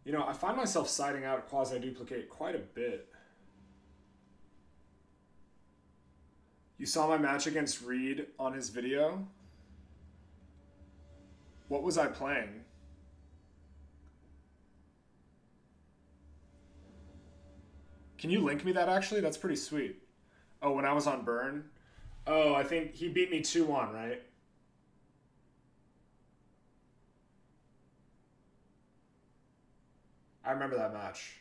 You know, I find myself siding out Quasiduplicate quite a bit. You saw my match against Reed on his video? What was I playing? Can you link me that actually? That's pretty sweet. Oh, when I was on Burn? Oh, I think he beat me 2-1, right? I remember that match.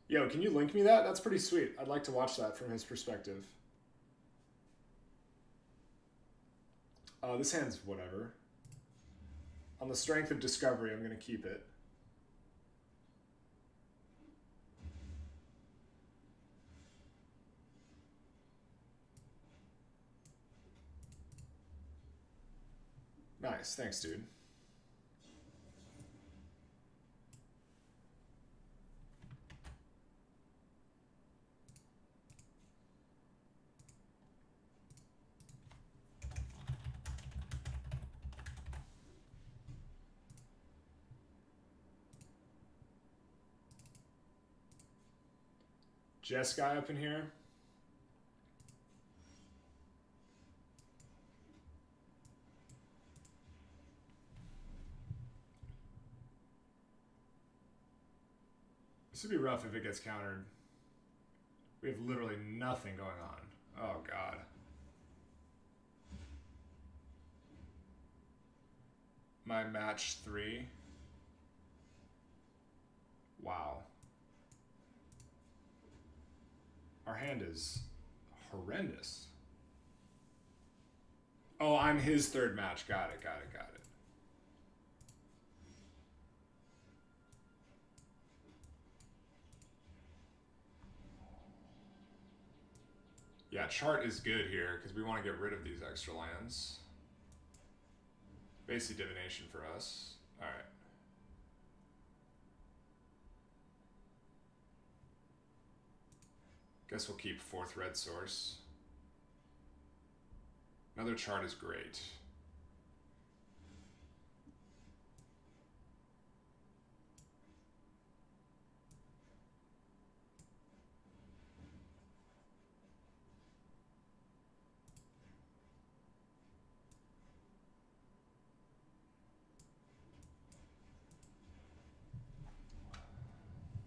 Yo, can you link me that? That's pretty sweet. I'd like to watch that from his perspective. This hand's whatever. On the strength of discovery, I'm going to keep it. Nice. Thanks, dude. Jess guy up in here. This would be rough if it gets countered. We have literally nothing going on. Oh, God. My match 3. Wow. Our hand is horrendous. Oh, I'm his third match. Got it, got it, got it. Yeah, chart is good here because we want to get rid of these extra lands. Basic divination for us. All right. Guess we'll keep 4th red source. Another chart is great.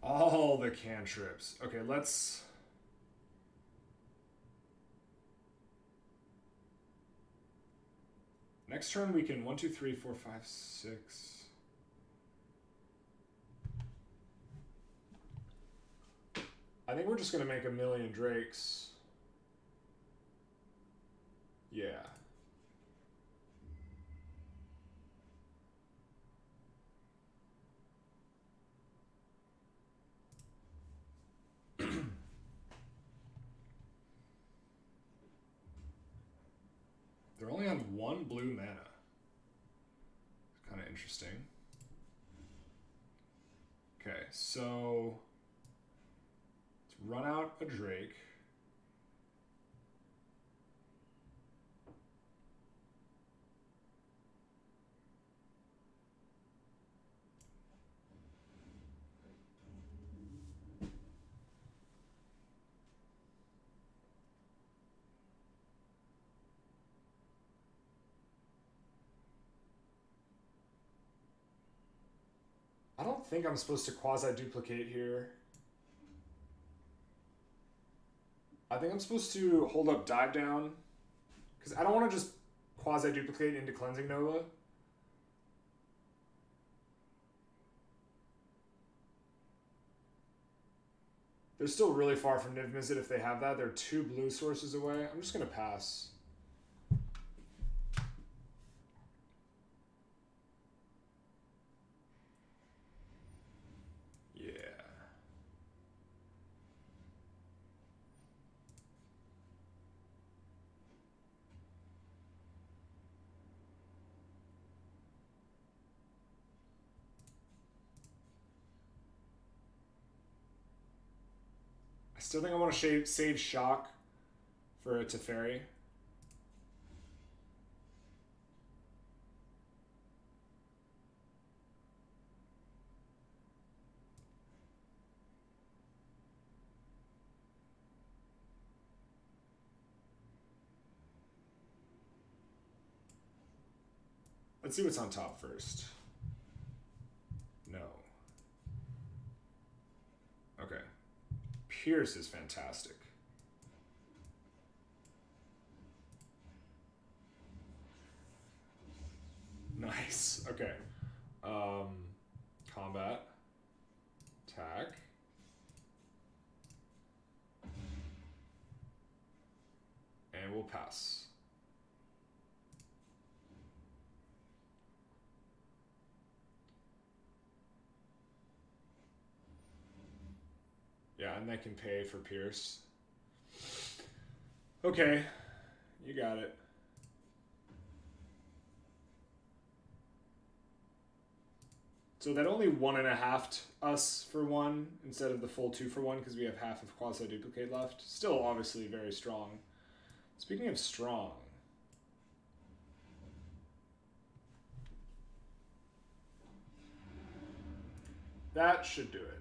All the cantrips. Okay, let's... Next turn we can 1, 2, 3, 4, 5, 6. I think we're just gonna make a million drakes. Yeah. They're only on 1 blue mana. It's kind of interesting. Okay, so let's run out a Drake. I don't think I'm supposed to quasi-duplicate here. I think I'm supposed to hold up dive down. Because I don't want to just quasi-duplicate into Cleansing Nova. They're still really far from Niv-Mizzet if they have that. They're 2 blue sources away. I'm just going to pass. Still think I want to save Shock for a Teferi. Let's see what's on top first. No. Okay. Pierce is fantastic. Nice. Okay. Combat. Attack. And we'll pass. Yeah, and they can pay for Pierce. Okay, you got it. So that only 1.5'd us for 1 instead of the full 2 for 1 because we have half of Quasiduplicate left. Still obviously very strong. Speaking of strong. That should do it.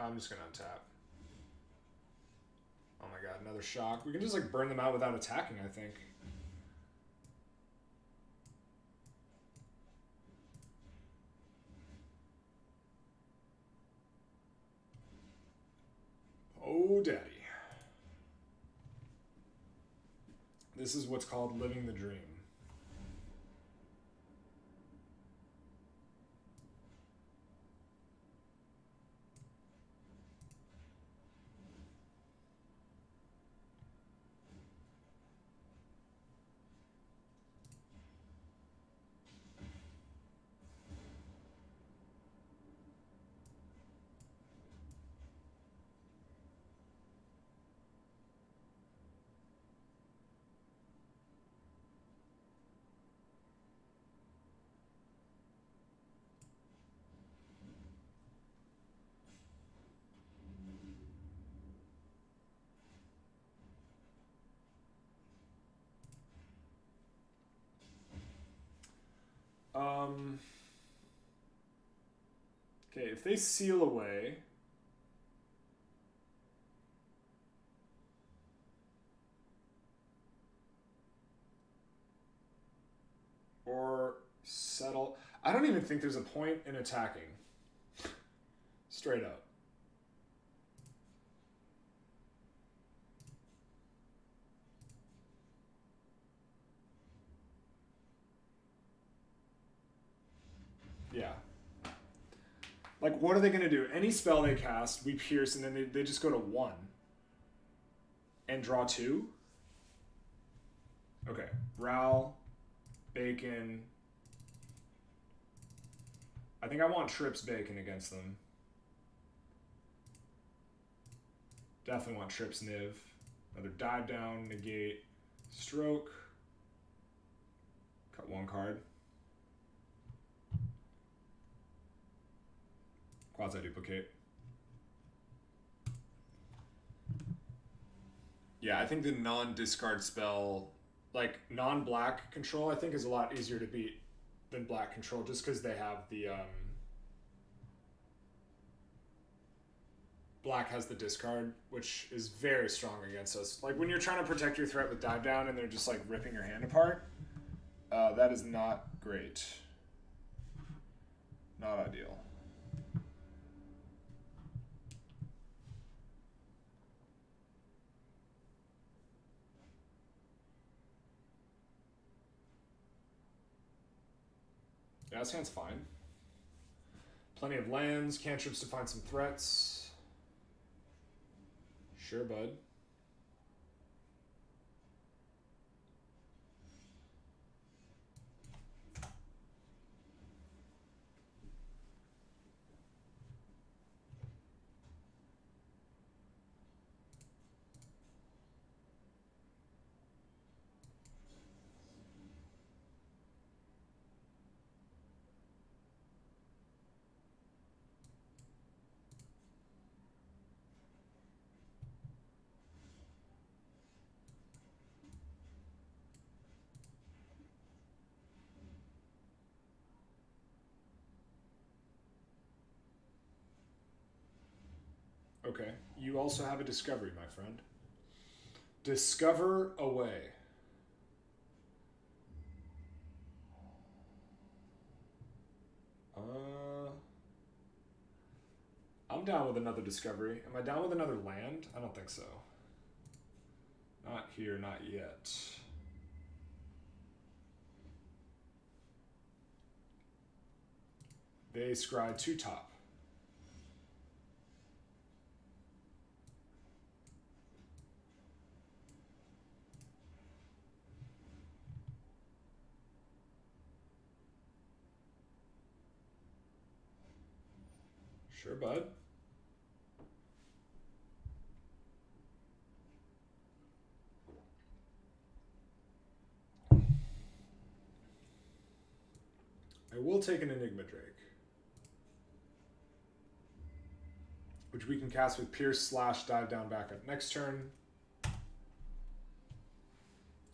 I'm just gonna untap. Oh my god, another shock. We can just like burn them out without attacking, I think. Oh daddy. This is what's called living the dream. Okay, if they seal away, or settle, I don't even think there's a point in attacking. Straight up. Yeah. Like, what are they going to do? Any spell they cast, we pierce, and then they just go to 1. And draw 2? Okay. Ral, Bacon. I think I want Trips Bacon against them. Definitely want Trips Niv. Another dive down, negate, stroke. Cut 1 card. Quasiduplicate. Yeah, I think the non-discard spell, like non-black control, I think is a lot easier to beat than black control, just because they have the black has the discard, which is very strong against us. Like when you're trying to protect your threat with dive down and they're just like ripping your hand apart, that is not great. Not ideal. Yeah, this hand's fine. Plenty of lands, cantrips to find some threats. Sure, bud. Okay. You also have a discovery, my friend. Discover away. I'm down with another discovery. Am I down with another land? I don't think so. Not here, not yet. They scry 2 top. Sure, bud. I will take an Enigma Drake, which we can cast with Pierce / Dive Down backup next turn.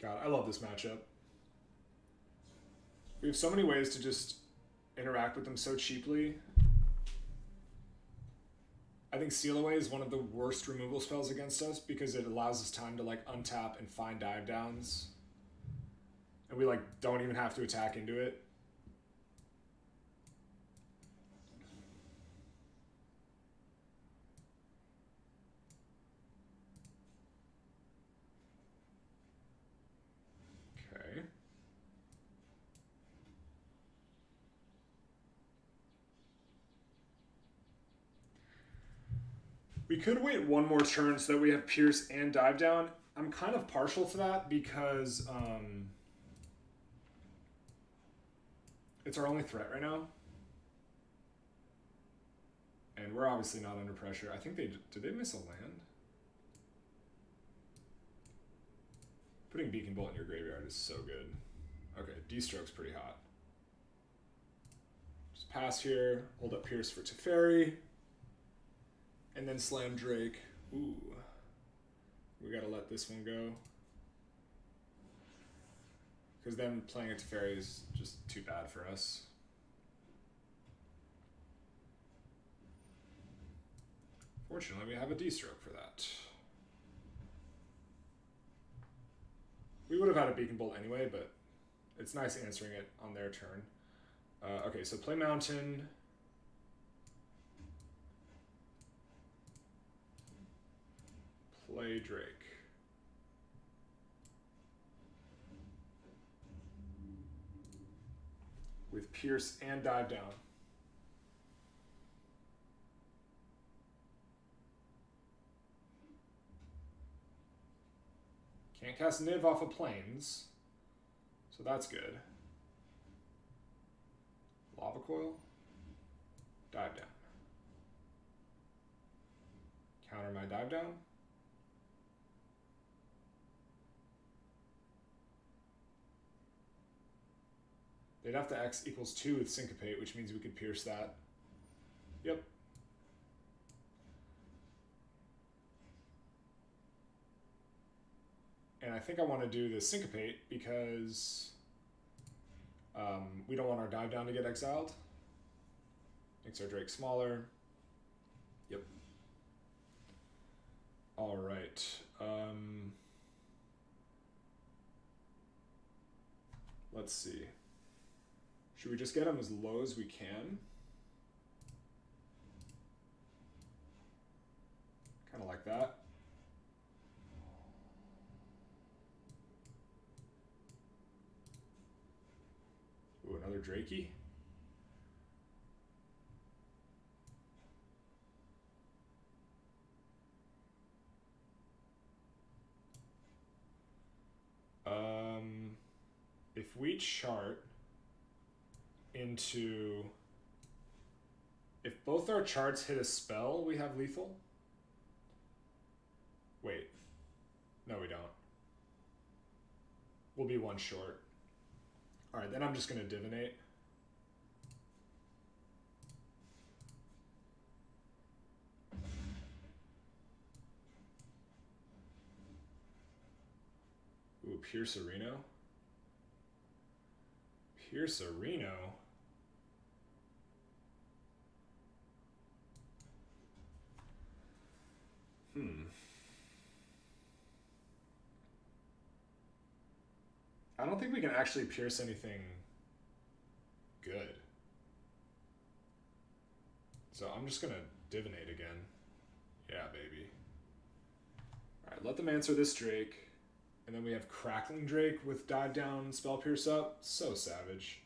God, I love this matchup. We have so many ways to just interact with them so cheaply. I think Seal Away is one of the worst removal spells against us because it allows us time to like untap and find dive downs. And we like don't even have to attack into it. Okay. We could wait one more turn so that we have Pierce and Dive Down. I'm kind of partial to that because it's our only threat right now. And we're obviously not under pressure. I think did they miss a land? Putting Beacon Bolt in your graveyard is so good. Okay, D-Stroke's pretty hot. Just pass here, hold up Pierce for Teferi. And then slam Drake. Ooh. We gotta let this one go. Because then playing a Teferi is just too bad for us. Fortunately, we have a D-Stroke for that. We would have had a Beacon Bolt anyway, but it's nice answering it on their turn. Okay, so play Mountain. Play Drake. With Pierce and Dive Down. Can't cast Niv off of Plains, so that's good. Lava Coil. Dive Down. Counter my Dive Down. They'd have to X equals 2 with Syncopate, which means we could pierce that. Yep. And I think I want to do the Syncopate because we don't want our Dive Down to get exiled. Makes our Drake smaller. Yep. All right. Let's see. Should we just get them as low as we can? Kind of like that. Ooh, another Drakey. If we chart into, if both our charts hit a spell, we have lethal. Wait, no, we don't. We'll be 1 short. All right, then I'm just gonna divinate. Ooh, Piercerino. Piercerino. I don't think we can actually pierce anything good. So I'm just gonna divinate again. Yeah, baby. Alright, let them answer this Drake. And then we have Crackling Drake with dive down, spell pierce up. So savage.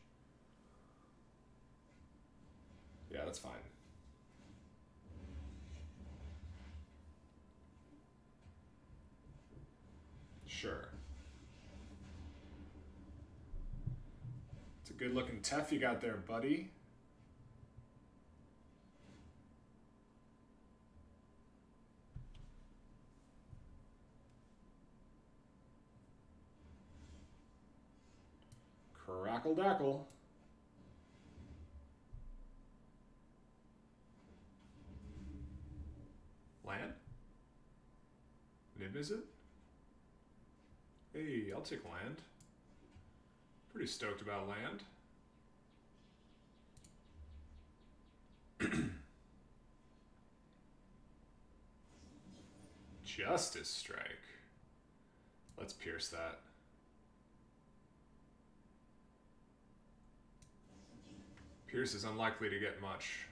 Yeah, that's fine. Sure. It's a good looking Tef you got there, buddy. Crackle dackle. Land? Niv-Mizzet? Hey, I'll take land. Pretty stoked about land. Justice Strike. Let's pierce that. Pierce is unlikely to get much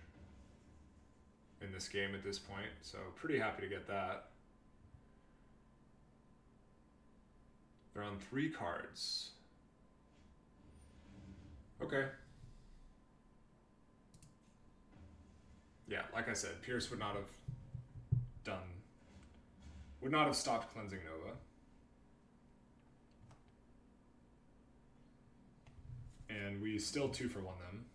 in this game at this point, so pretty happy to get that. They're on 3 cards. Okay. Yeah, like I said, Pierce would not have stopped Cleansing Nova. And we still 2 for 1 them.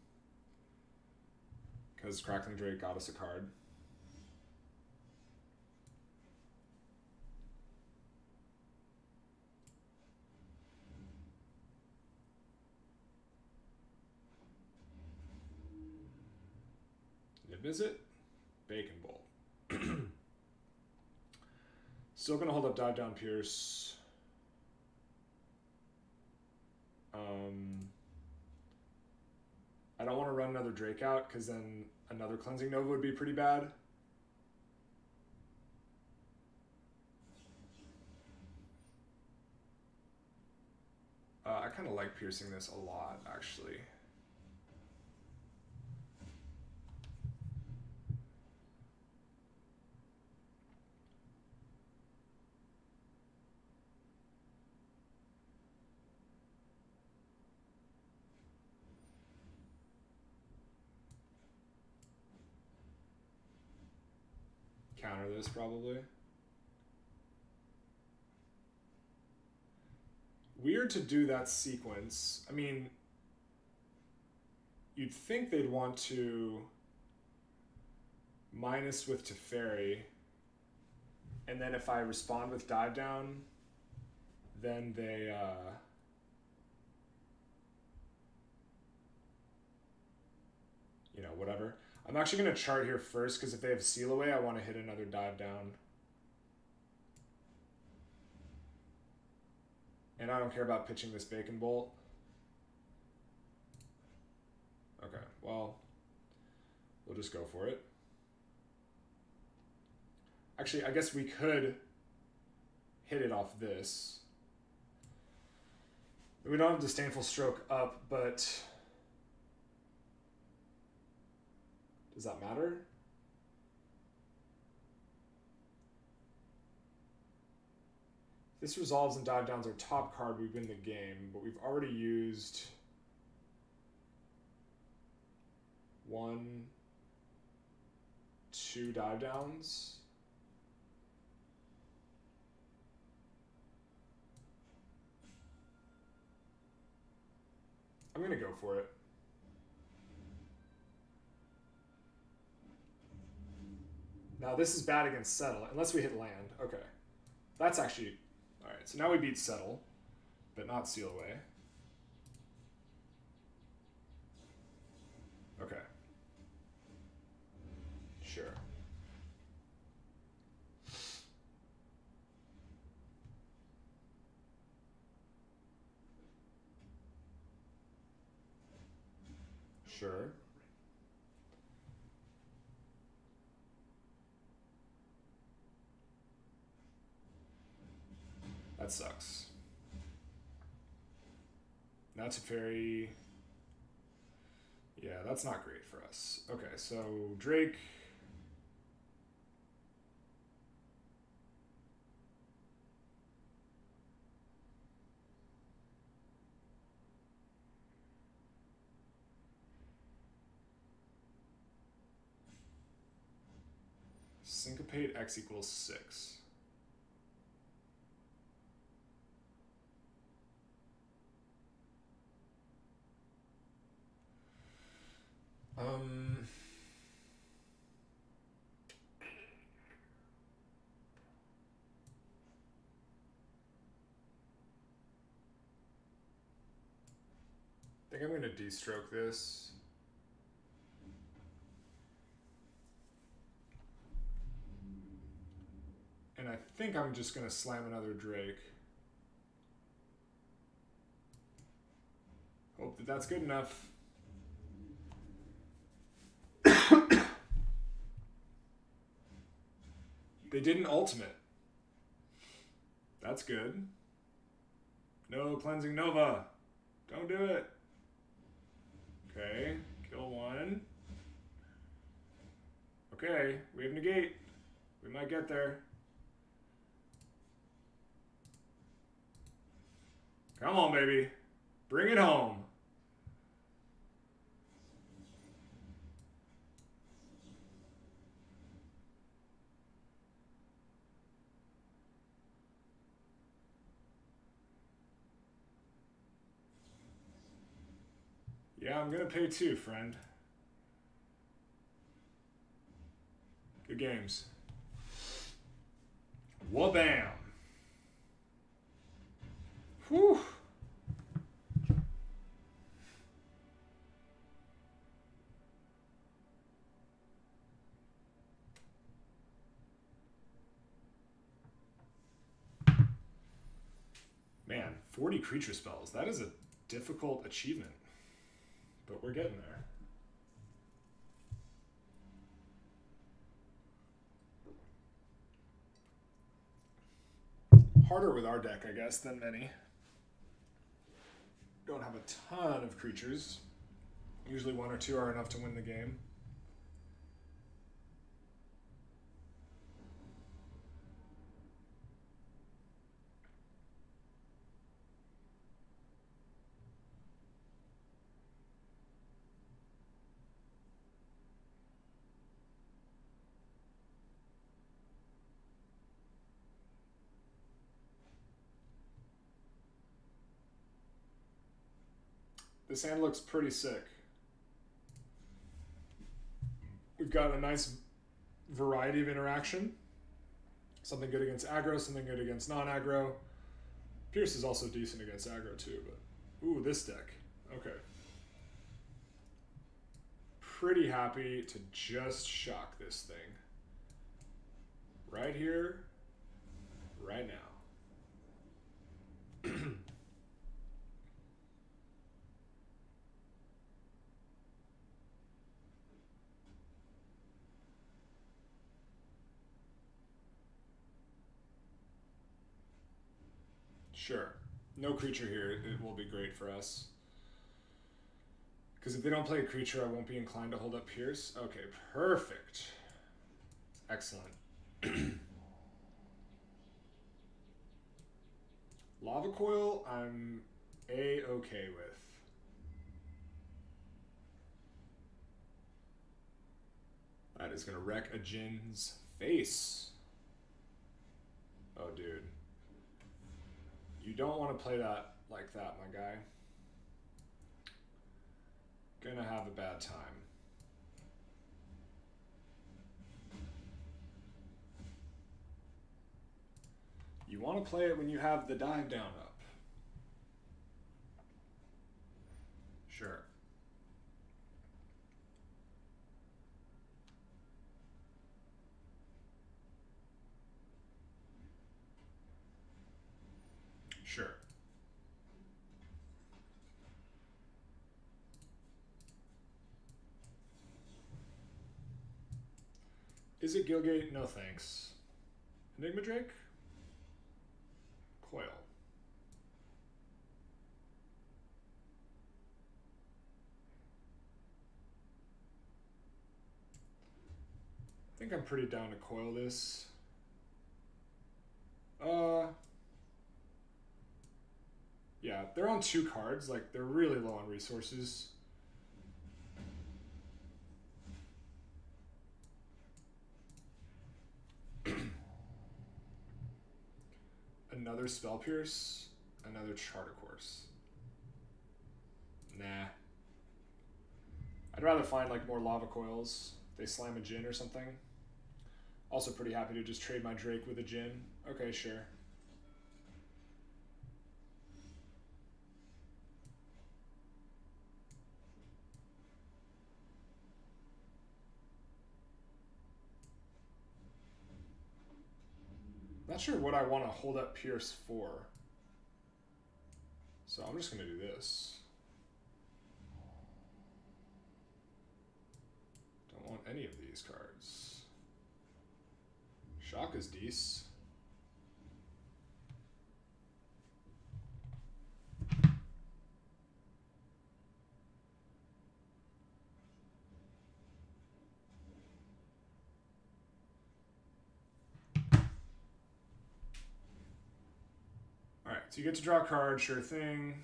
Because Crackling Drake got us a card. Niv-Mizzet, Bacon Bolt. Still gonna hold up Dive Down Pierce. I don't want to run another Drake out because then another Cleansing Nova would be pretty bad. I kind of like piercing this a lot, actually. Counter this, probably. Weird to do that sequence. I mean, you'd think they'd want to minus with Teferi, and then if I respond with Dive Down, then they, you know, whatever. I'm actually going to chart here first, because if they have Seal Away, I want to hit another Dive Down. And I don't care about pitching this Bacon Bolt. Okay, well, we'll just go for it. Actually, I guess we could hit it off this. We don't have Disdainful Stroke up, but does that matter? If this resolves and Dive Down's our top card, we win the game, but we've already used 1, 2 Dive Downs. I'm gonna go for it. Now this is bad against Settle, unless we hit land. Okay. That's actually... Alright, so now we beat Settle, but not Seal Away. Okay. Sure. Sure. That sucks. That's a fairy. Yeah, that's not great for us. Okay, so Drake. Syncopate X equals 6. I think I'm going to de-stroke this. And I think I'm just going to slam another Drake. Hope that that's good enough. They did an ultimate. That's good. No Cleansing Nova. Don't do it. Okay, kill one. Okay, we have Negate. We might get there. Come on, baby. Bring it home. Yeah, I'm gonna pay 2, friend. Good games. Wha-bam! Whew! Man, 40 creature spells. That is a difficult achievement. But we're getting there. Harder with our deck, I guess, than many. Don't have a ton of creatures. Usually 1 or 2 are enough to win the game. This hand looks pretty sick. We've got a nice variety of interaction. Something good against aggro, something good against non-aggro. Pierce is also decent against aggro too, but... Ooh, this deck. Okay. Pretty happy to just shock this thing. Right here, right now. Sure. No creature here. It will be great for us. Because if they don't play a creature, I won't be inclined to hold up Pierce. Okay, perfect. Excellent. Lava Coil, I'm A-okay with. That is going to wreck a Jin's face. Oh, dude. You don't want to play that like that, my guy. Gonna have a bad time. You want to play it when you have the dive down up. Sure. Sure. Izzet Guildgate? No thanks. Enigma Drake? Coil. think I'm pretty down to coil this. Yeah, they're on 2 cards. Like, they're really low on resources. Another Spell Pierce, another Charter Course. Nah. I'd rather find like more Lava Coils. They slam a Djinn or something. Also pretty happy to just trade my Drake with a Djinn. Okay, sure. Not sure what I want to hold up Pierce for. So I'm just going to do this. Don't want any of these cards. Shock is decent. Alright, so you get to draw a card, sure thing.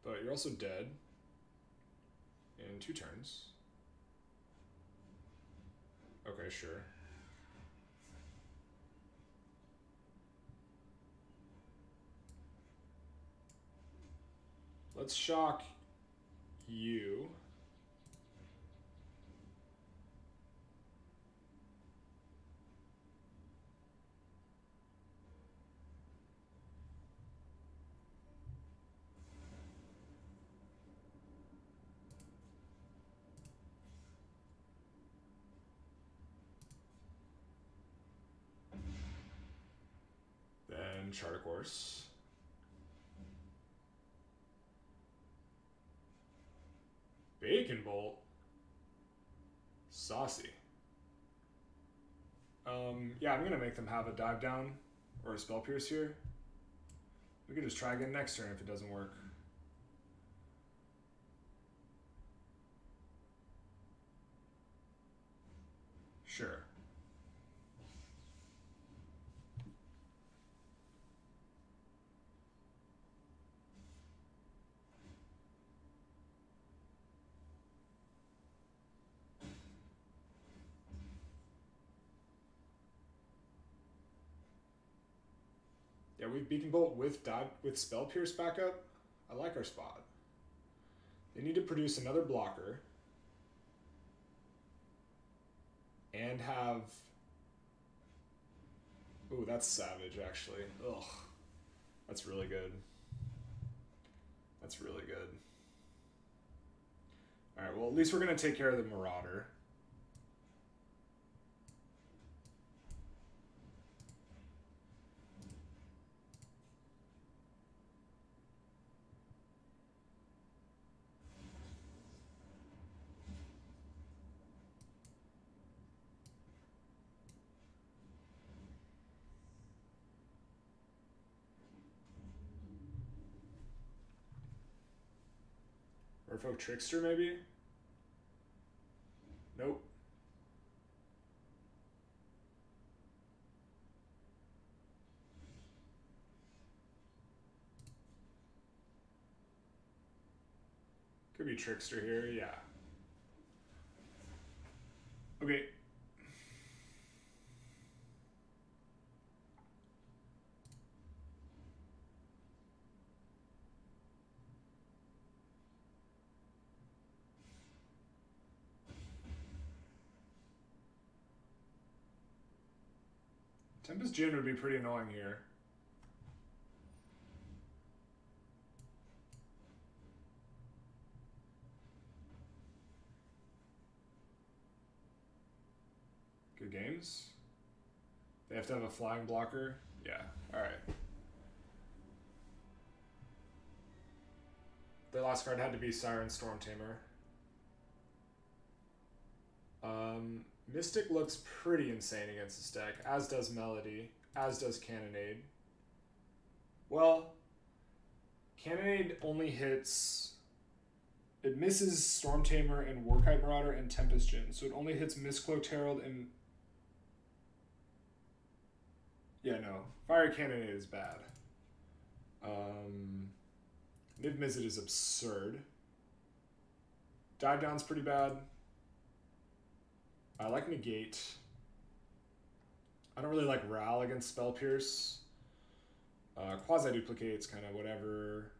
But you're also dead in 2 turns. Okay, sure. Let's shock you. Then Charter Course. Bacon Bolt. Saucy. Yeah, I'm gonna make them have a dive down or a spell pierce here. We could just try again next turn if it doesn't work. Sure. Yeah, we've Beacon Bolt with Spell Pierce backup. I like our spot. They need to produce another blocker and have. Ooh, that's savage actually. Ugh, that's really good. That's really good. All right, well at least we're gonna take care of the Marauder. Merfolk Trickster, maybe? Nope. Could be Trickster here, yeah. Okay. Tempest Djinn would be pretty annoying here. Good games. They have to have a flying blocker. Yeah, alright. The last card had to be Siren Storm Tamer. Mystic looks pretty insane against this deck, as does Melody, as does Cannonade. Well, Cannonade only hits It misses Storm Tamer and Warkite Marauder and Tempest Djinn, so it only hits Mistcloaked Herald and... Yeah, no. Fiery Cannonade is bad. Niv-Mizzet is absurd. Dive Down's pretty bad. I like Negate. I don't really like Ral against Spell Pierce. Quasiduplicate's kind of whatever.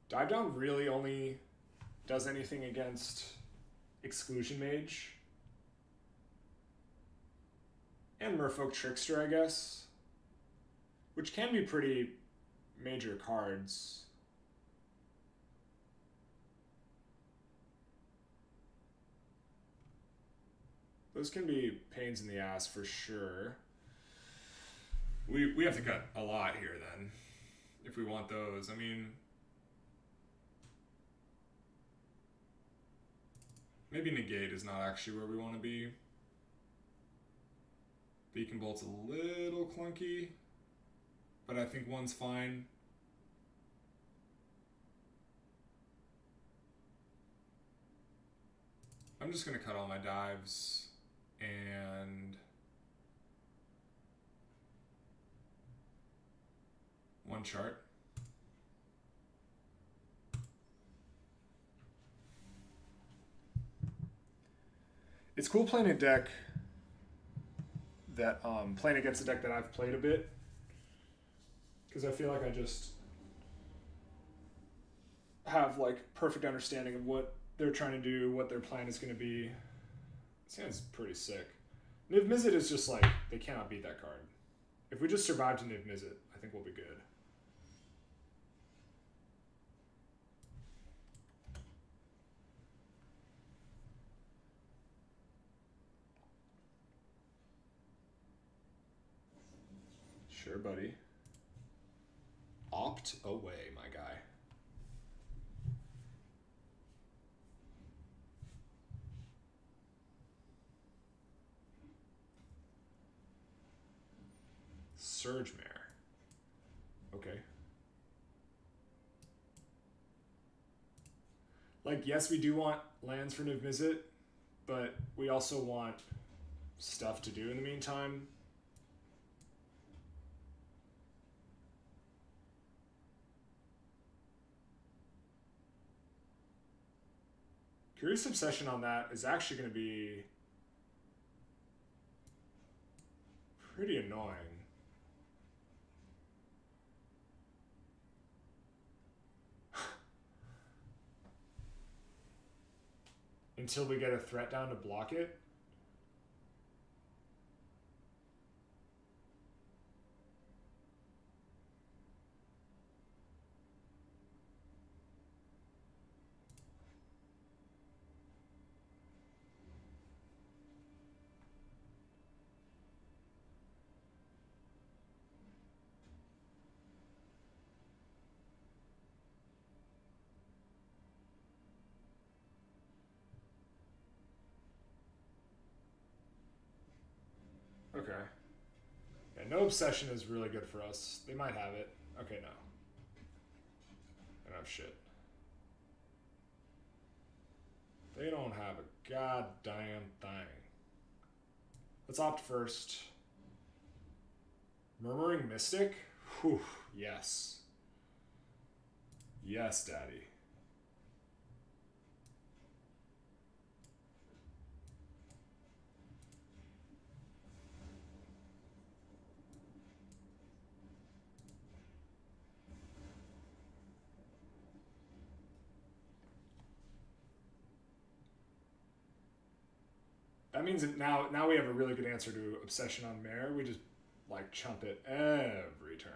Dive Down really only does anything against Exclusion Mage. And Merfolk Trickster, I guess. Which can be pretty major cards. Those can be pains in the ass for sure. We have to cut a lot here then, if we want those. I mean, maybe Negate is not actually where we want to be. Beacon Bolt's a little clunky, but I think one's fine. I'm just going to cut all my dives and one chart. It's cool playing a deck that playing against a deck that I've played a bit, because I feel like I just have like perfect understanding of what they're trying to do, what their plan is going to be. It sounds pretty sick. Niv-Mizzet is just like, they cannot beat that card. If we just survive to Niv-Mizzet, I think we'll be good. Sure, buddy. Opt away, my guy. Surge Mare. Okay. Like, yes, we do want lands for Niv-Mizzet, but we also want stuff to do in the meantime. Curious Obsession on that is actually going to be pretty annoying. Until we get a threat down to block it. Okay. Yeah, no Obsession is really good for us. They might have it. Okay, no. They don't have shit. They don't have a goddamn thing. Let's opt first. Murmuring Mystic? Whew, yes. Yes, daddy. That means that now we have a really good answer to Obsession on Mare. We just like chump it every turn.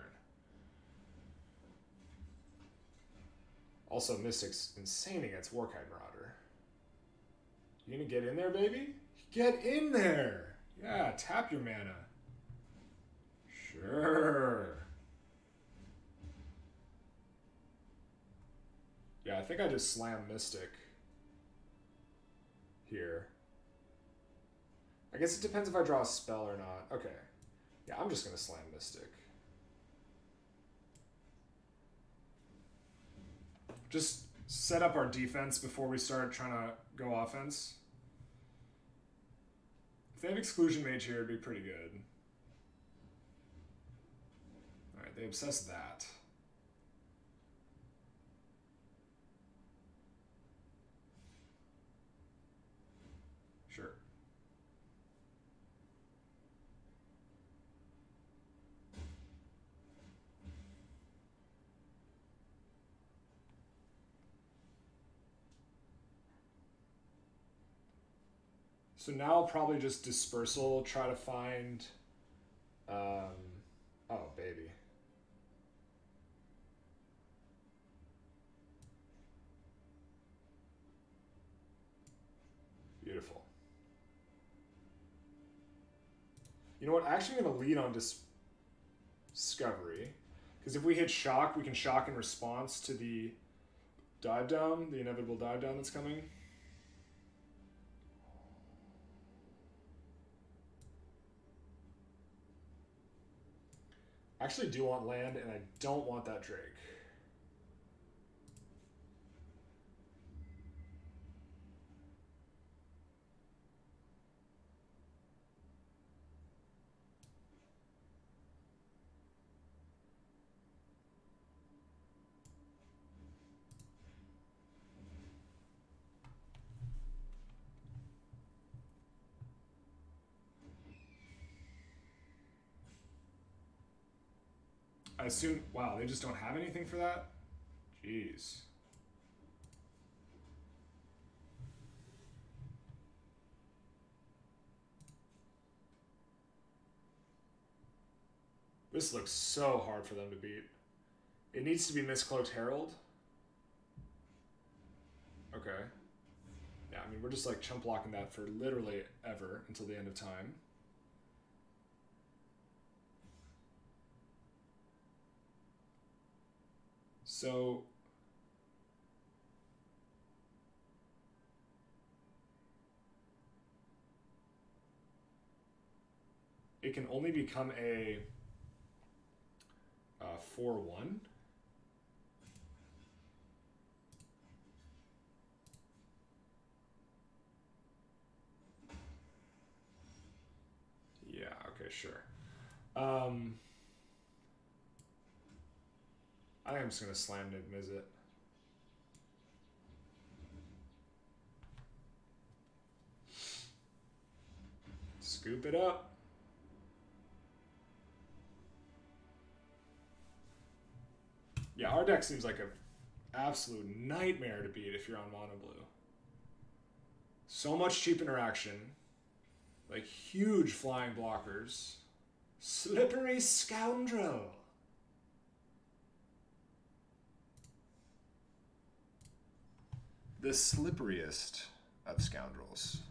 Also, Mystic's insane against Warkite Marauder. You gonna get in there, baby? Get in there! Yeah, tap your mana. Sure. Yeah, I think I just slam Mystic here. I guess it depends if I draw a spell or not. Okay. Yeah, I'm just going to slam Mystic. just set up our defense before we start trying to go offense. If they have Exclusion Mage here, it'd be pretty good. Alright, they obsess that. Sure. So now I'll probably just Dispersal, try to find, oh baby. Beautiful. You know what, actually I'm gonna lead on Discovery, because if we hit Shock, we can Shock in response to the dive down, the inevitable dive down that's coming. I actually do want land, and I don't want that Drake. I assume, wow, they just don't have anything for that? Jeez. This looks so hard for them to beat. It needs to be Mistcloaked Herald. Okay. Yeah, I mean, we're just like chump blocking that for literally ever until the end of time. So it can only become a 4/1. Yeah, okay, sure. I think I'm just going to slam Niv-Mizzet. Scoop it up. Yeah, our deck seems like an absolute nightmare to beat if you're on mono blue. So much cheap interaction. Like huge flying blockers. Slippery Scoundrel. The slipperiest of scoundrels.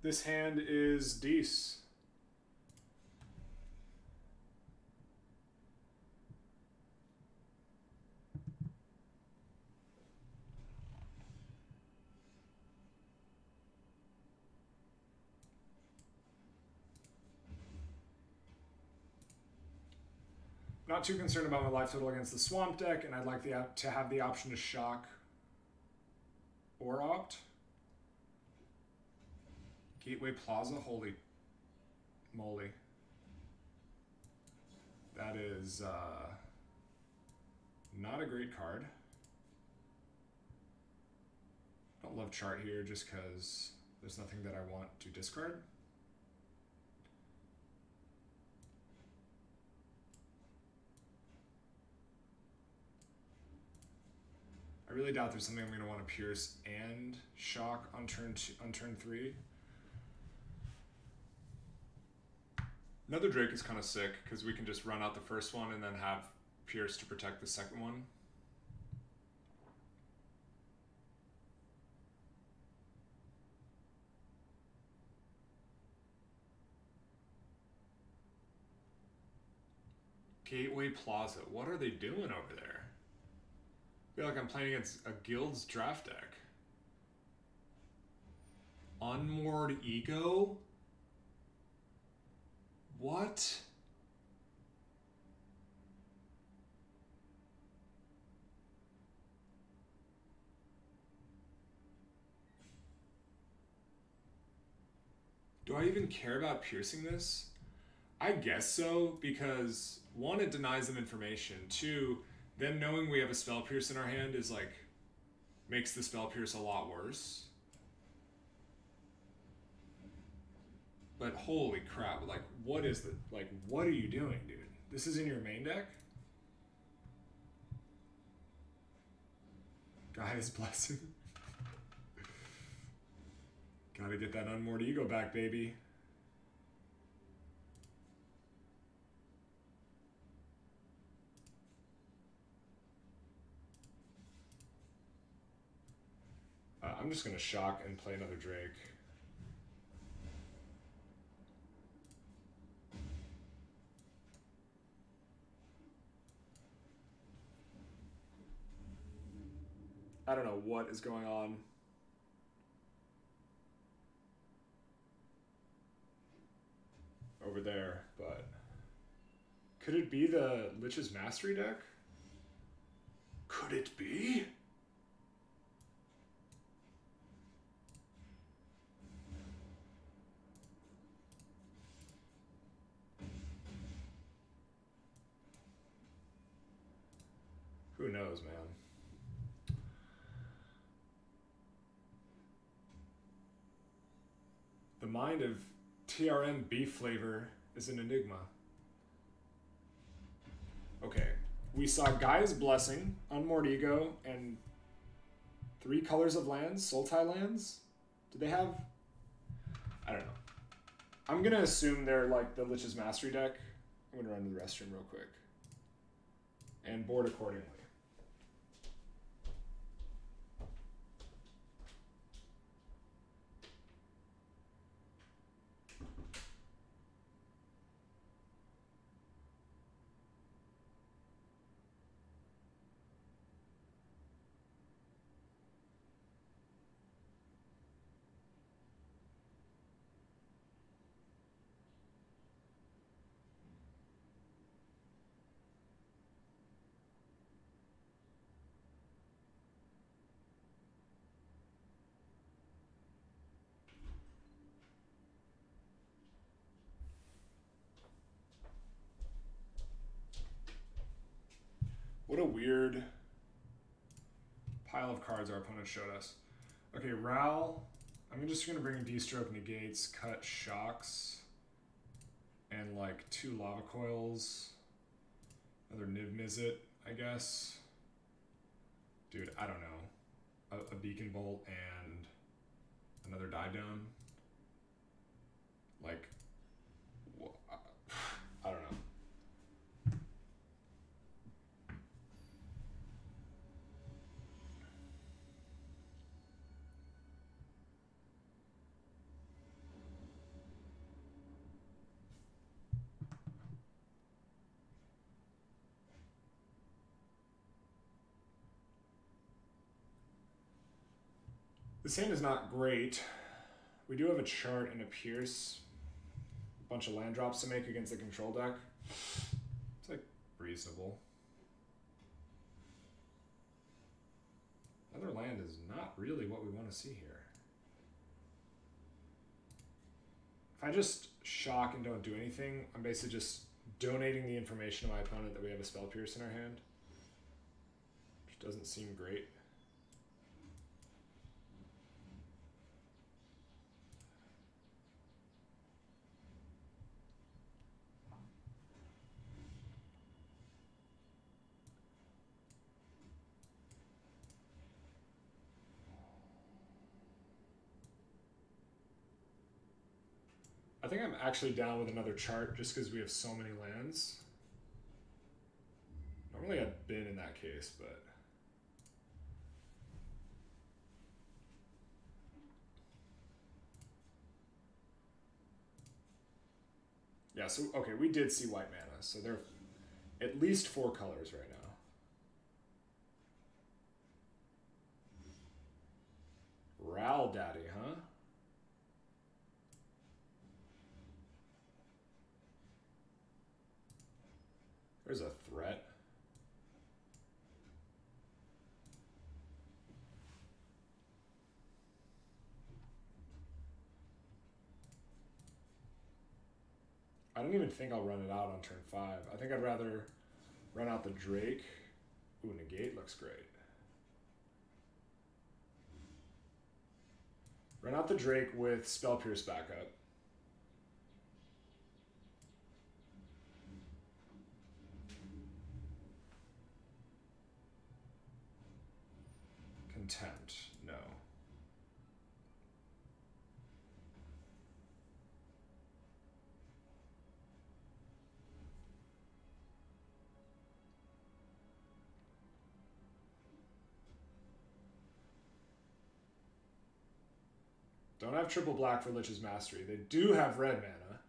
This hand is Dece. Not too concerned about my life total against the swamp deck, and I'd like to have the option to shock or opt. Gateway Plaza, holy moly. That is not a great card. Don't love chart here just because there's nothing that I want to discard. I really doubt there's something I'm going to want to pierce and shock on turn 3. Another Drake is kind of sick because we can just run out the first one and then have Pierce to protect the second one. Gateway Plaza. What are they doing over there? I feel like I'm playing against a Guild's draft deck. Unmoored Ego? What? Do I even care about piercing this? I guess so, because one, it denies them information. Two, them knowing we have a Spell Pierce in our hand is like, makes the Spell Pierce a lot worse. But holy crap, like, what is the, like, what are you doing, dude? This is in your main deck? Gaia's Blessing. Gotta get that Unmoored Ego back, baby. I'm just gonna shock and play another Drake. I don't know what is going on. Over there, but could it be the Lich's Mastery deck? Could it be? Who knows, man? The mind of TRM beef flavor is an enigma. Okay, we saw Gaia's Blessing, Unmoored Ego, and 3 colors of lands, Sultai lands. Do they have? I don't know. I'm gonna assume they're like the Lich's Mastery deck. I'm gonna run to the restroom real quick and board accordingly. What a weird pile of cards our opponent showed us. Okay, Ral. I'm just going to bring in D-Stroke, Negates, Cut, Shocks, and like 2 Lava Coils. Another Niv-Mizzet, I guess. Dude, I don't know. A Beacon Bolt and another Dive Down. Like, I don't know. This hand is not great. We do have a chart and a Pierce. A bunch of land drops to make against the control deck. It's like reasonable. Another land is not really what we want to see here. If I just shock and don't do anything, I'm basically just donating the information to my opponent that we have a Spell Pierce in our hand. Which doesn't seem great. I think I'm actually down with another chart just because we have so many lands. Normally I've been in that case, but... Yeah, so, okay, we did see white mana, so there are at least 4 colors right now. Ral Daddy, huh? There's a threat. I don't even think I'll run it out on turn 5. I think I'd rather run out the Drake. Ooh, Negate looks great. Run out the Drake with Spell Pierce backup. Contempt, no. Don't have triple black for Lich's Mastery. They do have red mana.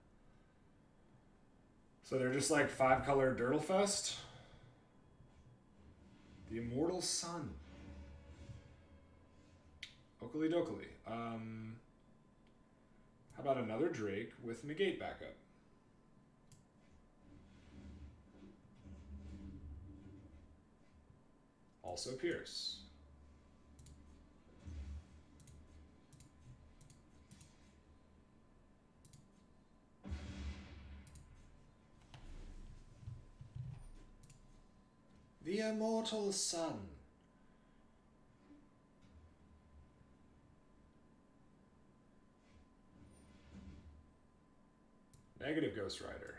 So they're just like 5-color Dirtlefest. The Immortal Sun. Oakley dokley. How about another Drake with Negate backup? Also Pierce. The Immortal Sun. Negative Ghost Rider.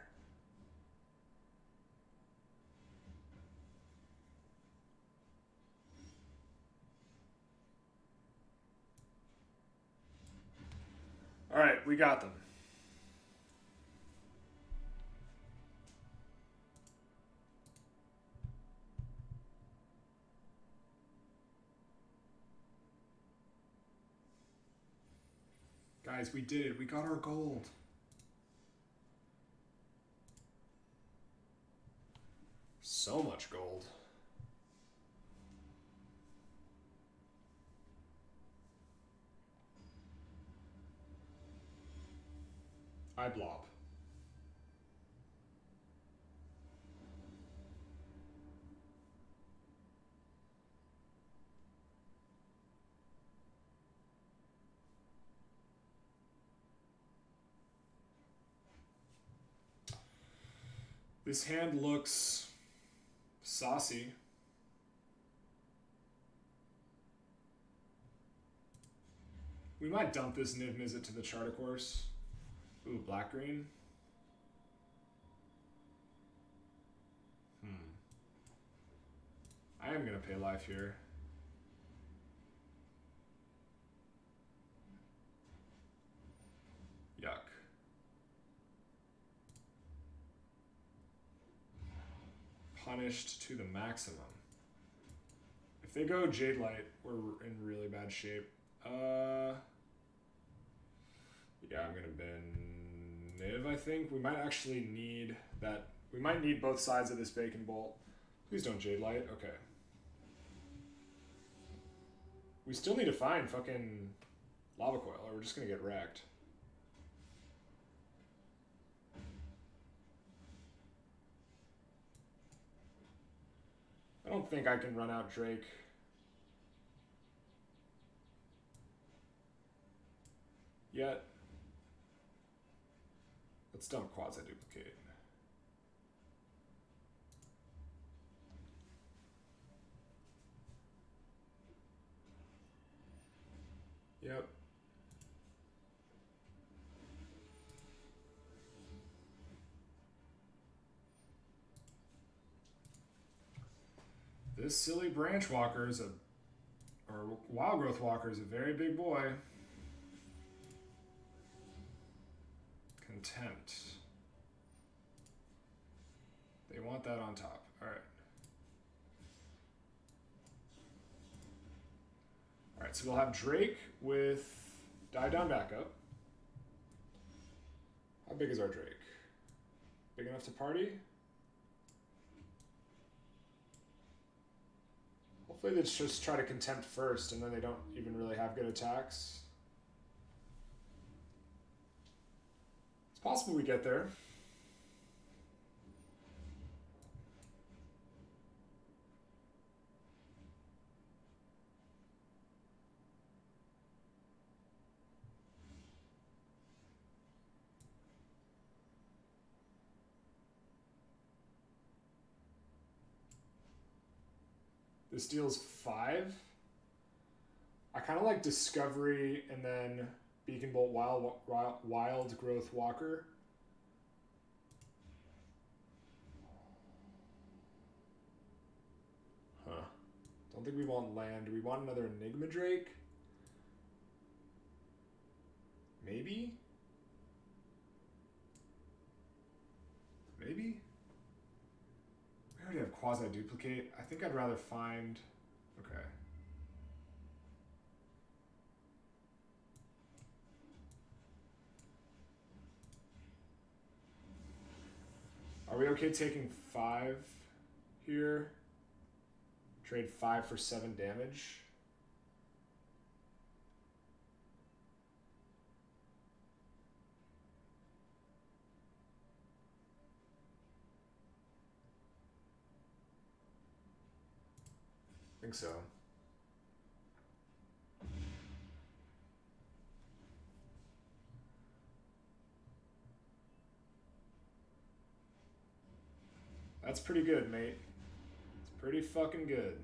All right, we got them. Guys, we did it. We got our gold. So much gold. I blob. This hand looks saucy. We might dump this Niv-Mizzet to the Charter Course. Ooh, black-green. I am going to pay life here. Yuck. Punished to the maximum. If they go Jade Light, we're in really bad shape. Yeah, I'm gonna bin Niv, I think. We might actually need that. We might need both sides of this Bacon Bolt. Please don't Jade Light. Okay. We still need to find fucking Lava Coil, or we're just gonna get wrecked. I don't think I can run out Drake. Yet. Let's dump Quasiduplicate. Yep. This silly Branch Walker is or Wild Growth Walker is a very big boy. contempt. They want that on top. All right. All right, so we'll have Drake with dive down backup. How big is our Drake? Big enough to party? Hopefully they just try to contempt first and then they don't even really have good attacks. It's possible we get there. This deals 5. I kind of like Discovery and then Beacon Bolt Wild Growth Walker. Huh. Don't think we want land. Do we want another Enigma Drake? Maybe? Maybe? I already have Quasiduplicate. I think I'd rather find... Okay. Are we okay taking 5 here? Trade 5 for 7 damage. I think so. That's pretty good, mate. It's pretty fucking good.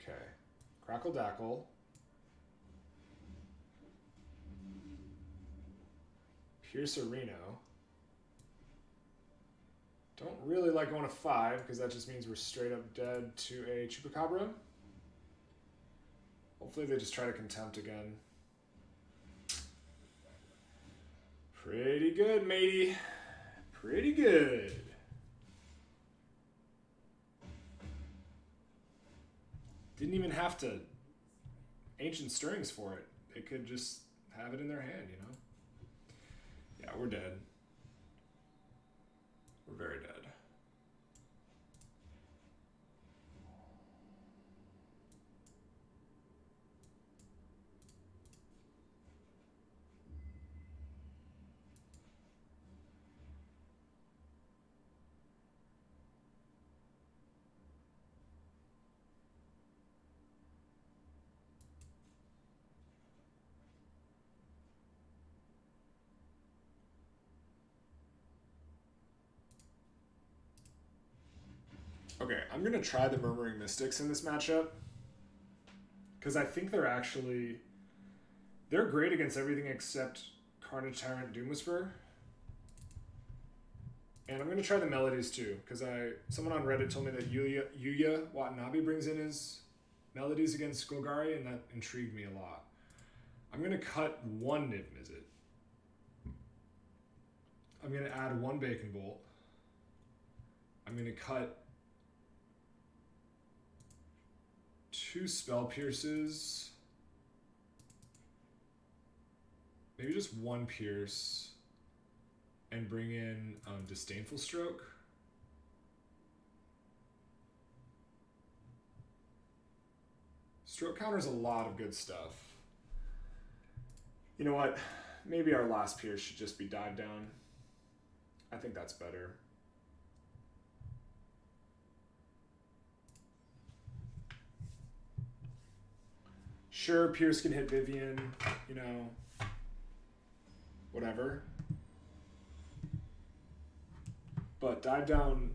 Okay. Crackle Dackle. Piercerino. Don't really like going to 5 because that just means we're straight up dead to a Chupacabra. Hopefully they just try to contempt again. Pretty good, matey. Pretty good. Didn't even have to Ancient Stirrings for it. They could just have it in their hand, you know? Yeah, we're dead. We're very dead. Okay, I'm going to try the Murmuring Mystics in this matchup. Because I think they're actually... They're great against everything except Carnage Tyrant Doom Whisperer. And I'm going to try the Melodies too. Because someone on Reddit told me that Yuya Watanabe brings in his Melodies against Golgari, and that intrigued me a lot. I'm going to cut 1 Niv-Mizzet. I'm going to add 1 Bacon Bolt. I'm going to cut 2 Spell Pierces. Maybe just 1 Pierce. And bring in Disdainful Stroke. Stroke counters a lot of good stuff. You know what? Maybe our last Pierce should just be Dive Down. I think that's better. Sure, Pierce can hit Vivian, you know, whatever. But Dive Down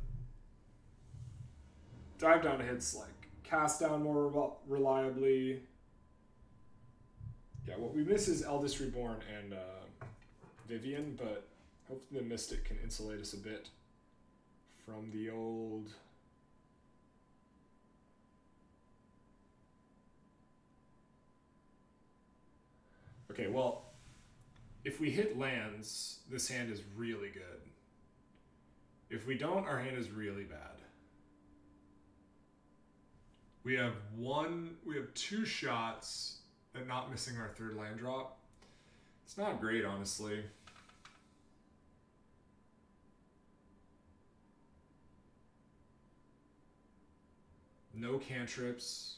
hits like Cast Down more reliably. Yeah, what we miss is Eldest Reborn and Vivian, but hopefully the Mystic can insulate us a bit from the old Okay, well, if we hit lands, this hand is really good. If we don't, our hand is really bad. We have two shots at not missing our third land drop. It's not great, honestly. No cantrips.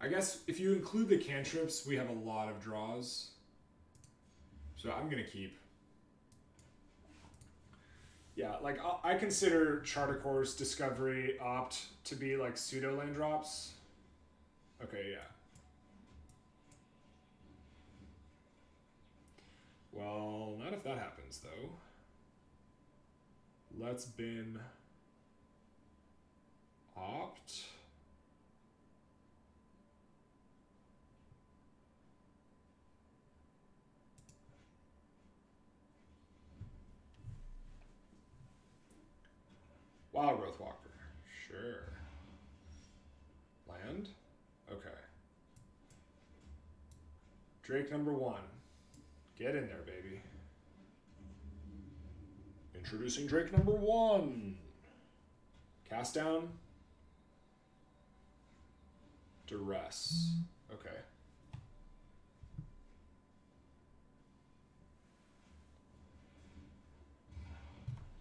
I guess if you include the cantrips, we have a lot of draws. So I'm gonna keep. Yeah, like I consider Charter Course, Discovery, Opt to be like pseudo land drops. Okay, yeah. Well, not if that happens though. Let's bin Opt. Wild Growth Walker. Sure. Land? Okay. Drake number 1. Get in there, baby. Introducing Drake number 1. Cast down. Duress. Okay.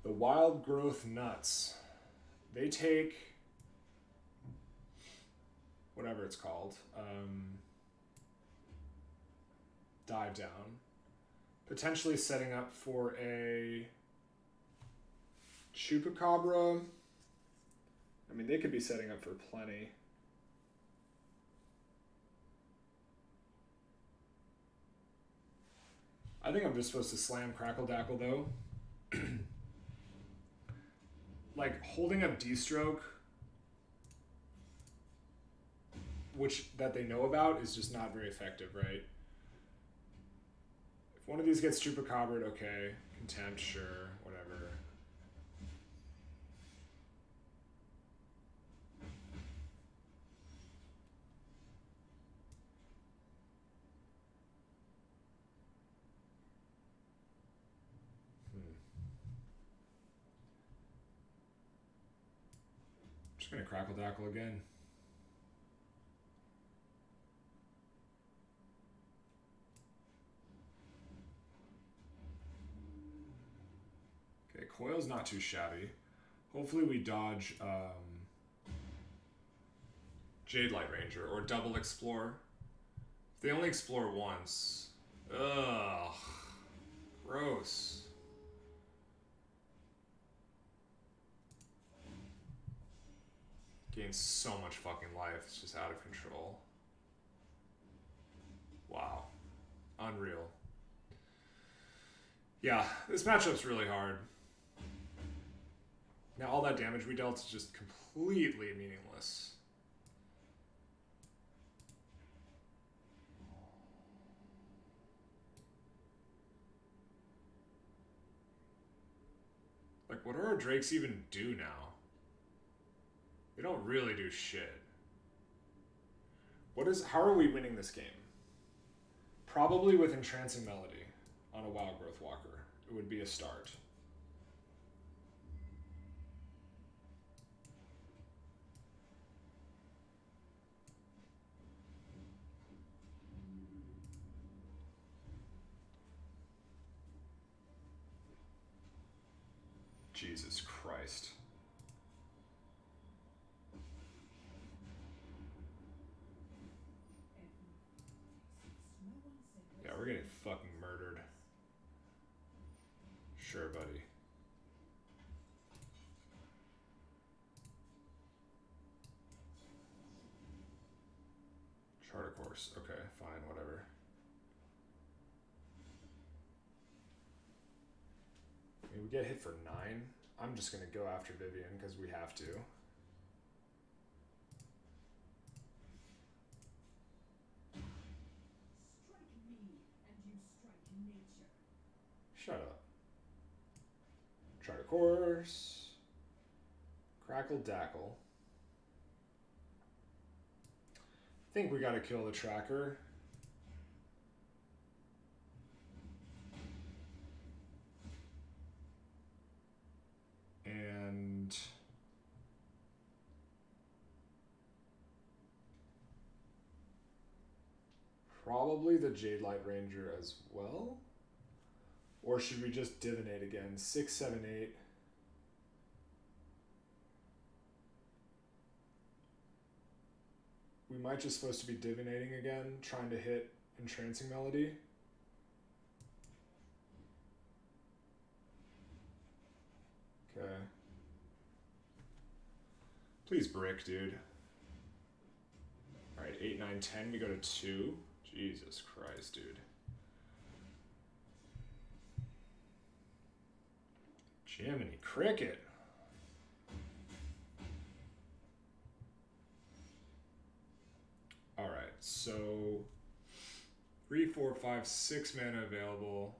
The Wild Growth Nuts. They take whatever it's called. Dive down. Potentially setting up for a Chupacabra. I mean, they could be setting up for plenty. I think I'm just supposed to slam Crackle Dackle though. Like holding up D-Stroke, which that they know about, is just not very effective, right? If one of these gets Chupacabra, okay. Contempt, sure, whatever. Just gonna Crackle Dackle again. Okay, Coil's not too shabby. Hopefully we dodge Jade Light Ranger or double explore. If they only explore once. Ugh. Gross. Gains so much fucking life, it's just out of control. Wow. Unreal. Yeah, this matchup's really hard. Now all that damage we dealt is just completely meaningless. Like, what do our Drakes even do now? They don't really do shit. How are we winning this game? Probably with Entrancing Melody on a Wild Growth Walker. It would be a start. Jesus Christ. Yeah, we're getting fucking murdered. Sure, buddy. Charter Course. Okay, fine, whatever. I mean, we get hit for 9. I'm just going to go after Vivian because we have to. Shut up. Charter Course. Crackle Dackle. I think we gotta kill the tracker. Probably the Jade Light Ranger as well. Or should we just divinate again? 6, 7, 8. We might just supposed to be divinating again, trying to hit Entrancing Melody. Okay. Please brick, dude. Alright, 8, 9, 10, we go to 2. Jesus Christ, dude. Jiminy Cricket. Alright, so 3, 4, 5, 6 mana available.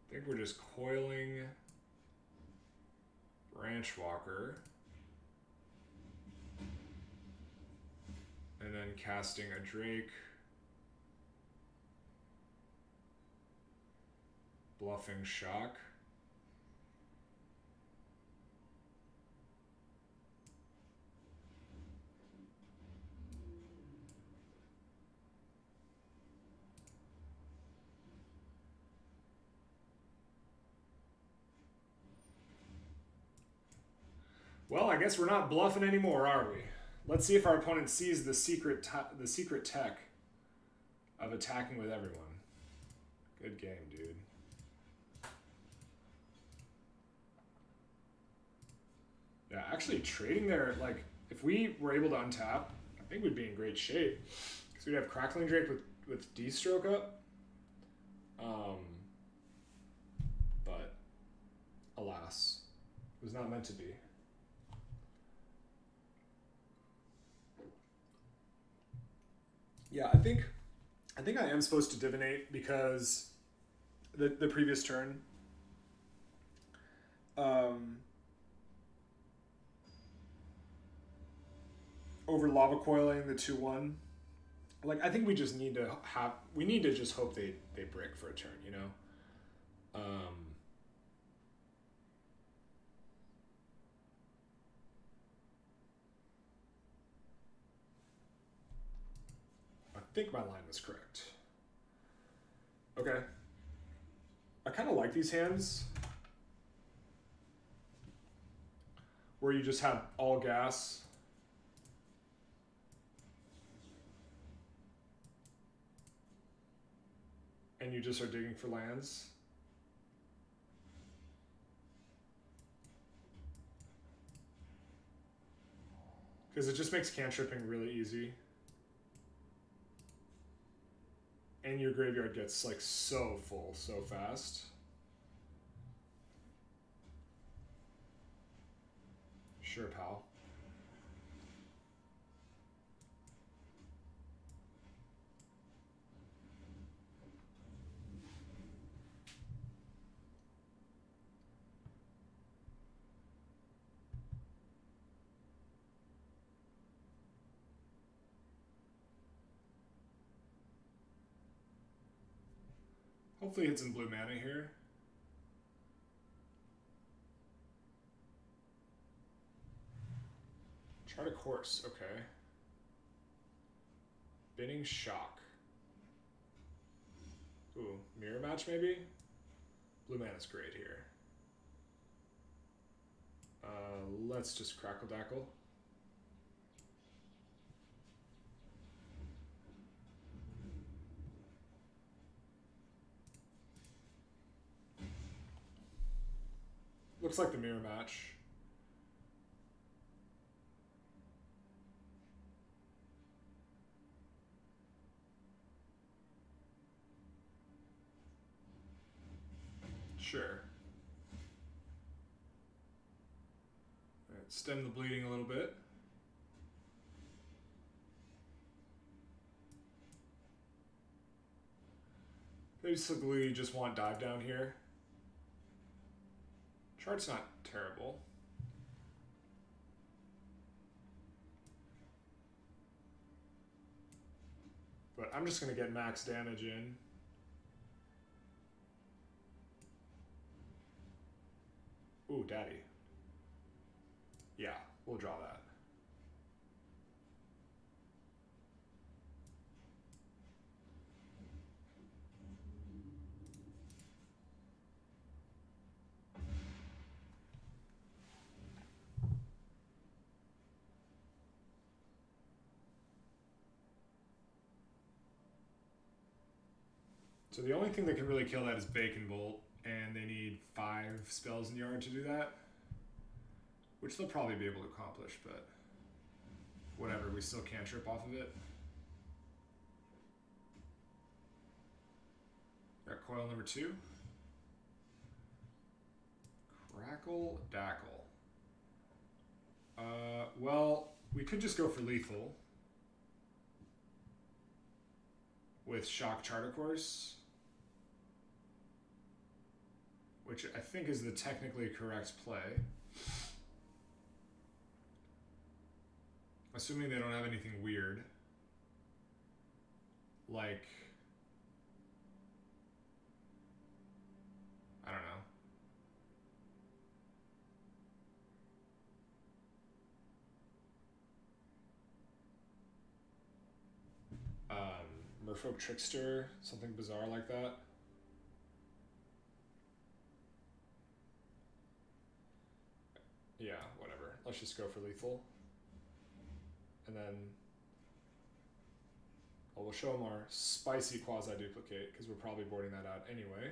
I think we're just coiling Branchwalker. And then casting a Drake. Bluffing Shock. Well, I guess we're not bluffing anymore, are we? Let's see if our opponent sees the secret tech of attacking with everyone. Good game, dude. Yeah, actually trading there, like, if we were able to untap, I think we'd be in great shape. Because we'd have Crackling Drake with D-Stroke up. But, alas, it was not meant to be. Yeah, I think I am supposed to divinate because the previous turn. Over Lava Coiling the 2/1. Like, I think we just need to just hope they brick for a turn, you know? I think my line was correct. Okay. I kind of like these hands where you just have all gas. And you just are digging for lands. Because it just makes cantripping really easy. And your graveyard gets like so full so fast. Sure, pal. Hopefully hit some blue mana here. Try to course, okay. Binning Shock. Ooh, mirror match maybe? Blue mana's great here. Let's just Crackle Dackle. Looks like the mirror match. Sure. All right, stem the bleeding a little bit. Basically, you just want dive down here. Chart's not terrible. But I'm just going to get max damage in. Ooh, daddy. Yeah, we'll draw that. So the only thing that can really kill that is Bacon Bolt, and they need 5 spells in yard to do that, which they'll probably be able to accomplish, but whatever, we still can't trip off of it. Got coil number 2. Crackle Dackle. Well, we could just go for lethal with Shock Charter Course, which I think is the technically correct play. Assuming they don't have anything weird. Like, I don't know. Merfolk Trickster, something bizarre like that. Yeah, whatever. Let's just go for lethal. And then we'll show them our spicy Quasiduplicate, because we're probably boarding that out anyway.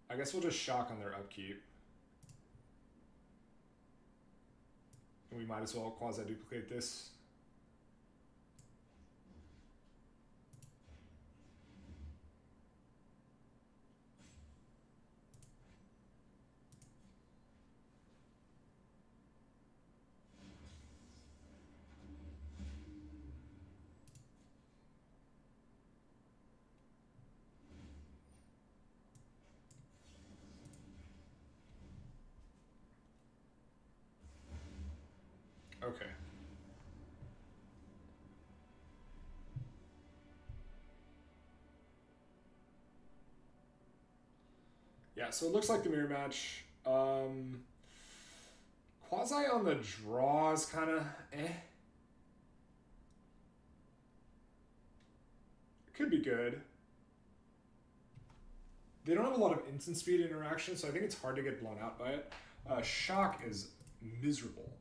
I guess we'll just shock on their upkeep. And we might as well Quasiduplicate this. Okay. Yeah, so it looks like the mirror match. Quasi on the draw is kind of eh. It could be good. They don't have a lot of instant speed interaction, so I think it's hard to get blown out by it. Shock is miserable.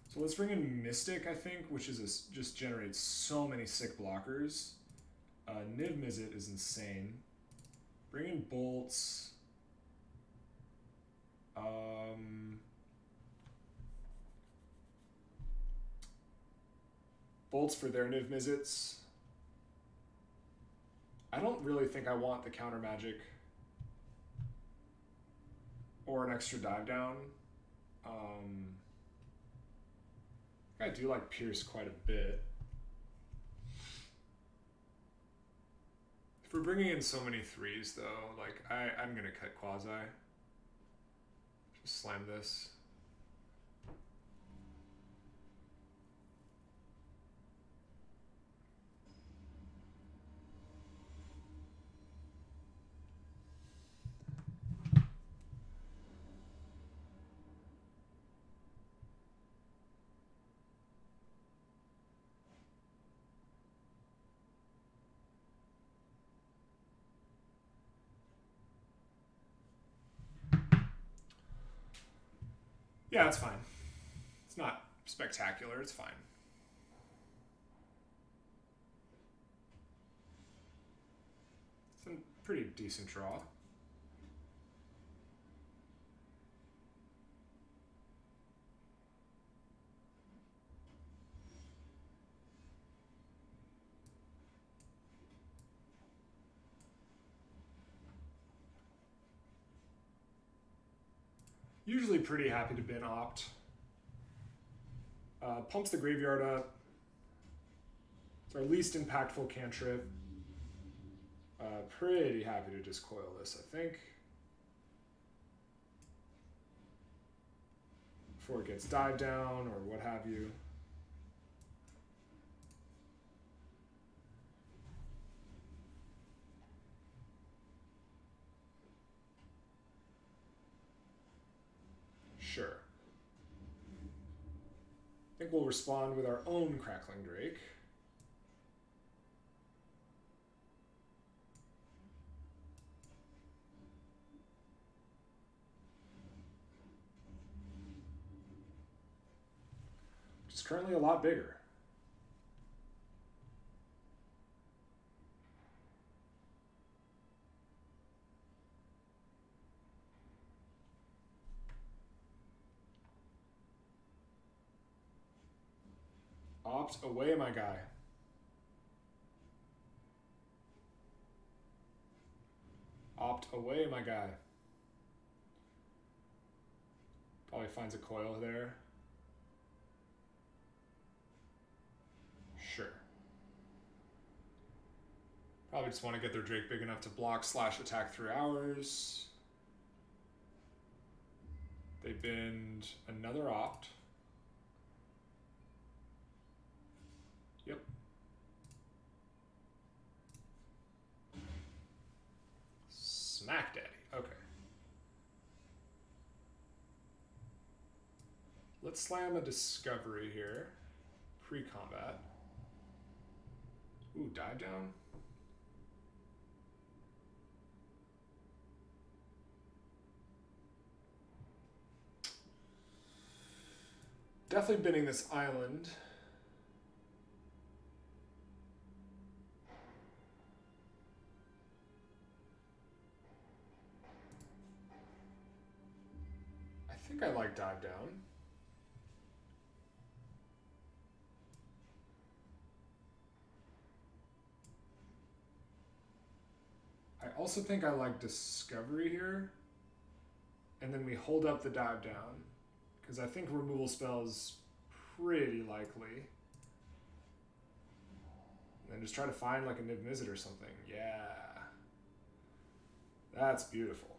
So let's bring in Mystic, I think, which is just generates so many sick blockers. Niv-Mizzet is insane. Bring in Bolts. Bolts for their Niv-Mizzets. I don't really think I want the counter magic or an extra dive down. I do like Pierce quite a bit. If we're bringing in so many 3s, though, like I'm gonna cut Quasi. Just slam this. Yeah, it's fine. It's not spectacular, it's fine. It's a pretty decent draw. Usually pretty happy to bin opt. Pumps the graveyard up. It's our least impactful cantrip. Pretty happy to just coil this, I think. Before it gets dive down or what have you. Sure. I think we'll respond with our own Crackling Drake. Which is currently a lot bigger. Opt away, my guy. Opt away, my guy. Probably finds a coil there. Sure. Probably just want to get their Drake big enough to block / attack through ours. They bend another opt. Yep. Smack daddy. Okay. Let's slam a discovery here. Pre-combat. Ooh, dive down. Definitely binning this island. I think I like dive down. I also think I like discovery here. And then we hold up the dive down. Because I think removal spell is pretty likely. And then just try to find like a Niv-Mizzet or something. Yeah. That's beautiful.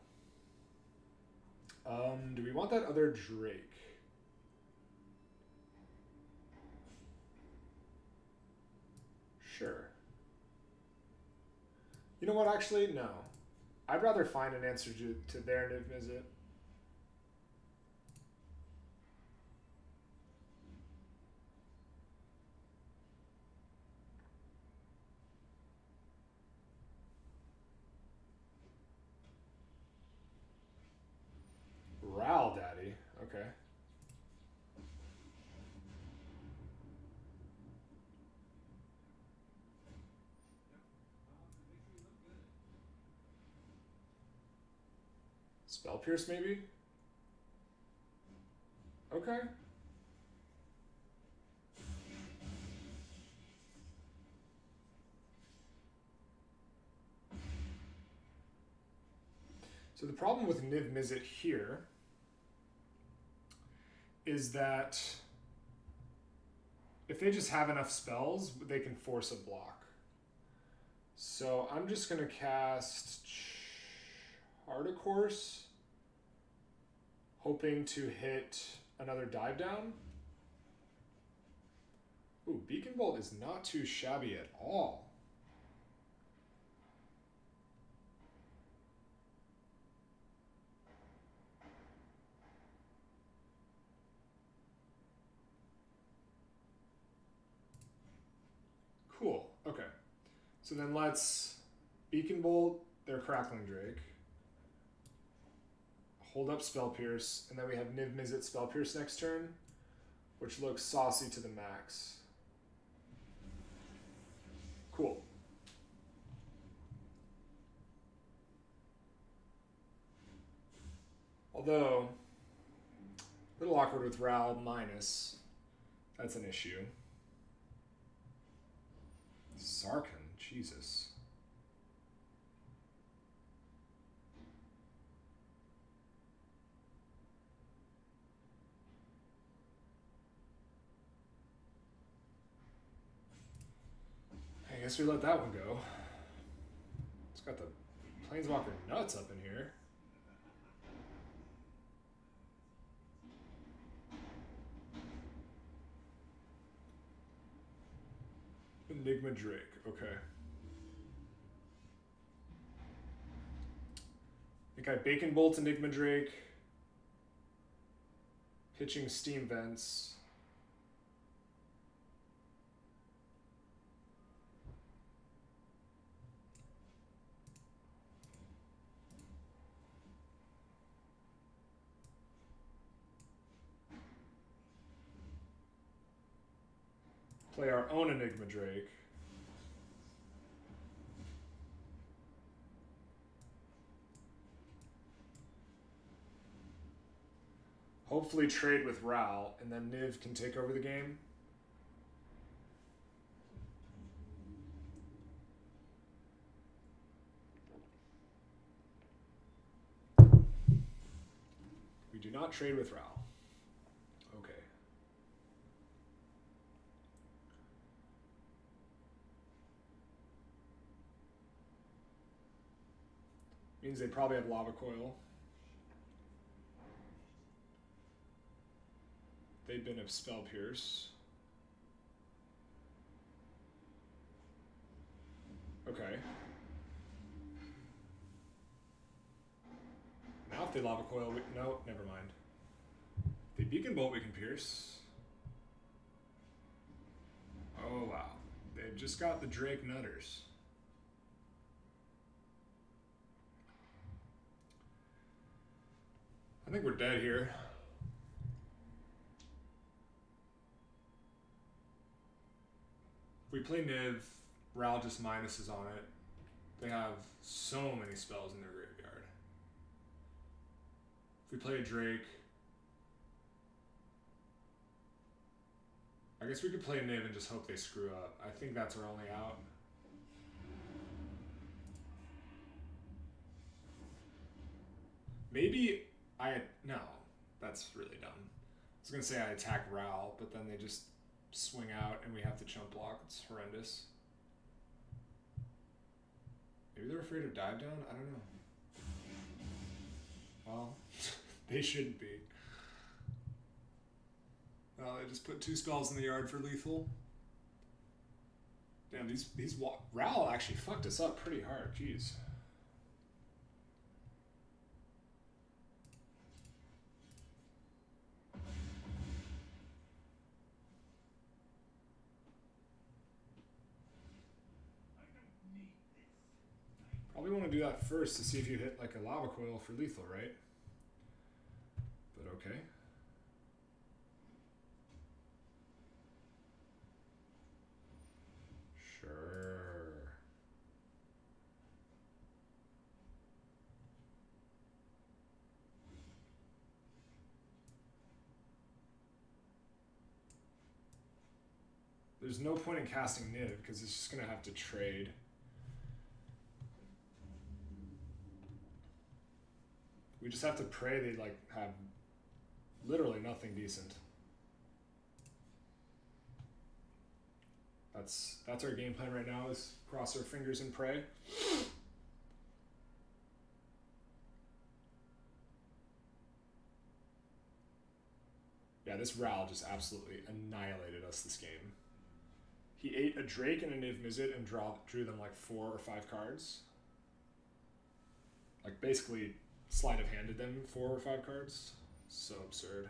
Do we want that other Drake? Sure. You know what, actually? No. I'd rather find an answer to their Niv-Mizzet. Ral Daddy. Okay. Spell Pierce, maybe? Okay. So the problem with Niv-Mizzet here is that if they just have enough spells, they can force a block. So I'm just going to cast Heart of Course, hoping to hit another dive down. Ooh, Beacon Bolt is not too shabby at all. Cool, okay. So then let's Beacon Bolt their Crackling Drake. Hold up Spell Pierce, and then we have Niv-Mizzet Spell Pierce next turn, which looks saucy to the max. Cool. Although, a little awkward with Ral minus. That's an issue. Sarkhan, Jesus. I guess we let that one go. It's got the Planeswalker nuts up in here. Enigma Drake, okay. I think I Bacon Bolt Enigma Drake. Pitching Steam Vents. Play our own Enigma Drake. Hopefully trade with Ral, and then Niv can take over the game. We do not trade with Ral. Okay. Means they probably have Lava Coil. They've been of Spell Pierce. Okay. Now if they Lava Coil, no, never mind. If they Beacon Bolt, we can Pierce. Oh wow. They've just got the Drake Nutters. I think we're dead here. If we play Niv, Ral just minuses on it. They have so many spells in their graveyard. If we play a Drake, I guess we could play a Niv and just hope they screw up. I think that's our only out. Maybe no, that's really dumb. I was gonna say I attack Ral, but then they just swing out and we have to chump block. It's horrendous. Maybe they're afraid of dive down? I don't know. Well, they shouldn't be. Well, they just put 2 spells in the yard for lethal. Damn, these Ral actually fucked us up pretty hard. Jeez. Probably want to do that first to see if you hit like a Lava Coil for lethal, right? But okay. Sure. There's no point in casting Niv because it's just going to have to trade. We just have to pray they like have literally nothing decent. That's our game plan right now, is cross our fingers and pray. Yeah, this Ral just absolutely annihilated us this game. He ate a Drake and a Niv-Mizzet and drew them like 4 or 5 cards. Like basically sleight of handed them 4 or 5 cards. So absurd.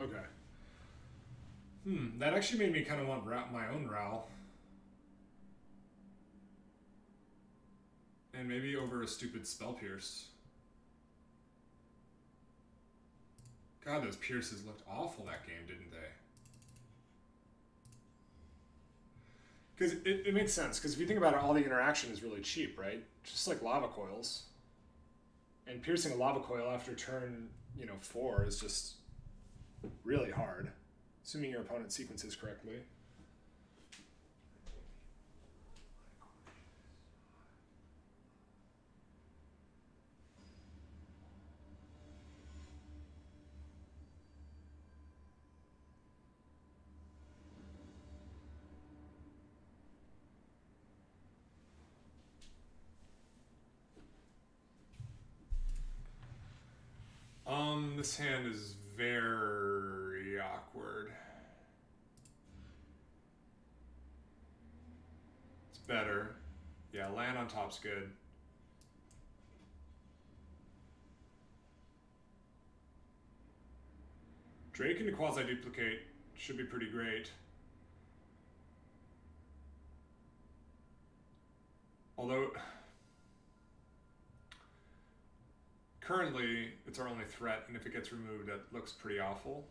Okay. That actually made me kind of want my own Ral. And maybe over a stupid Spell Pierce. God, those Pierces looked awful that game, didn't they? Because it makes sense, because if you think about it, all the interaction is really cheap, right? Just like Lava Coils. And piercing a Lava Coil after turn, 4 is just really hard. Assuming your opponent sequences correctly. this hand is very awkward. It's better. Yeah, land on top's good. Drake into Quasiduplicate should be pretty great. Although, currently, it's our only threat, and if it gets removed, that looks pretty awful.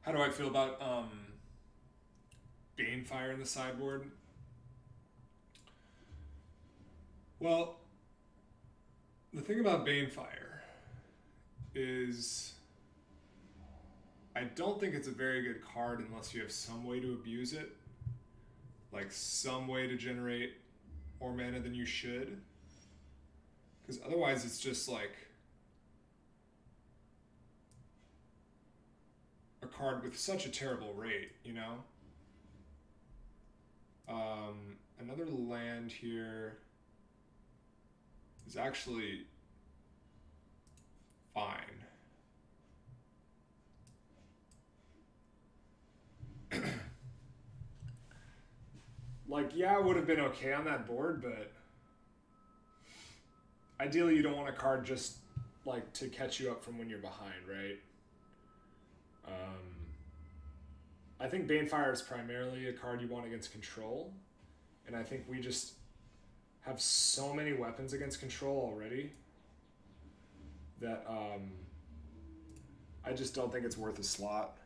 How do I feel about Banefire in the sideboard? Well, the thing about Banefire is I don't think it's a very good card unless you have some way to abuse it. Like some way to generate more mana than you should. Because otherwise it's just like a card with such a terrible rate, you know? Another land here is actually fine. Like, yeah, it would have been okay on that board, but ideally you don't want a card just, like, to catch you up from when you're behind, right? I think Banefire is primarily a card you want against control, and I think we just have so many weapons against control already that I just don't think it's worth a slot.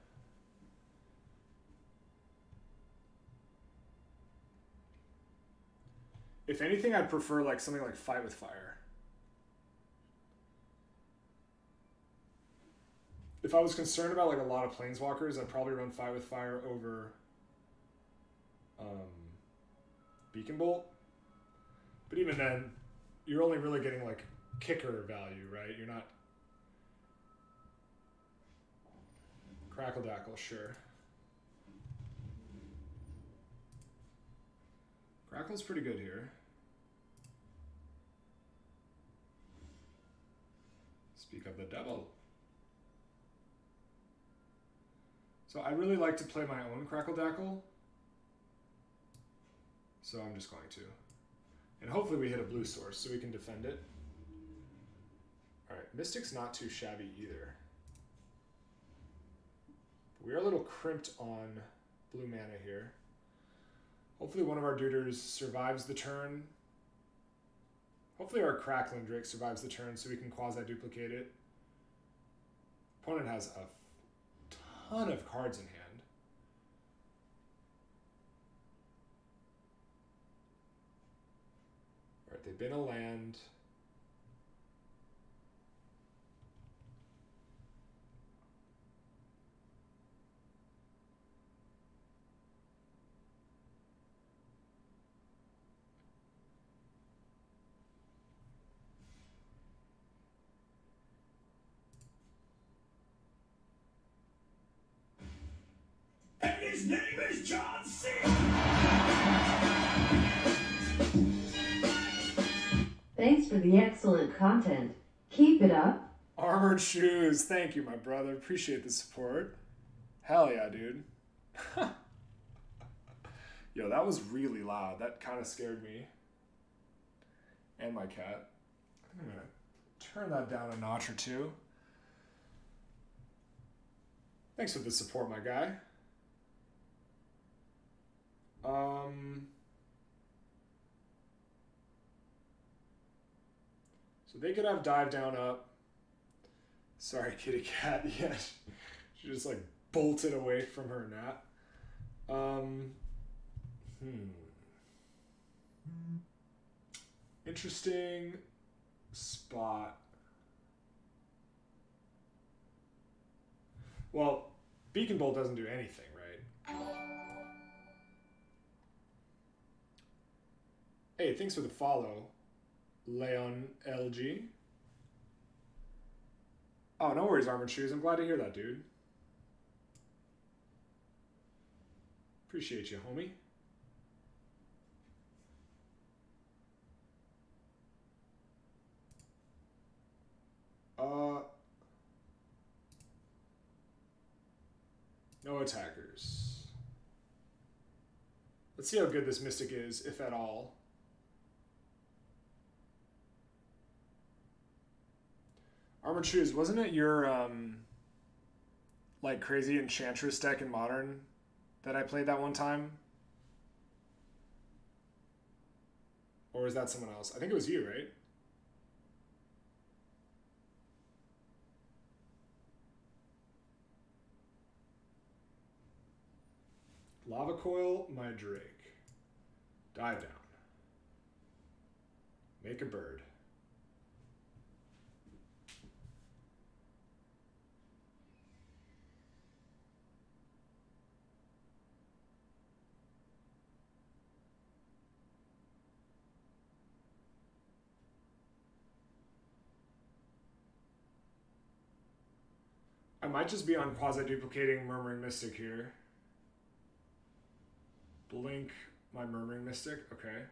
If anything, I'd prefer like something like Fight with Fire. If I was concerned about like a lot of Planeswalkers, I'd probably run Fight with Fire over Beacon Bolt. But even then, you're only really getting like kicker value, right? You're not... Crackle-dackle, sure. Crackle's pretty good here. Speak of the devil. So I really like to play my own Crackle-dackle. So I'm just going to. And hopefully we hit a blue source so we can defend it. Alright, Mystic's not too shabby either. We are a little crimped on blue mana here. Hopefully one of our duders survives the turn. Hopefully our Crackling Drake survives the turn so we can Quasiduplicate it. Opponent has a ton of cards in hand. Alright, they bin a land. And his name is John C. Thanks for the excellent content. Keep it up. Armored Shoes, thank you, my brother. Appreciate the support. Hell yeah, dude. Yo, that was really loud. That kind of scared me. And my cat. I think I'm going to turn that down a notch or two. Thanks for the support, my guy. So they could have dive down up. Sorry, kitty cat. Yeah, she just like bolted away from her nap. Interesting spot. Well, Beacon Bolt doesn't do anything, right? Hey, thanks for the follow, Leon LG. Oh, no worries, Armored Shoes. I'm glad to hear that, dude. Appreciate you, homie. attackers. Let's see how good this Mystic is, if at all. Armored Shoes, wasn't it your like crazy Enchantress deck in Modern that I played that one time? Or is that someone else? I think it was you, right? Lava Coil, my Drake. Dive down. Make a bird. I might just be on quasi-duplicating Murmuring Mystic here. Blink my Murmuring Mystic, okay.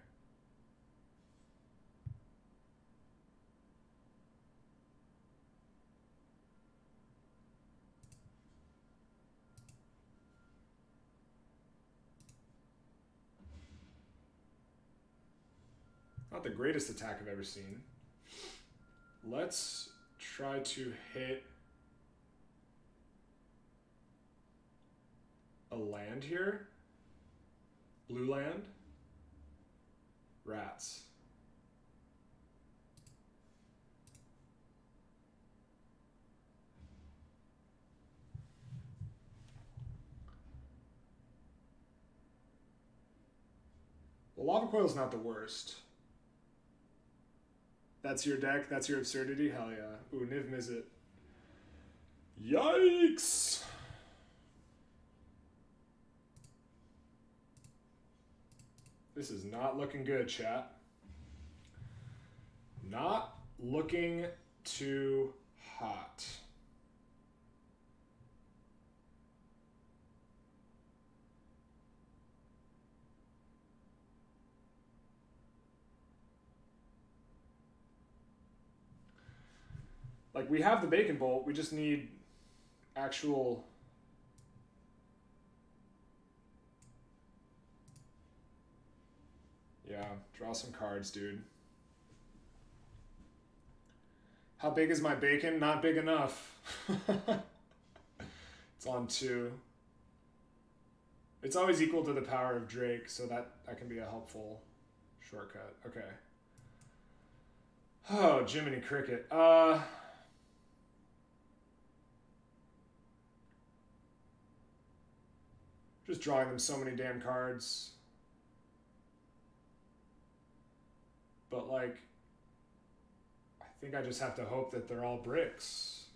Not the greatest attack I've ever seen. Let's try to hit a land here. Blue land. Rats. Well, Lava Coil's not the worst. That's your deck? That's your absurdity? Hell yeah. Ooh, Niv-Mizzet. Yikes! This is not looking good, chat. Not looking too hot. Like, we have the Bacon Bolt, we just need actual... Yeah, draw some cards, dude. How big is my bacon? Not big enough. It's on 2. It's always equal to the power of Drake, so that can be a helpful shortcut. Okay. Oh, Jiminy Cricket. Just drawing them so many damn cards. But, like, I think I just have to hope that they're all bricks.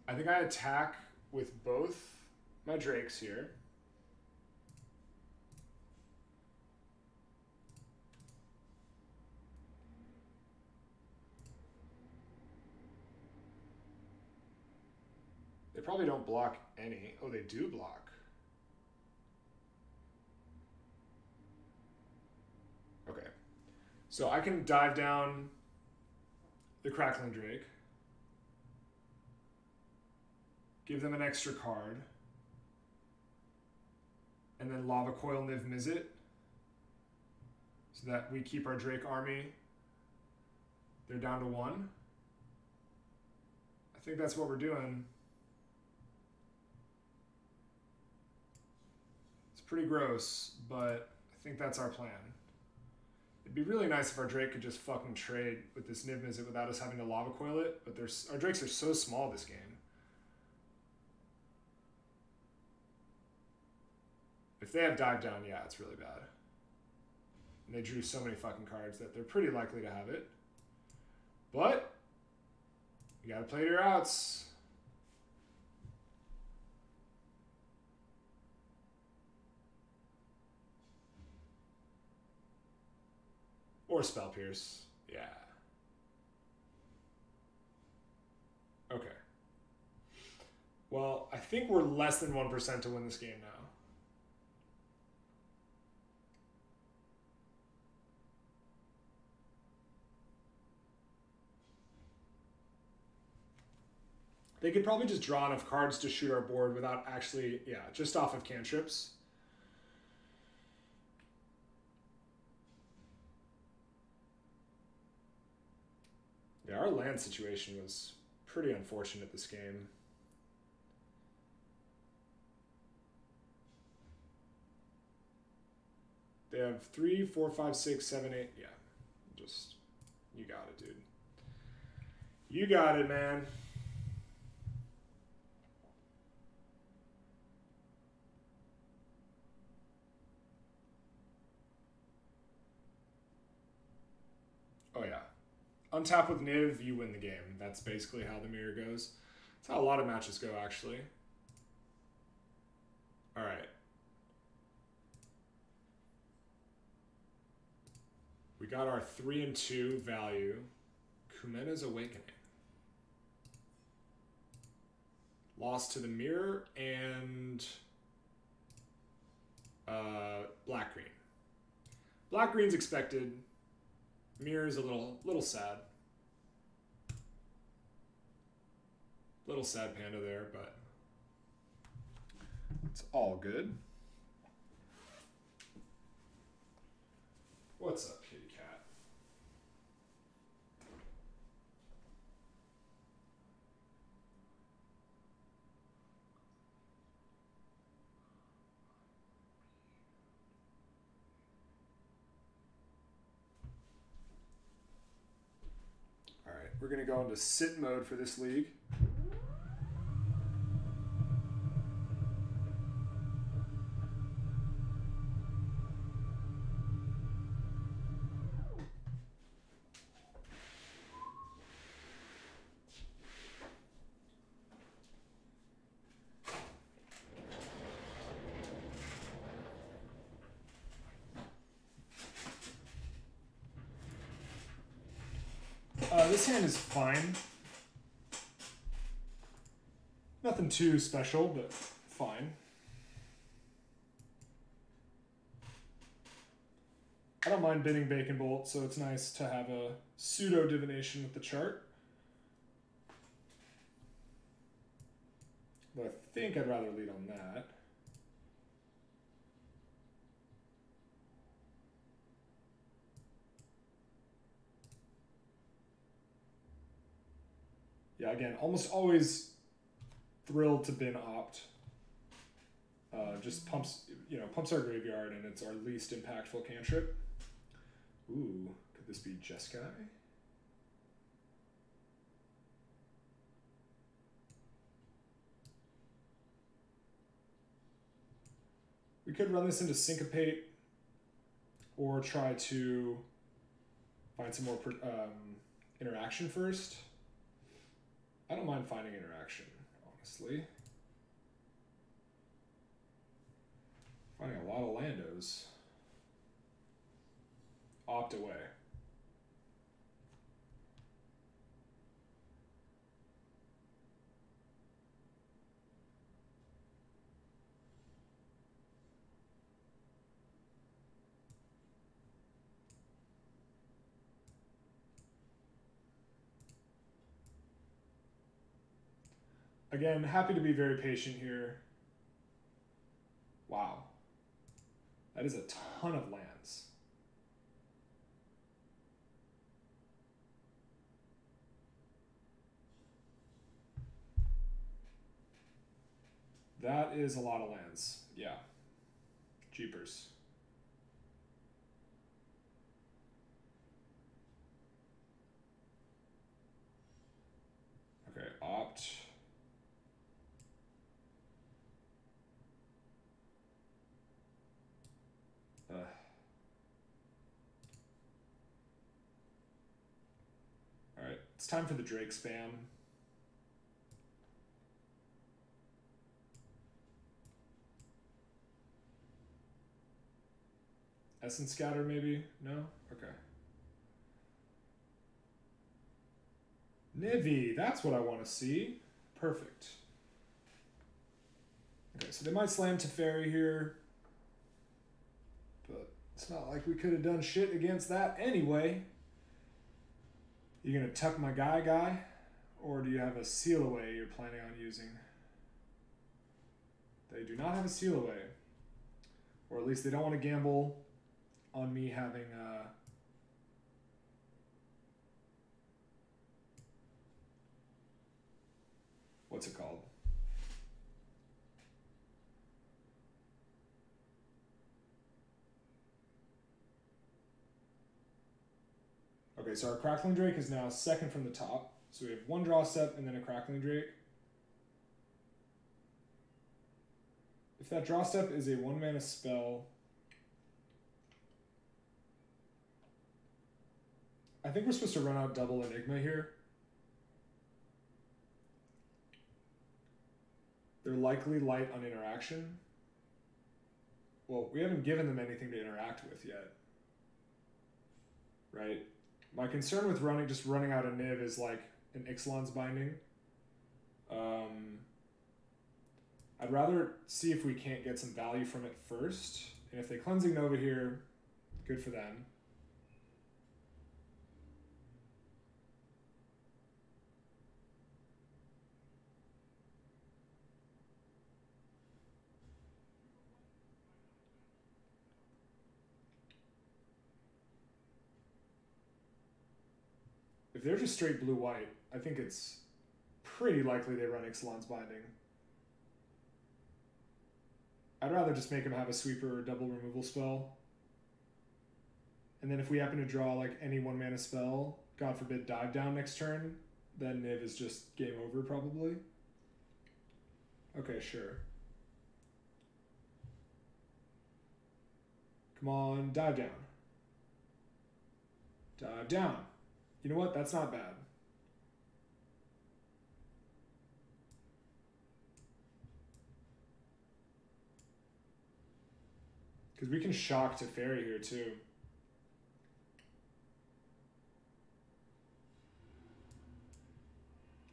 I think I attack with both my Drakes here. They probably don't block any. Oh, they do block. Okay, so I can dive down the Crackling Drake, give them an extra card, and then Lava Coil Niv-Mizzet, so that we keep our Drake army. They're down to 1. I think that's what we're doing. It's pretty gross, but I think that's our plan. It'd be really nice if our Drake could just fucking trade with this Niv-Mizzet without us having to Lava Coil it, but our Drakes are so small this game. If they have Dive Down, yeah, it's really bad. And they drew so many fucking cards that they're pretty likely to have it. But you gotta play to your outs. Or Spell Pierce. Yeah. Okay. Well, I think we're less than 1% to win this game now. They could probably just draw enough cards to shoot our board without actually, yeah, just off of cantrips. Yeah, our land situation was pretty unfortunate this game. They have 3, 4, 5, 6, 7, 8. Yeah, just, you got it, dude. You got it, man. Oh, yeah. Untap with Niv, you win the game. That's basically how the mirror goes. That's how a lot of matches go, actually. All right. We got our 3 and 2 value. Kumena's Awakening. Lost to the mirror and black-green. Black-green's expected. Mirror is a little sad. Little sad panda there, but it's all good. What's up, kitty cat? All right, we're gonna go into sit mode for this league. This hand is fine. Nothing too special, but fine. I don't mind binning Bacon Bolt, so it's nice to have a pseudo divination with the chart. But I think I'd rather lead on that. Yeah, again, almost always thrilled to bin opt. Just pumps, pumps our graveyard, and it's our least impactful cantrip. Ooh, could this be Jeskai? We could run this into Syncopate, or try to find some more interaction first. I don't mind finding interaction, honestly. Finding a lot of landos. Opt away. Again, happy to be very patient here. Wow. That is a ton of lands. That is a lot of lands. Yeah. Jeepers. Okay, opt. Alright, it's time for the Drake spam. Essence Scatter, maybe? No? Okay. Nivi, that's what I want to see. Perfect. Okay, so they might slam Teferi here. But it's not like we could have done shit against that anyway. You gonna tuck my guy? Or do you have a seal away you're planning on using? They do not have a seal away. Or at least they don't want to gamble on me having what's it called? Okay, so our Crackling Drake is now second from the top. So we have one draw step and then a Crackling Drake. If that draw step is a 1-mana spell, I think we're supposed to run out double Enigma here. They're likely light on interaction. Well, we haven't given them anything to interact with yet. Right? My concern with just running out a Niv is like an Ixalan's Binding. I'd rather see if we can't get some value from it first. And if they Cleansing Nova here, good for them. If they're just straight blue-white, I think it's pretty likely they run Ixalan's Binding. I'd rather just make them have a sweeper or double removal spell. And then if we happen to draw like any 1-mana spell, God forbid dive down next turn, then Niv is just game over probably. Okay, sure. Come on, dive down. Dive down. You know what? That's not bad. Because we can shock to Fairy here too.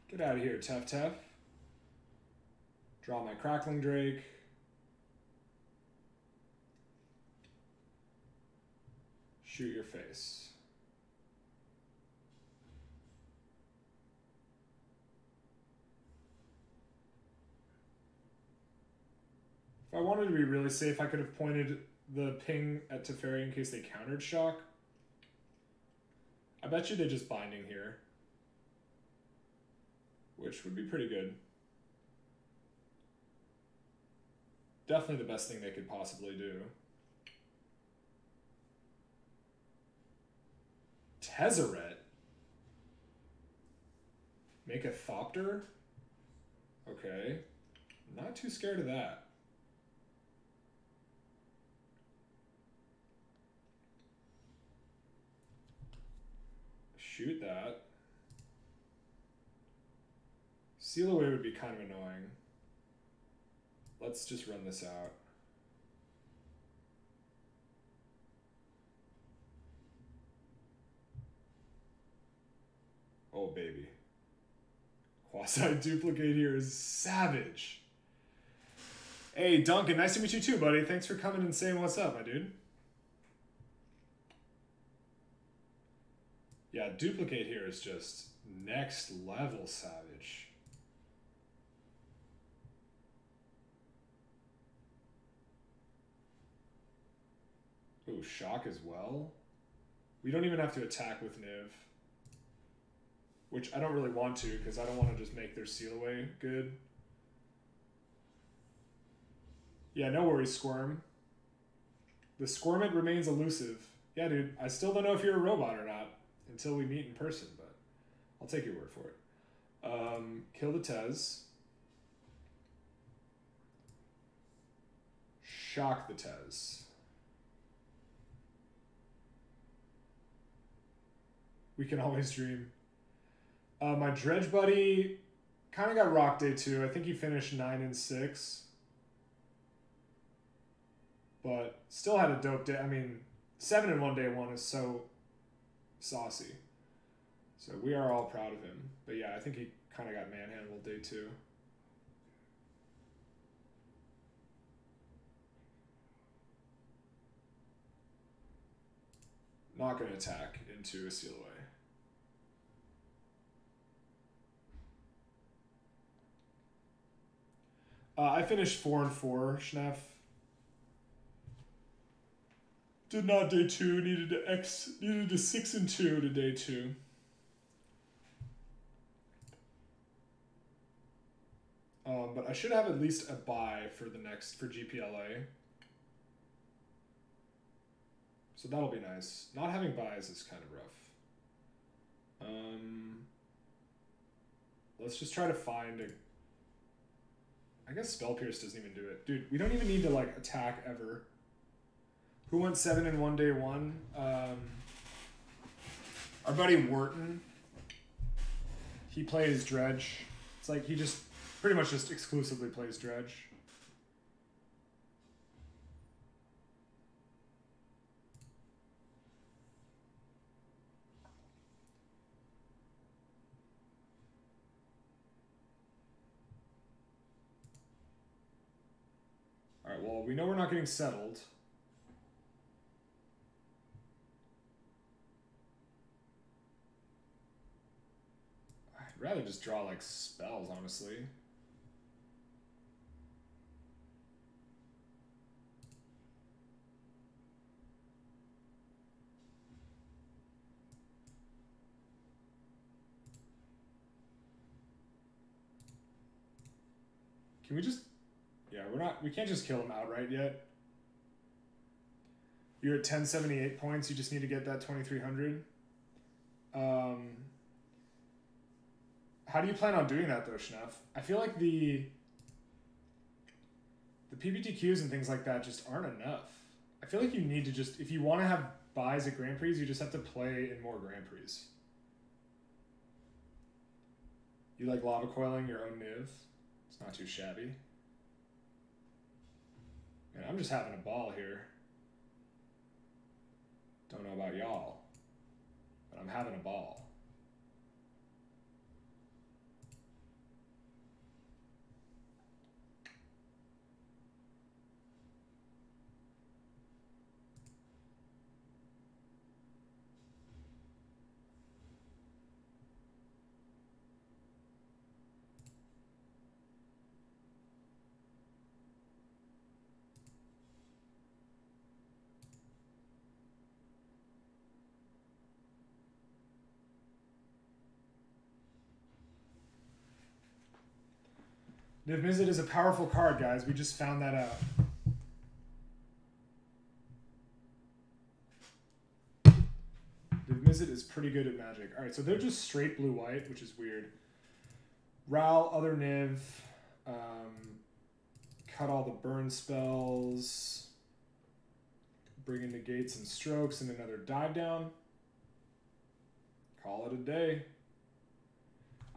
Get out of here, Tef. Draw my Crackling Drake. Shoot your face. If I wanted to be really safe, I could have pointed the ping at Teferi in case they countered shock. I bet you they're just binding here, which would be pretty good. Definitely the best thing they could possibly do. Tezzeret? Make a Thopter? Okay. Not too scared of that. Shoot that. Seal away would be kind of annoying. Let's just run this out. Oh, baby. Quasiduplicate here is savage. Hey, Duncan, nice to meet you too, buddy. Thanks for coming and saying what's up, my dude. Yeah, Duplicate here is just next level savage. Ooh, shock as well. We don't even have to attack with Niv. Which I don't really want to, because I don't want to just make their seal away good. Yeah, no worries, Squirm. The Squirmit remains elusive. Yeah, dude, I still don't know if you're a robot or not until we meet in person, but I'll take your word for it. Kill the Tez. Shock the Tez. We can always dream. My Dredge buddy kind of got rocked day 2. I think he finished 9 and 6. But still had a dope day. I mean, 7 and 1 day 1 is so saucy. So we are all proud of him. But yeah, I think he kind of got manhandled day 2. Not going to attack into a seal away. I finished 4-4, Schneff. Did not day 2, needed to 6-2 to day 2. But I should have at least a bye for GPLA. So that'll be nice. Not having buys is kind of rough. Let's just try to find a... I guess Spell Pierce doesn't even do it. Dude, we don't even need to like attack ever. Who went 7 in one day 1? Our buddy Wharton. He plays Dredge. It's like he just pretty much just exclusively plays Dredge. Alright, well, we know we're not getting settled. I'd rather just draw, like, spells, honestly. Can we just... Yeah, we can't just kill him outright yet. You're at 1078 points, you just need to get that 2300. How do you plan on doing that though, Schneff? I feel like the PBTQs and things like that just aren't enough. I feel like you need to just, if you want to have buys at Grand Prix, you just have to play in more Grand Prix. You like lava coiling your own Niv? It's not too shabby. Man, I'm just having a ball here. Don't know about y'all, but I'm having a ball. Niv-Mizzet is a powerful card, guys. We just found that out. Niv-Mizzet is pretty good at Magic. All right, so they're just straight blue-white, which is weird. Ral, other Niv. Cut all the burn spells. Bring in Negates and Strokes and another dive down. Call it a day.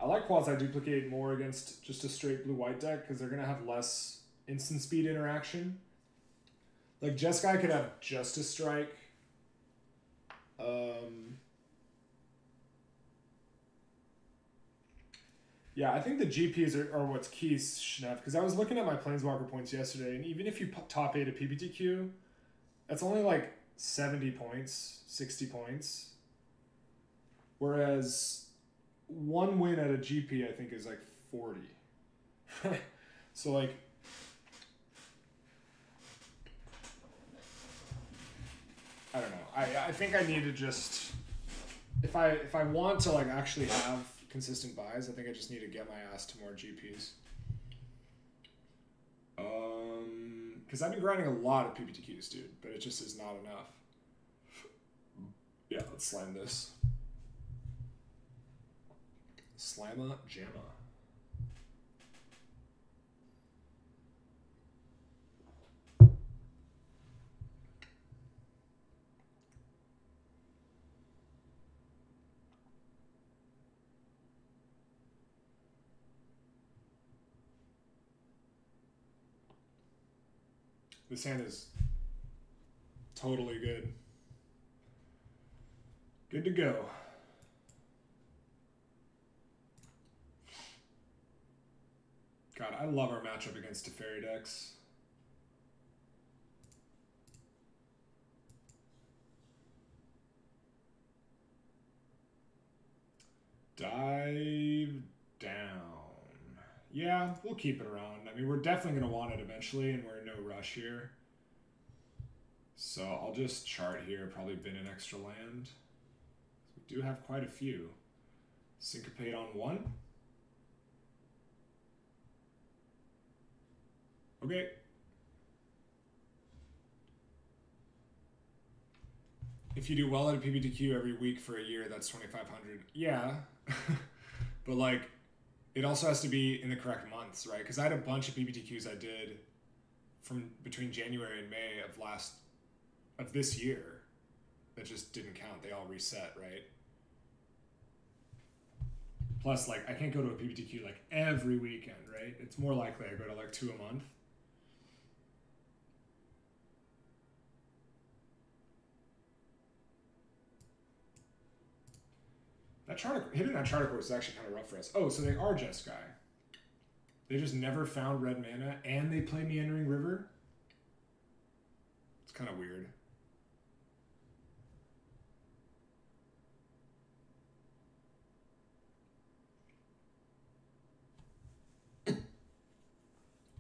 I like Quasiduplicate more against just a straight blue-white deck because they're going to have less instant speed interaction. Like, Jeskai could have just a strike. Yeah, I think the GPs are what's key, Schneff, because I was looking at my Planeswalker points yesterday, and even if you top 8 a PPTQ, that's only like 70 points, 60 points. Whereas... one win at a GP, I think, is like 40. So, like, I don't know. I think I need to just, if I want to like actually have consistent buys, I think I just need to get my ass to more GPs. Because I've been grinding a lot of PPTQs, dude, but it just is not enough. Yeah, let's slam this. Slamma Jamma. This hand is totally good. Good to go. God, I love our matchup against Teferi decks. Dive down. Yeah, we'll keep it around. I mean, we're definitely going to want it eventually, and we're in no rush here. So I'll just chart here, probably bin an extra land. We do have quite a few. Syncopate on 1. Okay. If you do well at a PBTQ every week for a year, that's 2,500. Yeah. But like, it also has to be in the correct months, right? Because I had a bunch of PBTQs I did from between January and May of this year that just didn't count. They all reset, right? Plus, like, I can't go to a PBTQ like every weekend, right? It's more likely I go to like 2 a month. Hitting that charter course is actually kind of rough for us. Oh, so they are Jeskai. They just never found red mana, and they play Meandering River? It's kind of weird.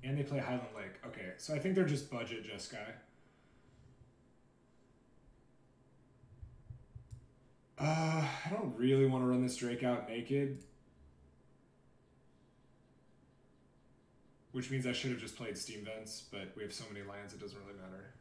And they play Highland Lake. Okay, so I think they're just budget Jeskai. I don't really want to run this Drake out naked. Which means I should have just played Steam Vents, but we have so many lands it doesn't really matter.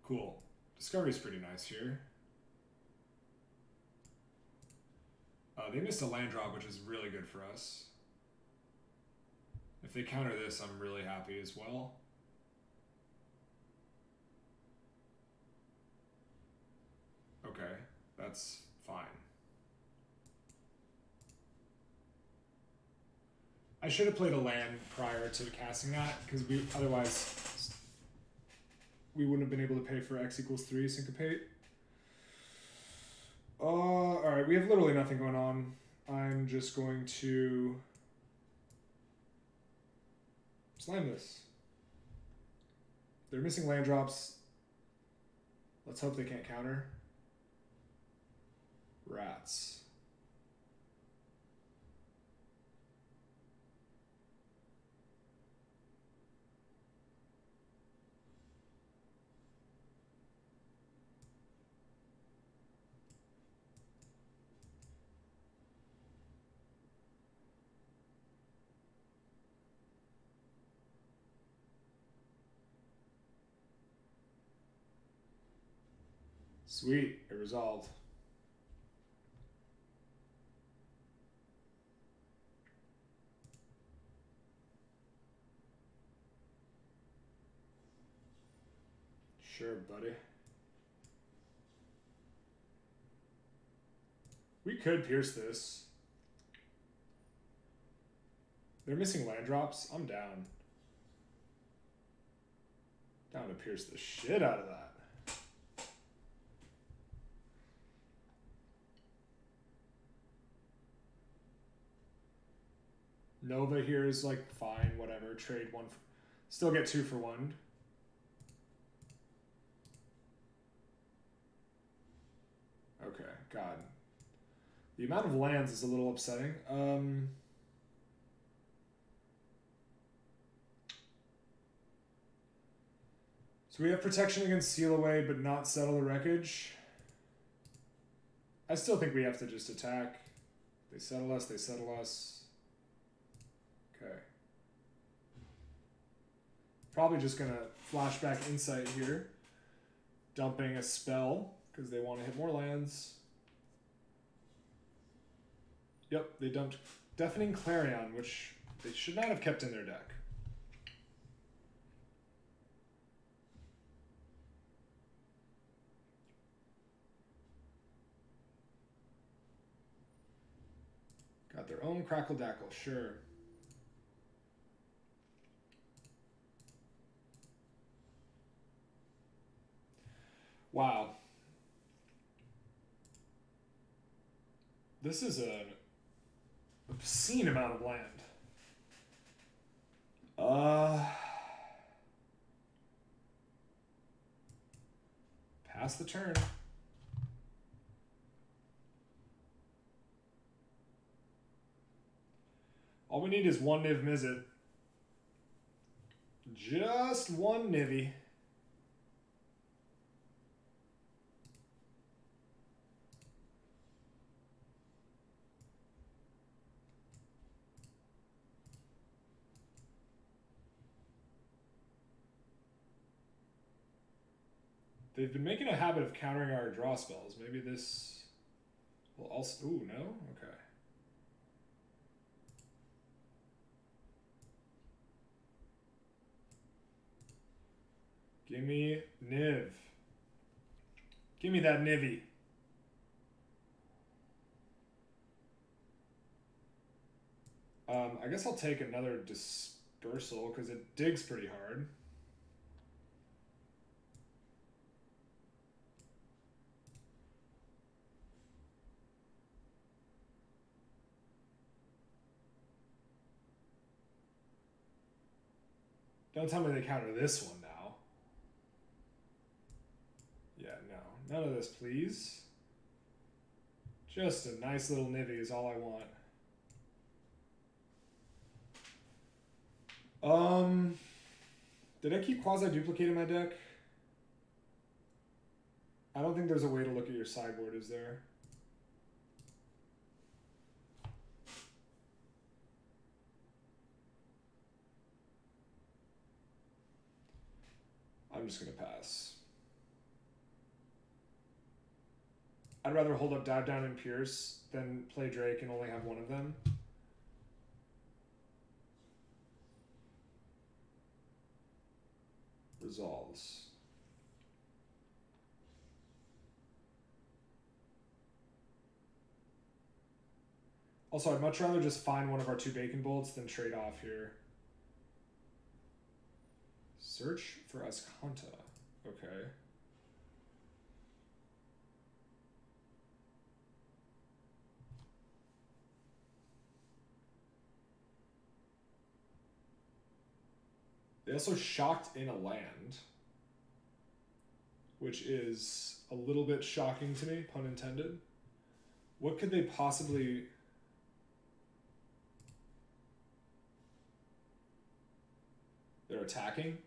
Cool. Discovery's pretty nice here. They missed a land drop, which is really good for us. If they counter this, I'm really happy as well. Okay, that's fine. I should have played a land prior to casting that, because otherwise we wouldn't have been able to pay for X equals 3 syncopate. Alright, we have literally nothing going on. I'm just going to slam this. They're missing land drops. Let's hope they can't counter. Rats. Sweet, it resolved. Sure, buddy. We could pierce this. They're missing land drops. I'm down. Down to pierce the shit out of that. Nova here is like fine, whatever. Trade one, still get 2 for 1. Okay, God. The amount of lands is a little upsetting. So we have protection against Seal Away, but not Settle the Wreckage. I still think we have to just attack. They settle us, they settle us. Okay. Probably just gonna flashback Insight here. Dumping a spell, because they want to hit more lands. Yep, they dumped Deafening Clarion, which they should not have kept in their deck. Got their own Crackle Dackle, sure. Wow. This is a obscene amount of land. Pass the turn. All we need is one Niv-Mizzet. Just one Nivy. They've been making a habit of countering our draw spells. Maybe this will also... Ooh, no? Okay. Give me Niv. Give me that Nivy. I guess I'll take another Dispersal because it digs pretty hard. Don't tell me they counter this one now. Yeah, no. None of this, please. Just a nice little Nivy is all I want. Did I keep Quasiduplicate in my deck? I don't think there's a way to look at your sideboard, is there? I'm just going to pass. I'd rather hold up Dive Down and Pierce than play Drake and only have one of them. Resolves. Also, I'd much rather just find one of our two Bacon Bolts than trade off here. Search for Ascanta. Okay. They also shocked in a land, which is a little bit shocking to me, pun intended. What could they possibly... They're attacking?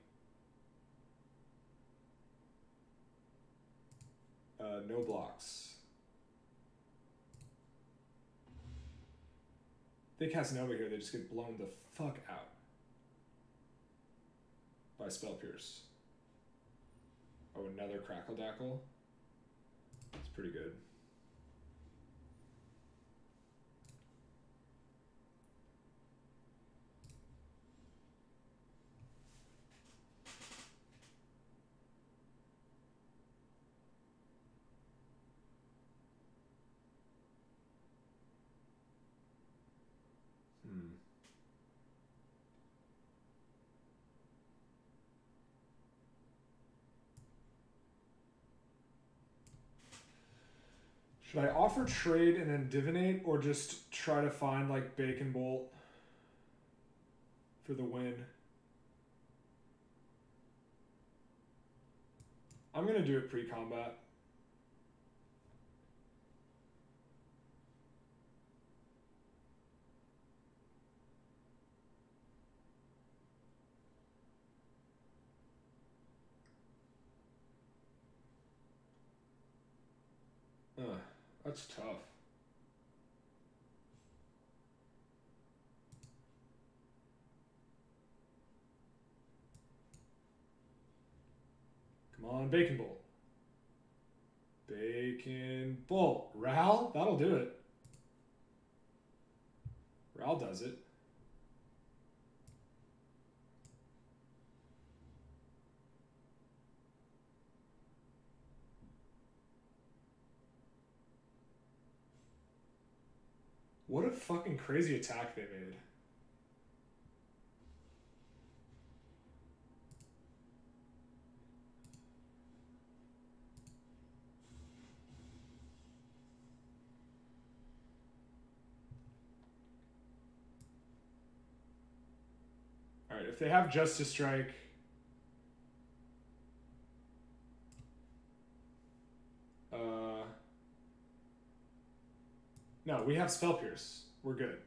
No blocks. They cast Nova here, they just get blown the fuck out by Spell Pierce. Oh, another Crackle Dackle. It's pretty good. Should I offer trade and then divinate, or just try to find like Bacon Bolt for the win? I'm gonna do it pre-combat. That's tough. Come on, Bacon Bolt. Bacon Bolt. Ral? That'll do it. Ral does it. What a fucking crazy attack they made. Alright, if they have Justice Strike... No, we have Spell Pierce. We're good.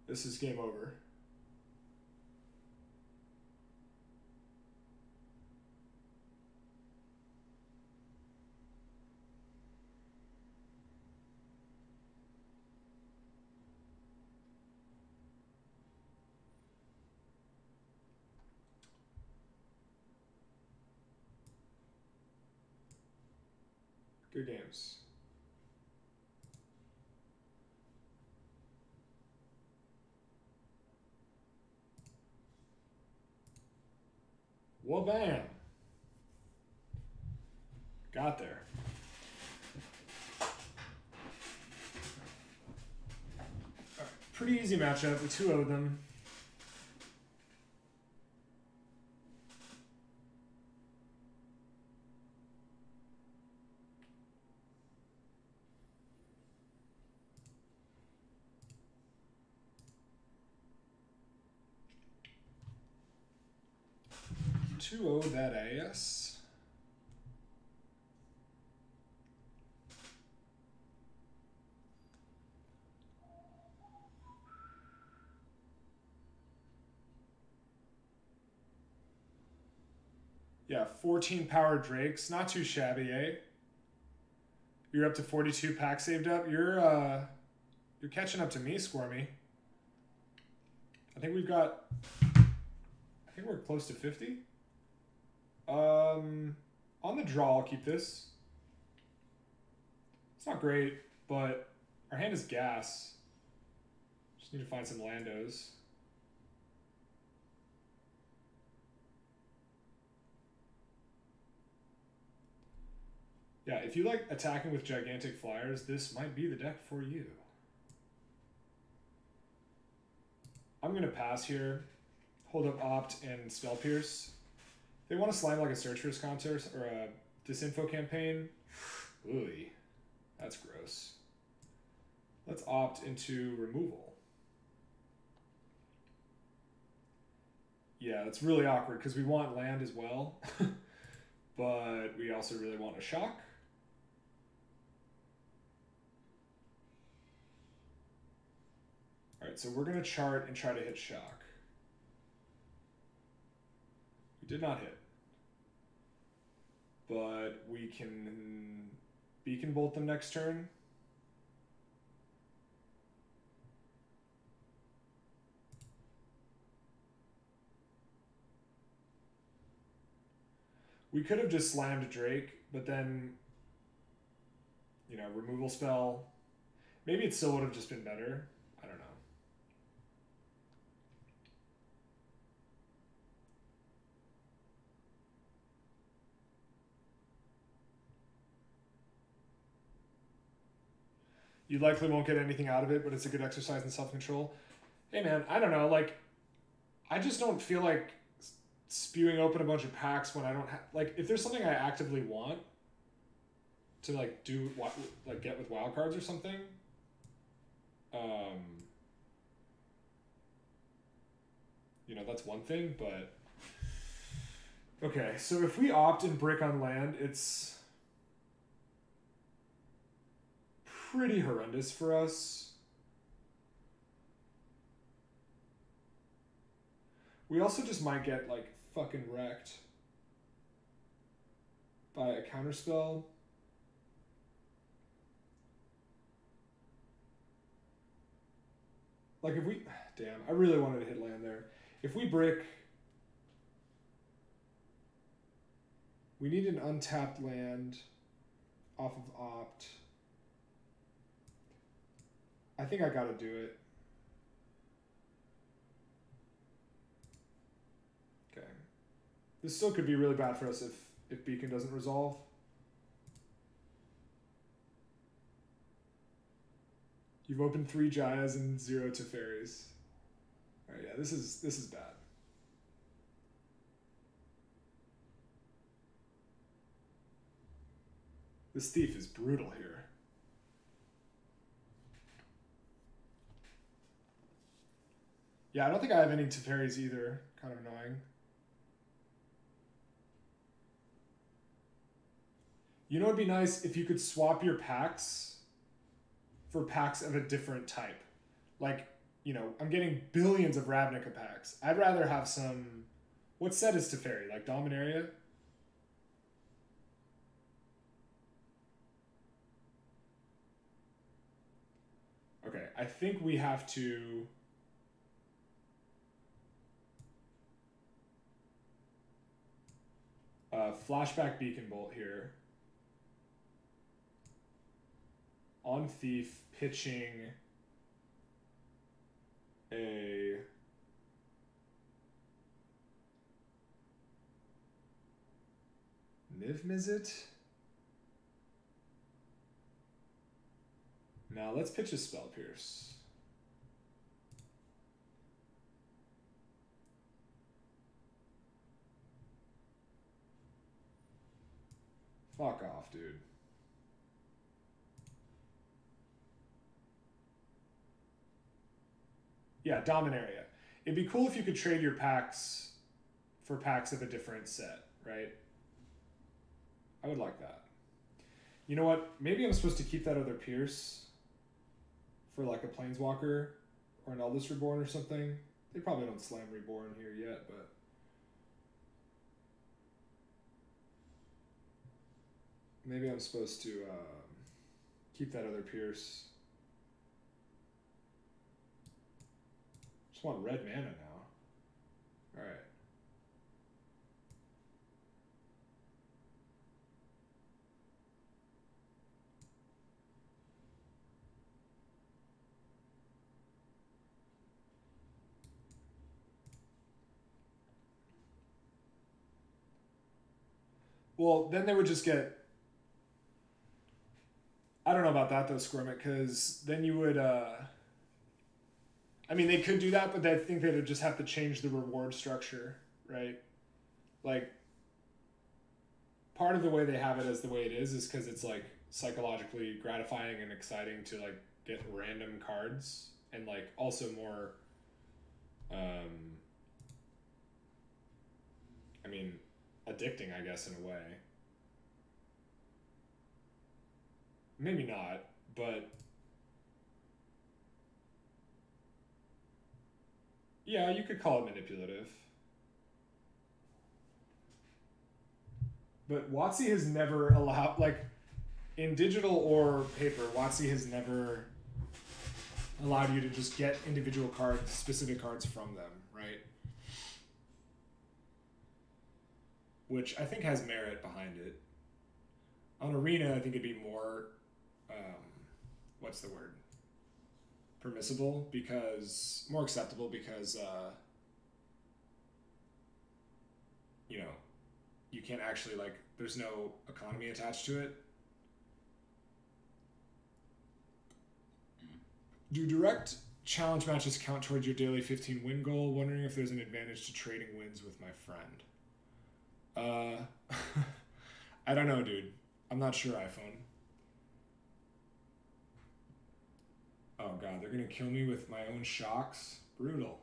This is game over. Good games. Well, bam. Got there. All right, pretty easy matchup. We 2-0'd them. That ass. Yeah, 14 power Drakes. Not too shabby, eh? You're up to 42 packs saved up. You're catching up to me, Squirmy. I think we're close to 50. On the draw, I'll keep this. It's not great, but our hand is gas. Just need to find some landos. Yeah, if you like attacking with gigantic flyers, this might be the deck for you. I'm going to pass here. Hold up Opt and Spell Pierce. They want to slime like a Search for Contest or a Disinfo campaign. Ooh, that's gross. Let's opt into removal. Yeah, that's really awkward because we want land as well, but we also really want a shock. All right, so we're going to chart and try to hit shock. We did not hit. But we can Beacon Bolt them next turn. We could have just slammed Drake, but then, you know, removal spell. Maybe it still would have just been better. I don't know. You likely won't get anything out of it, but it's a good exercise in self-control. Hey man, I don't know, like, I just don't feel like spewing open a bunch of packs when I don't have, like, if there's something I actively want to, like, do, like, get with wildcards or something, you know, that's one thing, but, okay, so if we opt and brick on land, it's pretty horrendous for us. We also just might get, like, fucking wrecked by a counterspell. Like, if we... Damn, I really wanted to hit land there. If we brick... We need an untapped land off of opt. I think I gotta do it. Okay. This still could be really bad for us if Beacon doesn't resolve. You've opened 3 Jayas and 0 Teferis. Alright, yeah, this is bad. This thief is brutal here. Yeah, I don't think I have any Teferis either. Kind of annoying. You know, it'd be nice if you could swap your packs for packs of a different type. Like, you know, I'm getting billions of Ravnica packs. I'd rather have some... What set is Teferi? Like Dominaria? Okay, I think we have to... flashback Beacon Bolt here. On Thief, pitching a Niv-Mizzet. Now let's pitch a Spell Pierce. Fuck off, dude. Yeah, Dominaria. It'd be cool if you could trade your packs for packs of a different set, right? I would like that. You know what? Maybe I'm supposed to keep that other Pierce for like a Planeswalker or an Eldest Reborn or something. They probably don't slam Reborn here yet, but... Maybe I'm supposed to keep that other Pierce. Just want red mana now. Alright. Well, then they would just get... I don't know about that though, Squirmit, because then you would... I mean, they could do that, but I think they'd just have to change the reward structure, right? Like, part of the way they have it as the way it is because it's, like, psychologically gratifying and exciting to, like, get random cards and, like, also more, I mean, addicting, I guess, in a way. Maybe not, but... Yeah, you could call it manipulative. But WotC has never allowed, like, in digital or paper, WotC has never allowed you to just get individual cards, specific cards from them, right? Which I think has merit behind it. On Arena, I think it'd be more, what's the word? Permissible, because more acceptable, because you know, you can't actually, like, there's no economy attached to it. Do direct challenge matches count towards your daily 15 win goal? Wondering if there's an advantage to trading wins with my friend. I don't know, dude. I'm not sure, iPhone. Oh god, they're gonna kill me with my own shocks? Brutal.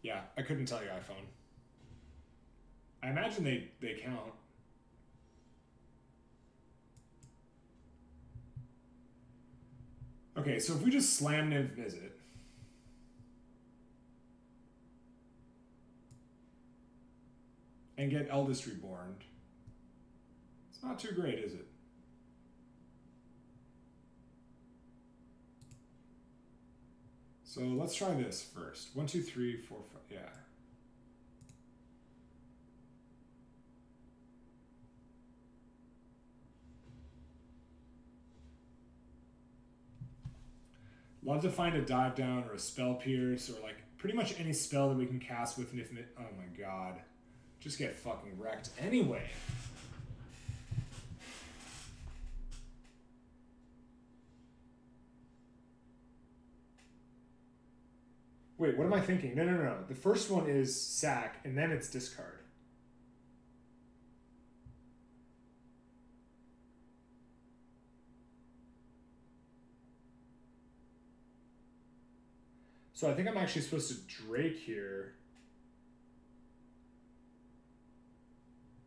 Yeah, I couldn't tell you, iPhone. I imagine they count. Okay, so if we just slam Niv-Mizzet, and get Eldest Reborn, it's not too great, is it? So let's try this first. 1, 2, 3, 4, 5, yeah. Love to find a dive down or a spell pierce or like pretty much any spell that we can cast with Niv-Mizzet. Oh my god. Just get fucking wrecked anyway. Wait, what am I thinking? No. The first one is sack, and then it's discard. So I think I'm actually supposed to Drake here.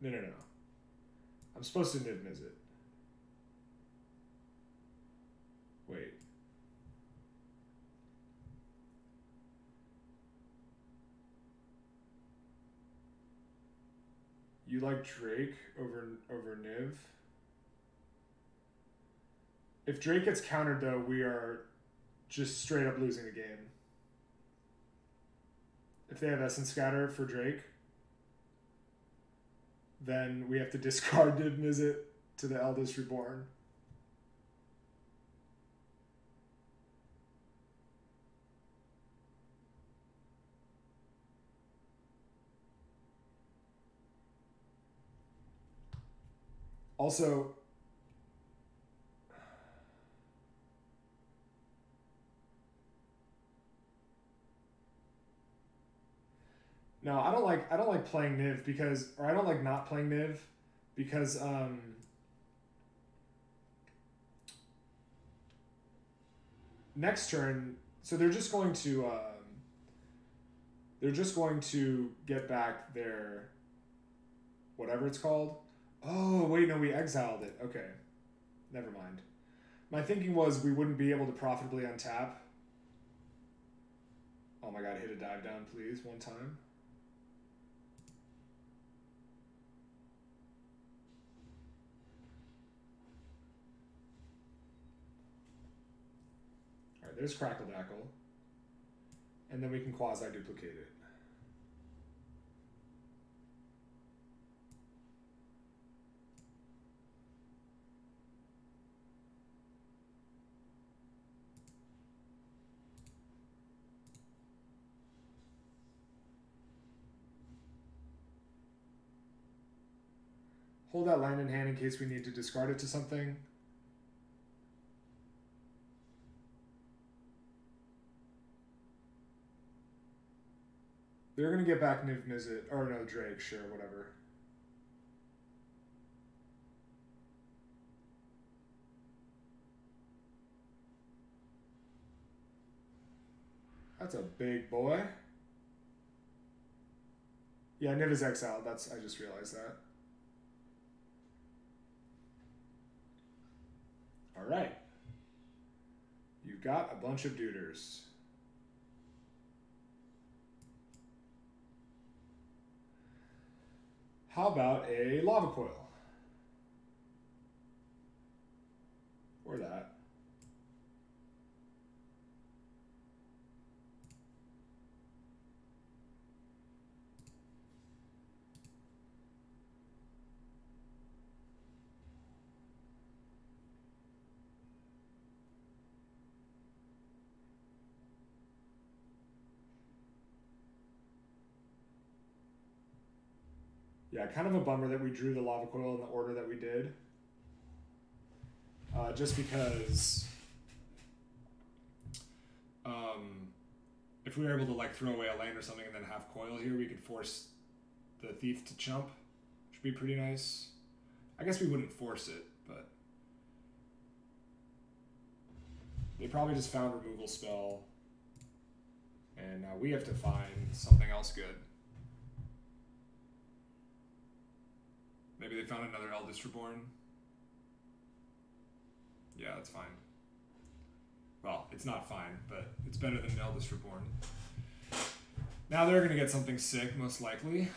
No. I'm supposed to Niv-Mizzet. Wait. You like Drake over Niv? If Drake gets countered, though, we are just straight up losing the game. If they have Essence Scatter for Drake, then we have to discard Niv-Mizzet to the Eldest Reborn. Also, no, I don't like playing Niv because, or I don't like not playing Niv because next turn, so they're just going to get back their whatever it's called. Oh, wait, no, we exiled it. Okay. Never mind. My thinking was we wouldn't be able to profitably untap. Oh my god, hit a dive down, please, one time. Alright, there's Crackle-Dackle. And then we can Quasiduplicate it. Hold that land in hand in case we need to discard it to something. They're going to get back Niv-Mizzet, or no, Drake, sure, whatever. That's a big boy. Yeah, Niv is exiled. I just realized that. All right. You've got a bunch of duders. How about a Lava Coil? Or that. Yeah, kind of a bummer that we drew the Lava Coil in the order that we did. Just because if we were able to like throw away a land or something and then have Coil here, we could force the Thief to chump, which would be pretty nice. I guess we wouldn't force it, but they probably just found removal spell, and now we have to find something else good. Maybe they found another Eldest Reborn. Yeah, that's fine. Well, it's not fine, but it's better than an Eldest Reborn. Now they're going to get something sick, most likely.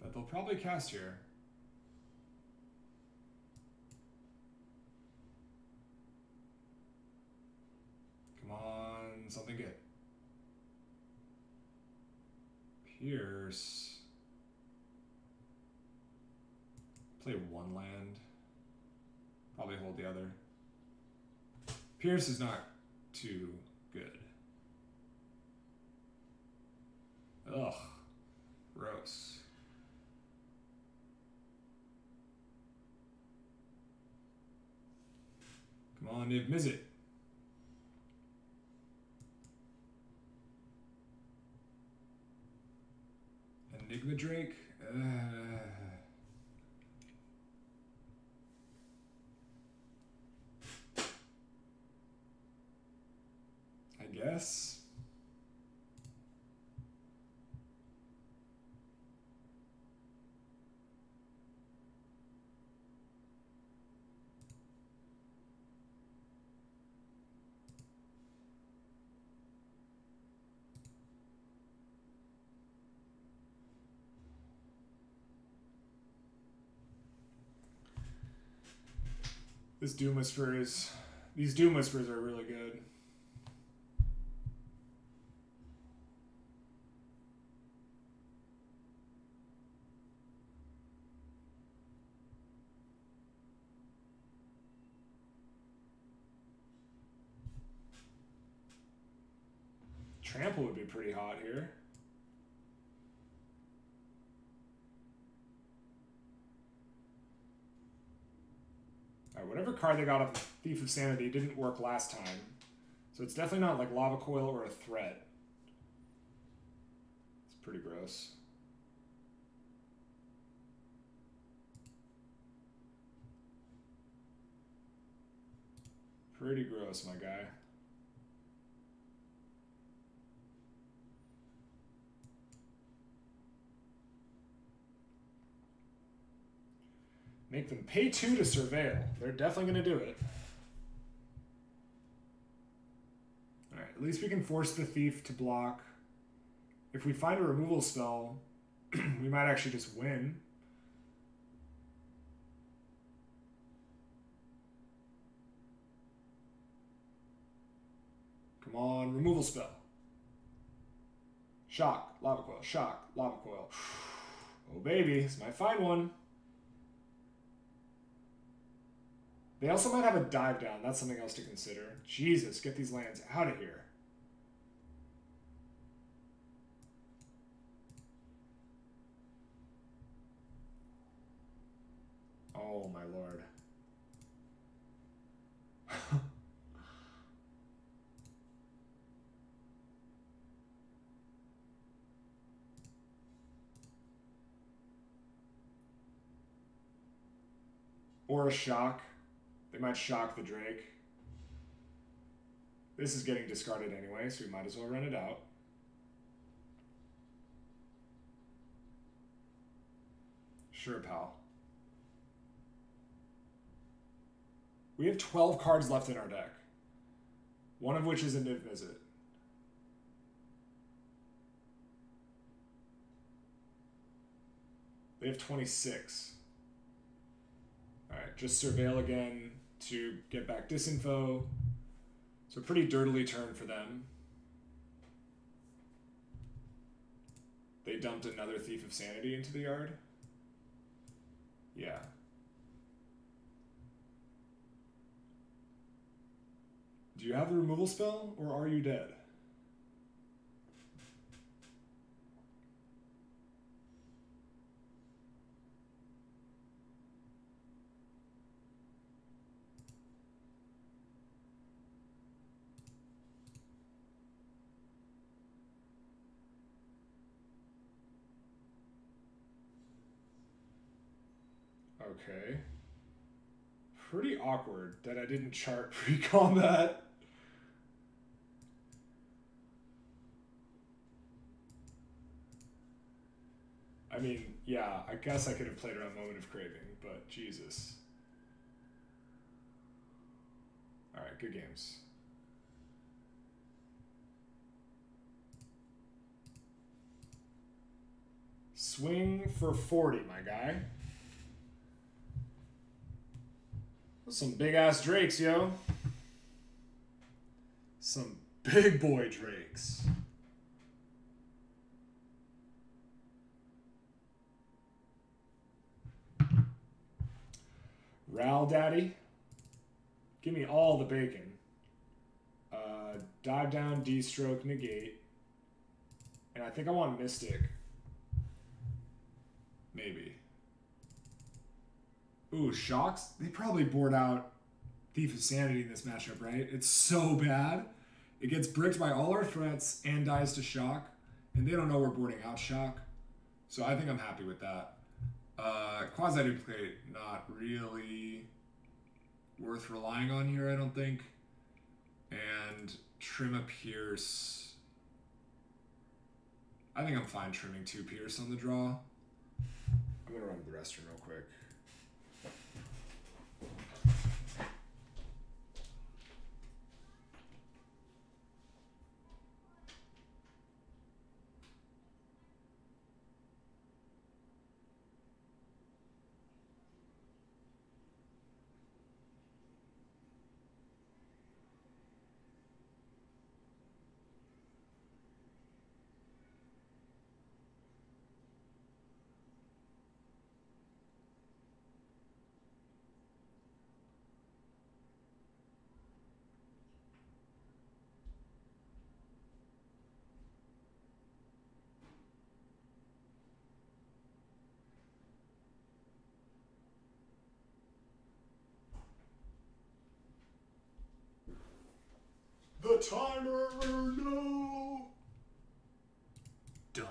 That they'll probably cast here. Come on, something good. Pierce. Play one land. Probably hold the other. Pierce is not too good. Ugh. Gross. Come on, Niv-Mizzet. Enigma Drake. guess. This Doom Whisper is... These Doom Whispers are really good. Trample would be pretty hot here. Alright, whatever card they got off Thief of Sanity didn't work last time. So it's definitely not like Lava Coil or a threat. It's pretty gross. Pretty gross, my guy. Make them pay 2 to surveil. They're definitely going to do it. Alright, at least we can force the Thief to block. If we find a removal spell, we might actually just win. Come on, removal spell. Shock, Lava Coil, shock, Lava Coil. Oh baby, this might find one. They also might have a dive down. That's something else to consider. Jesus, get these lands out of here. Oh my lord. Or a shock. They might shock the Drake. This is getting discarded anyway, so we might as well run it out. Sure, pal. We have 12 cards left in our deck. One of which is a Niv-Mizzet. They have 26. Alright, just surveil again to get back disinfo. So pretty dirtily turn for them. They dumped another Thief of Sanity into the yard. Yeah. Do you have the removal spell, or are you dead? Okay. Pretty awkward that I didn't chart pre-combat. I mean, yeah, I guess I could have played around Moment of Craving, but Jesus. Alright, good games. Swing for 40, my guy. Some big-ass Drakes, yo. Some big boy Drakes. Ral Daddy. Give me all the bacon. Dive down, D-stroke, negate. And I think I want Mystic. Maybe. Ooh, shocks? They probably board out Thief of Sanity in this matchup, right? It's so bad. It gets bricked by all our threats and dies to shock. And they don't know we're boarding out shock. So I think I'm happy with that. Quasiduplicate, not really worth relying on here, I don't think. And Trim a Pierce. I think I'm fine trimming 2 Pierce on the draw. I'm gonna run the restroom real quick. The timer, no. Done.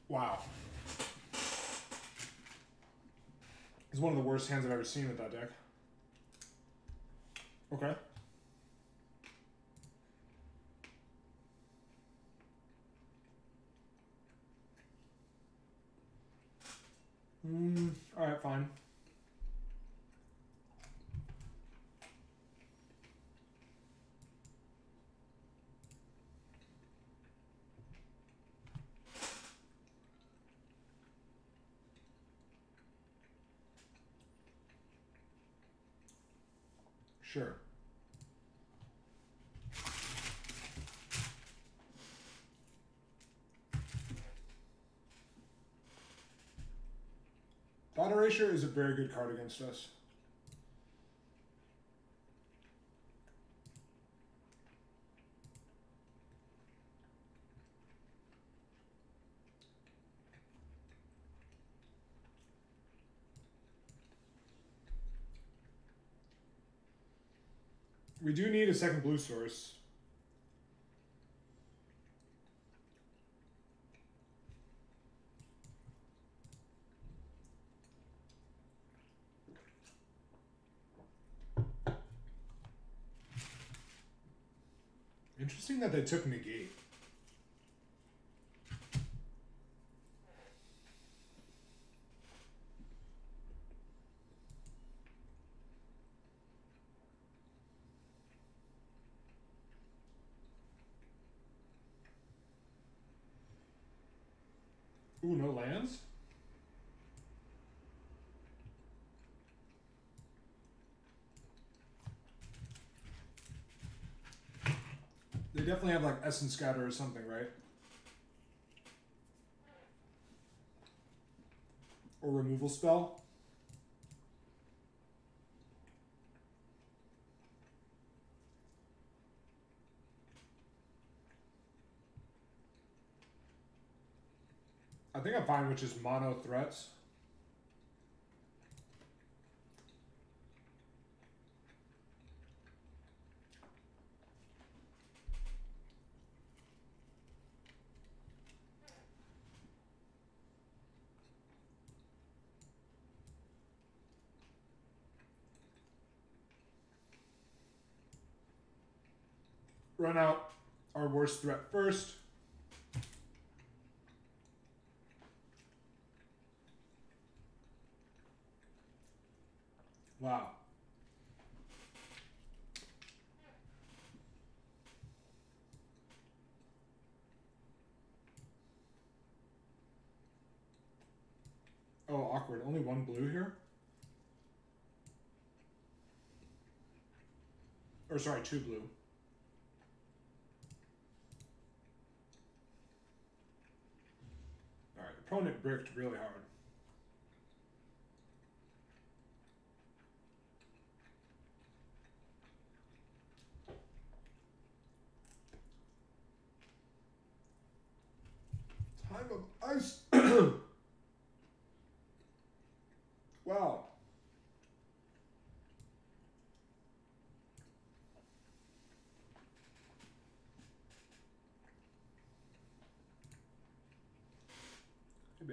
Wow. It's one of the worst hands I've ever seen with that deck. Okay. Alright, fine. Sure. Dot Erasure is a very good card against us. We do need a second blue source. Interesting that they took Negate. Ooh, no lands? They definitely have like Essence Scatter or something, right? Or removal spell. I think I'm fine with just mono threats. Run out our worst threat first. Wow. Oh, awkward. Only one blue here? Or sorry, 2 blue. Alright, opponent bricked really hard.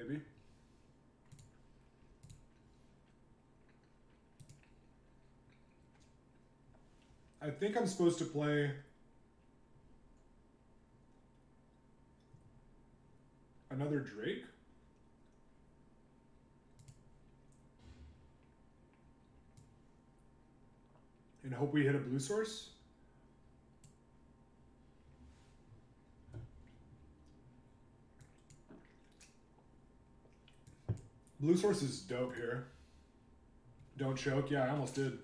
baby. I think I'm supposed to play another Drake. And hope we hit a blue source. Blue source is dope here. Don't choke. Yeah, I almost did.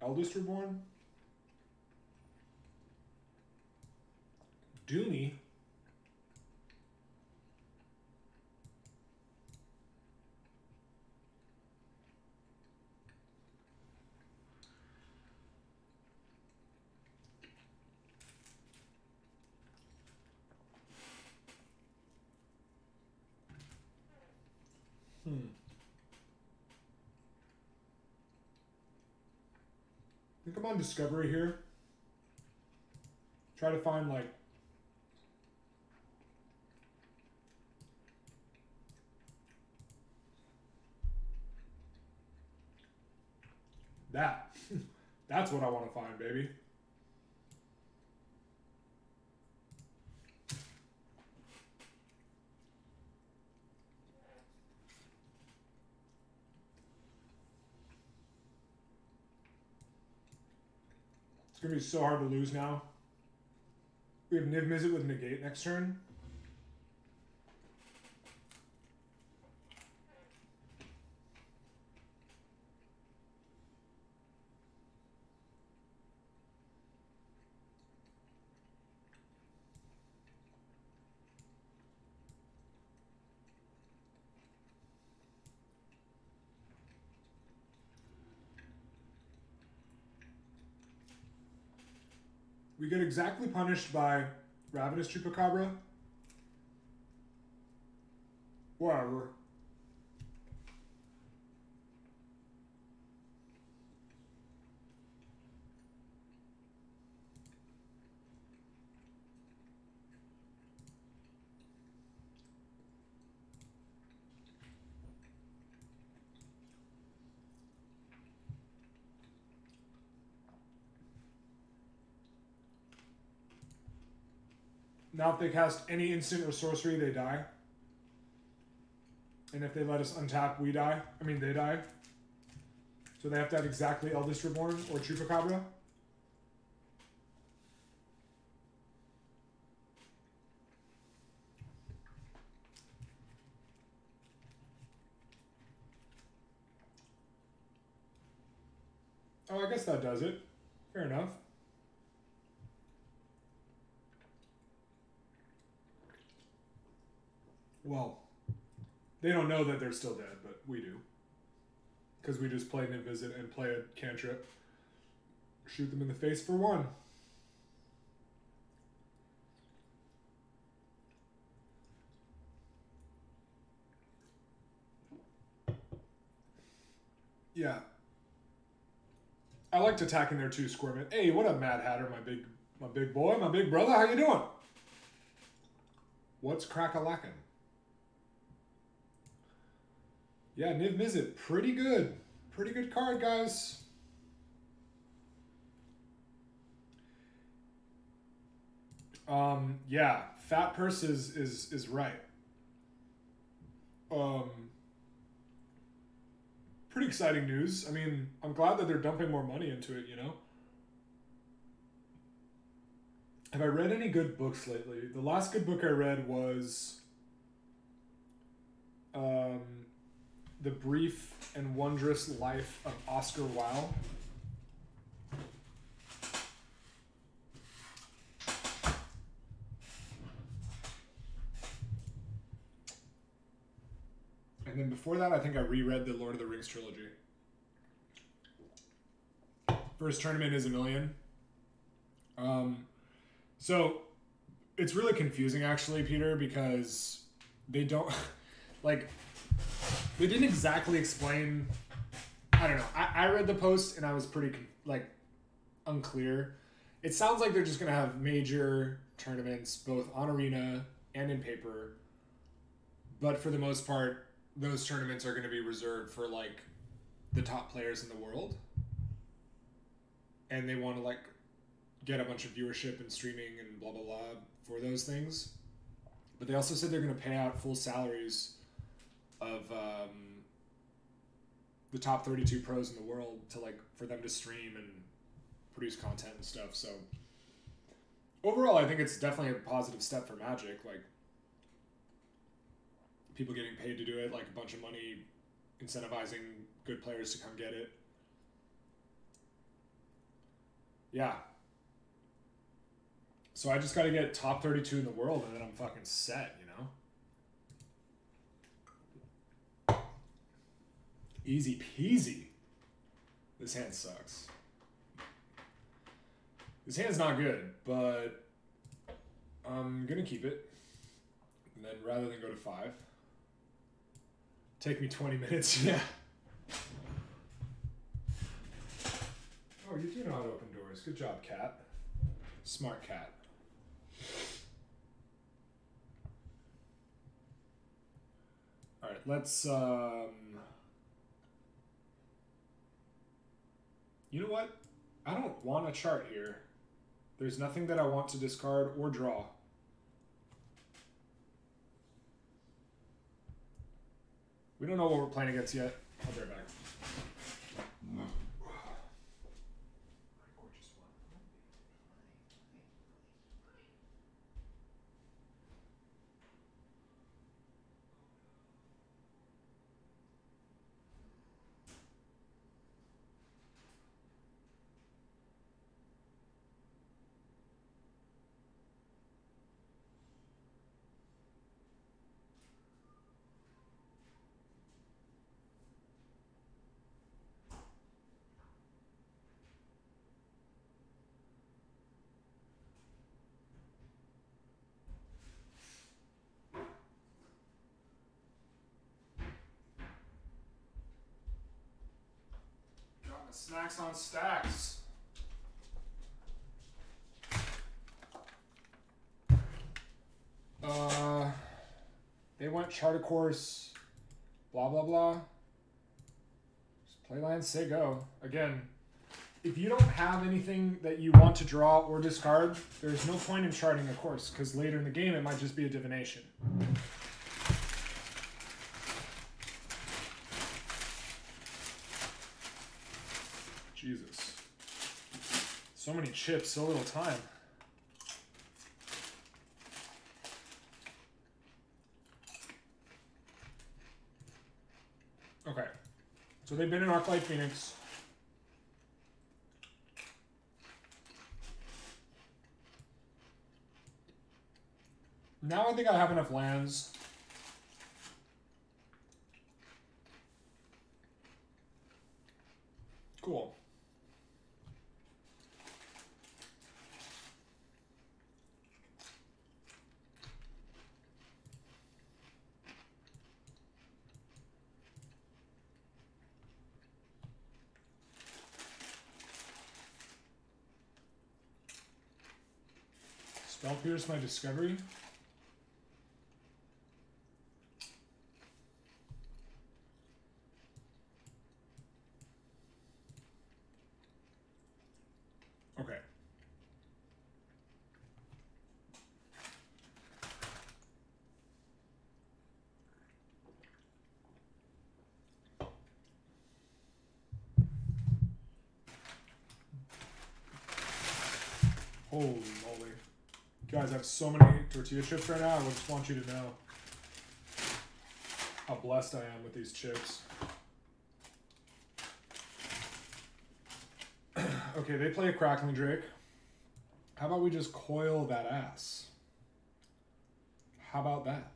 Eldest Reborn. Doomy. I think I'm on Discovery here. Try to find like that. That's what I want to find, baby. It's going to be so hard to lose now. We have Niv-Mizzet with Negate next turn. We get exactly punished by Ravenous Chupacabra. Whatever. Now if they cast any instant or sorcery, they die. And if they let us untap, we die. I mean, they die. So they have to have exactly Eldest Reborn or Chupacabra. Oh, I guess that does it. Fair enough. Well, they don't know that they're still dead, but we do. Because we just play Niv-Mizzet and play a cantrip. Shoot them in the face for 1. Yeah. I liked attacking their 2 Squirmit. Hey, what up, Mad Hatter, my big boy, my big brother? How you doing? What's crack-a-lackin'? Yeah, Niv-Mizzet, pretty good. Pretty good card, guys. Yeah, Fat Purse is right. Pretty exciting news. I mean, I'm glad that they're dumping more money into it, you know? Have I read any good books lately? The last good book I read was The Brief and Wondrous Life of Oscar Wilde. And then before that, I think I reread the Lord of the Rings trilogy. First Tournament is a Million. So it's really confusing, actually, Peter, because they don't... like, They didn't exactly explain. I don't know. I read the post and I was pretty like unclear. It sounds like they're just gonna have major tournaments both on arena and in paper, but for the most part, those tournaments are gonna be reserved for like the top players in the world, and they want to like get a bunch of viewership and streaming and blah blah blah for those things. But they also said they're gonna pay out full salaries of the top 32 pros in the world to like for them to stream and produce content and stuff. So overall, I think it's definitely a positive step for Magic. Like people getting paid to do it, like a bunch of money incentivizing good players to come get it. Yeah. So I just got to get top 32 in the world and then I'm fucking set, you know? Easy peasy. This hand sucks. This hand's not good, but I'm going to keep it. And then rather than go to 5, take me 20 minutes. Yeah. Oh, you do know how to open doors. Good job, cat. Smart cat. All right, let's... You know what? I don't want a chart here. There's nothing that I want to discard or draw. We don't know what we're playing against yet. I'll be right back. Snacks on stacks. They went chart a course, blah blah blah. Just play land, say go. Again, if you don't have anything that you want to draw or discard, there's no point in charting a course, because later in the game it might just be a divination. Jesus. So many chips, so little time. Okay. So they've been in Arclight Phoenix. Now I think I have enough lands. Cool. Spell Pierce my discovery. Okay. Holy moly. Guys, I have so many tortilla chips right now. I just want you to know how blessed I am with these chips. Okay, they play a Crackling Drake. How about we just coil that ass? How about that?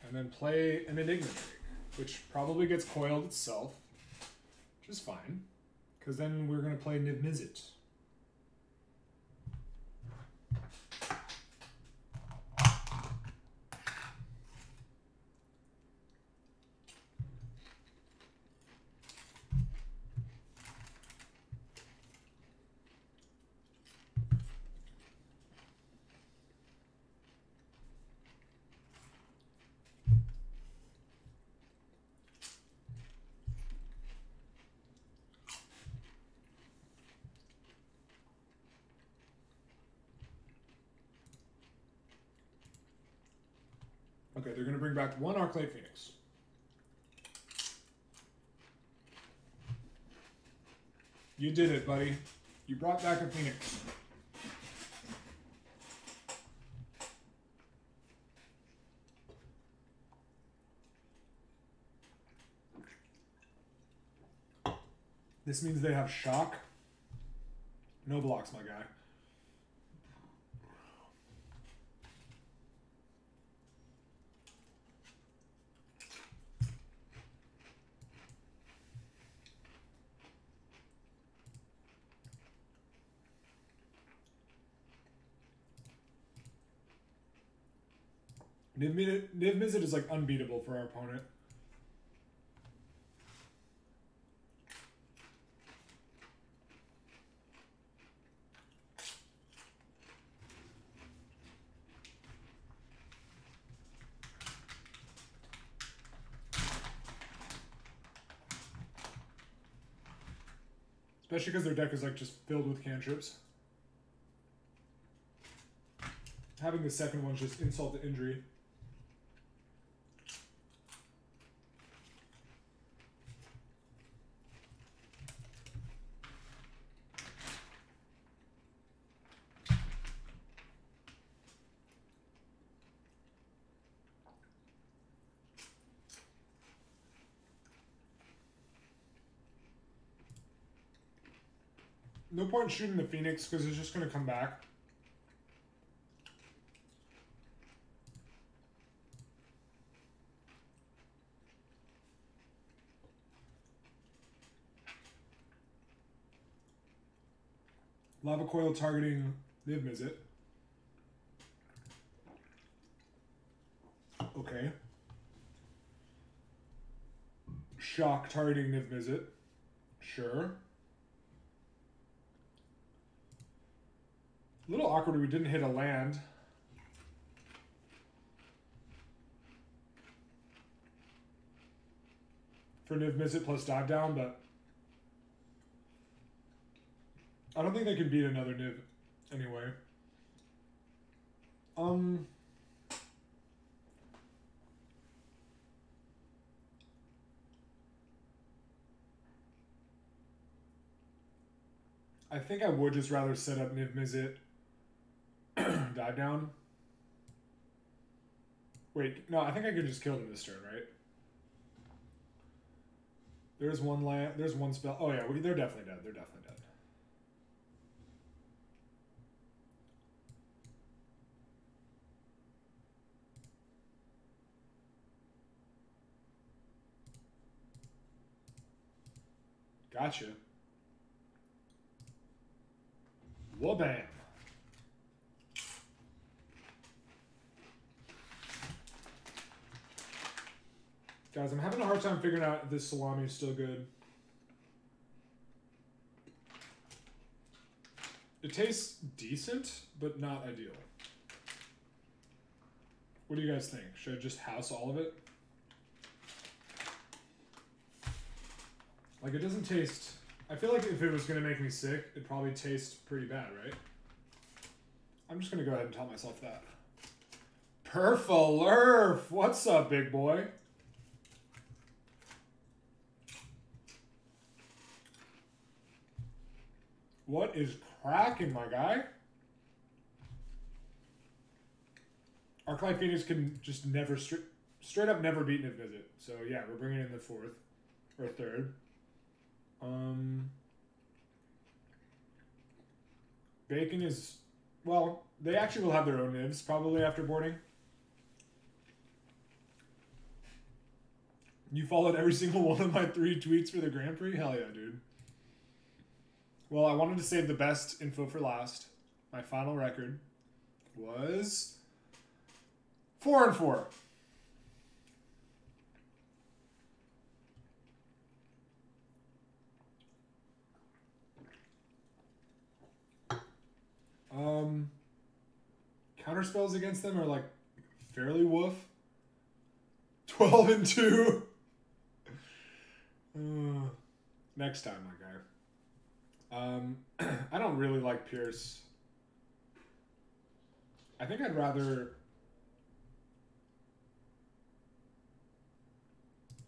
And then play an Enigma Drake, which probably gets coiled itself, which is fine, because then we're going to play Niv-Mizzet. Okay, they're going to bring back one Arclight Phoenix. You did it, buddy. You brought back a Phoenix. This means they have shock. No blocks, my guy. Niv-Mizzet is like unbeatable for our opponent. Especially because their deck is like just filled with cantrips. Having the second one's just insult to injury. No point shooting the Phoenix because it's just going to come back. Lava Coil targeting Niv-Mizzet. Okay. Shock targeting Niv-Mizzet. Sure. A little awkward we didn't hit a land. For Niv-Mizzet plus dive down, but I don't think they can beat another Niv anyway. I think I would just rather set up Niv-Mizzet dive down. Wait, no, I think I could just kill them this turn, right? There's one land, there's one spell. Oh yeah, they're definitely dead. They're definitely dead. Gotcha. Wha-bam. Guys, I'm having a hard time figuring out if this salami is still good. It tastes decent, but not ideal. What do you guys think? Should I just house all of it? Like, it doesn't taste... I feel like if it was going to make me sick, it'd probably taste pretty bad, right? I'm just going to go ahead and tell myself that. Perfalurf! What's up, big boy? What is cracking, my guy? Arclight Phoenix can just never, straight up never beat Niv-Mizzet. So yeah, we're bringing in the fourth, or third. Bacon is, well, they actually will have their own Nivs probably after boarding. You followed every single one of my 3 tweets for the Grand Prix? Hell yeah, dude. Well, I wanted to save the best info for last. My final record was 4-4. Counter spells against them are like fairly woof. 12-2. Next time, my guy. I don't really like Pierce. I think I'd rather...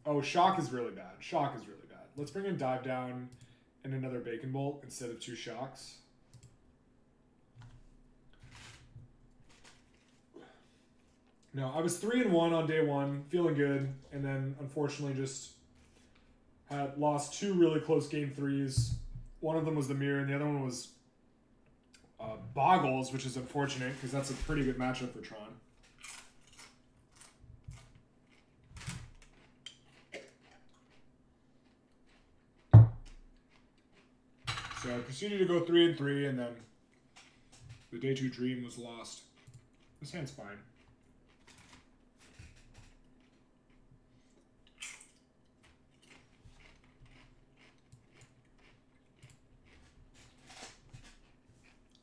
Oh, Shock is really bad. Shock is really bad. Let's bring in Dive Down and another Bacon Bolt instead of 2 Shocks. No, I was 3-1 on day 1, feeling good, and then unfortunately just had lost 2 really close game 3s. One of them was the Mirror, and the other one was Boggles, which is unfortunate because that's a pretty good matchup for Tron. So I proceeded to go 3-3, and then the day 2 Dream was lost. This hand's fine.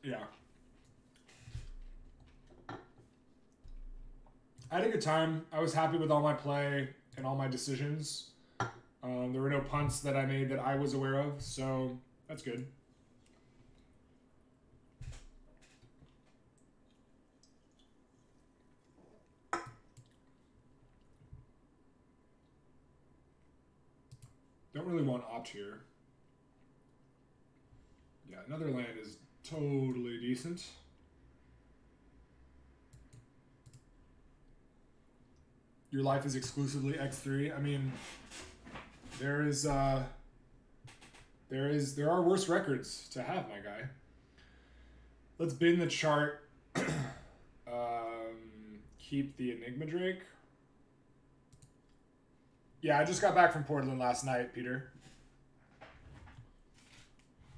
Yeah. I had a good time. I was happy with all my play and all my decisions. There were no punts that I made that I was aware of, so that's good. Don't really want opt here. Yeah, another land is totally decent. Your life is exclusively X3. I mean, there are worse records to have, my guy. Let's bin the chart. Keep the Enigma Drake. Yeah, I just got back from Portland last night, Peter.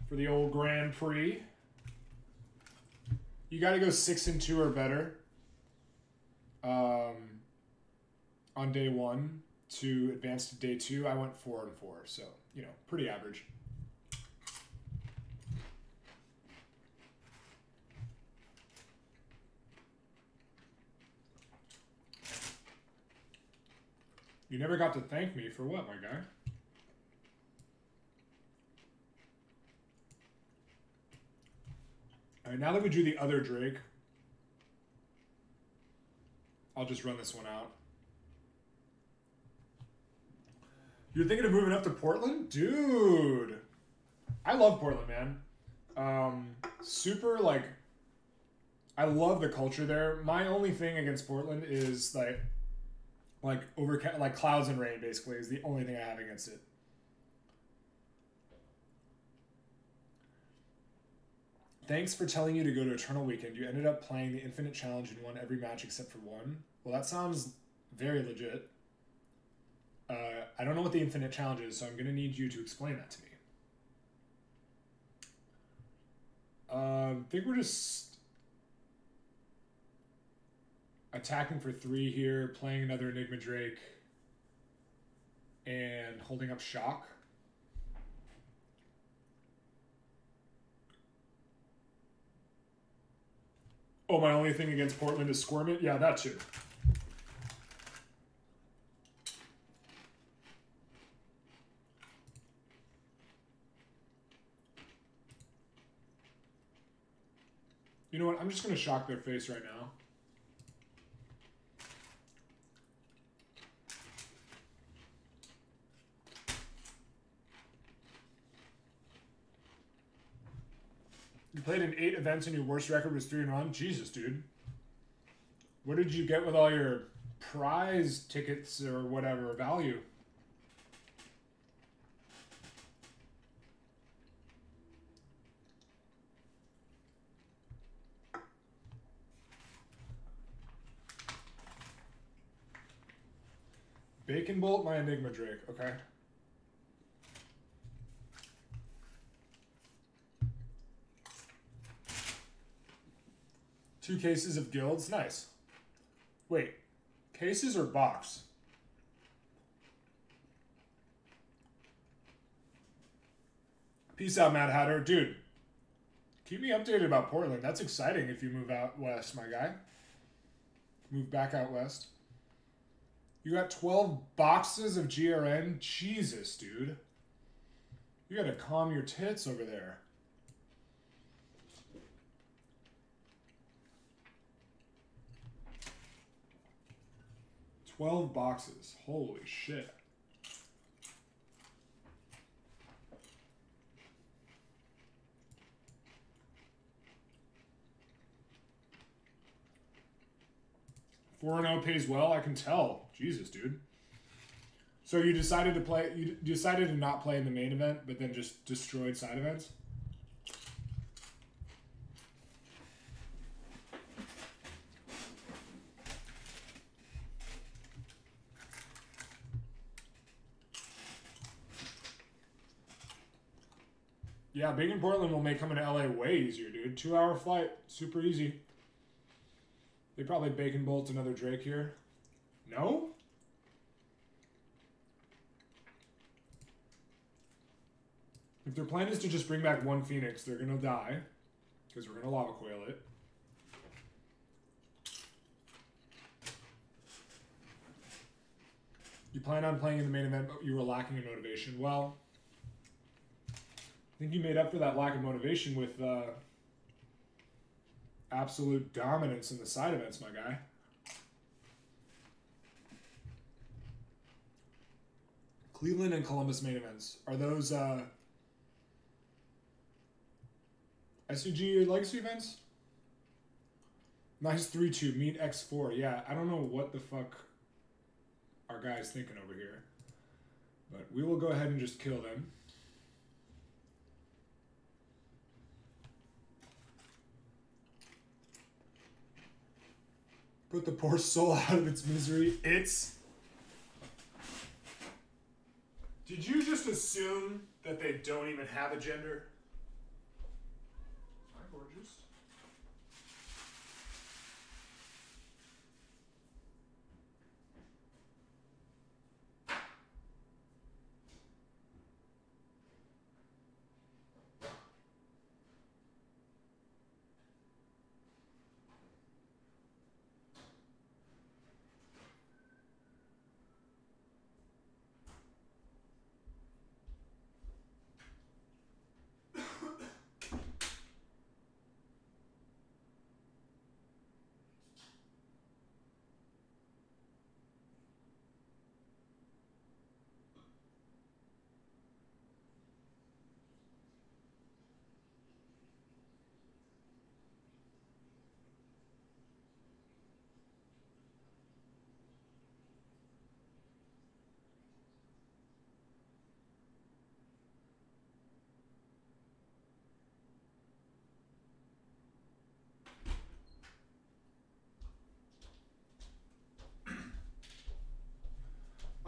For the old Grand Prix. You got to go 6-2 or better on day 1 to advance to day 2. I went 4-4, so, you know, pretty average. You never got to thank me for what, my guy? All right, now that we drew the other Drake, I'll just run this one out. You're thinking of moving up to Portland? Dude! I love Portland, man. Super, like, I love the culture there. My only thing against Portland is, like clouds and rain, basically, is the only thing I have against it. Thanks for telling you to go to Eternal Weekend. You ended up playing the Infinite Challenge and won every match except for one. Well, that sounds very legit. I don't know what the Infinite Challenge is, so I'm going to need you to explain that to me. I think we're just attacking for 3 here, playing another Enigma Drake, and holding up Shock. Oh, my only thing against Portland is Squirm It? Yeah, that too. You know what? I'm just going to shock their face right now. You played in 8 events and your worst record was 3-1? Jesus, dude. What did you get with all your prize tickets or whatever value? Bacon Bolt, my Enigma Drake. Okay. Two cases of guilds. Nice. Wait. Cases or box? Peace out, Mad Hatter. Dude, keep me updated about Portland. That's exciting if you move out west, my guy. Move back out west. You got 12 boxes of GRN? Jesus, dude. You gotta calm your tits over there. $12 boxes. Holy shit. 4-0 pays well, I can tell. Jesus, dude. So you decided to not play in the main event, but then just destroyed side events? Yeah, being in Portland will make coming to LA way easier, dude. 2-hour flight, super easy. They probably bacon bolt another Drake here. No? If their plan is to just bring back one Phoenix, they're gonna die. Because we're gonna Lava Coil it. You plan on playing in the main event, but you were lacking in motivation. Well, I think you made up for that lack of motivation with absolute dominance in the side events, my guy. Cleveland and Columbus main events. Are those SCG Legacy events? Nice 3-2. Meet X4. Yeah, I don't know what the fuck our guy's thinking over here. But we will go ahead and just kill them. Put the poor soul out of its misery. Did you just assume that they don't even have a gender? Hi, gorgeous.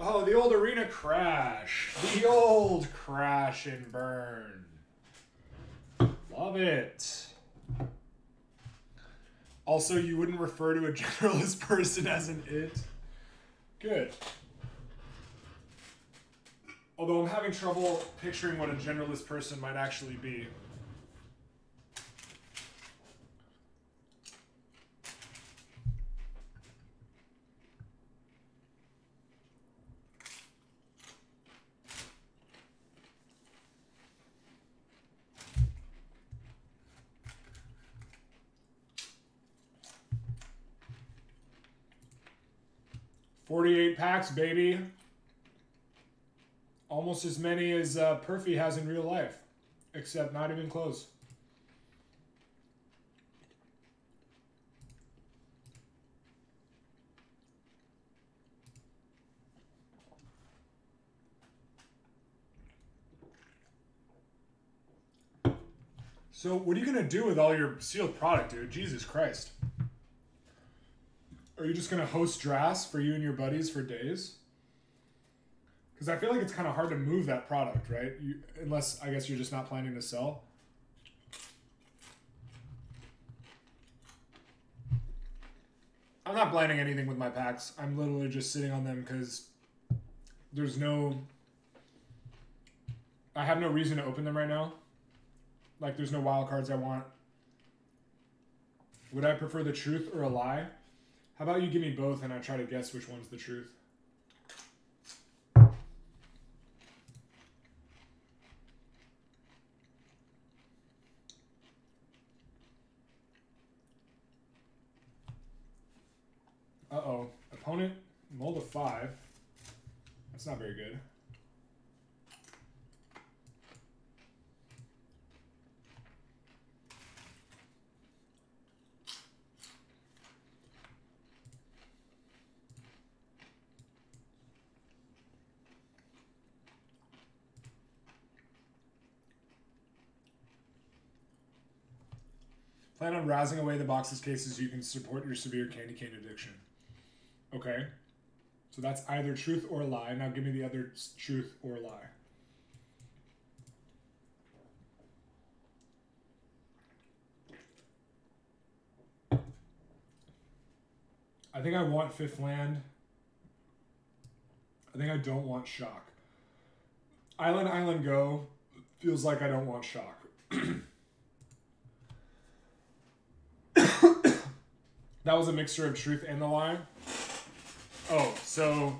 Oh, the old arena crash. The old crash and burn. Love it. Also, you wouldn't refer to a genderless person as an it. Good. Although I'm having trouble picturing what a genderless person might actually be. $48 packs, baby. Almost as many as Perfy has in real life, except not even close. So what are you going to do with all your sealed product, dude? Jesus Christ. Are you just going to host drafts for you and your buddies for days? Because I feel like it's kind of hard to move that product, right? Unless, I guess, you're just not planning to sell. I'm not blending anything with my packs. I'm literally just sitting on them because there's no... I have no reason to open them right now. Like, there's no wild cards I want. Would I prefer the truth or a lie? How about you give me both and I try to guess which one's the truth? Uh-oh. Opponent, mold of 5. That's not very good. Plan on razzing away the box's cases so you can support your severe candy cane addiction. Okay. So that's either truth or lie. Now give me the other truth or lie. I think I want fifth land. I think I don't want shock. Island, Island, go. Feels like I don't want shock. That was a mixture of truth and the lie. Oh, so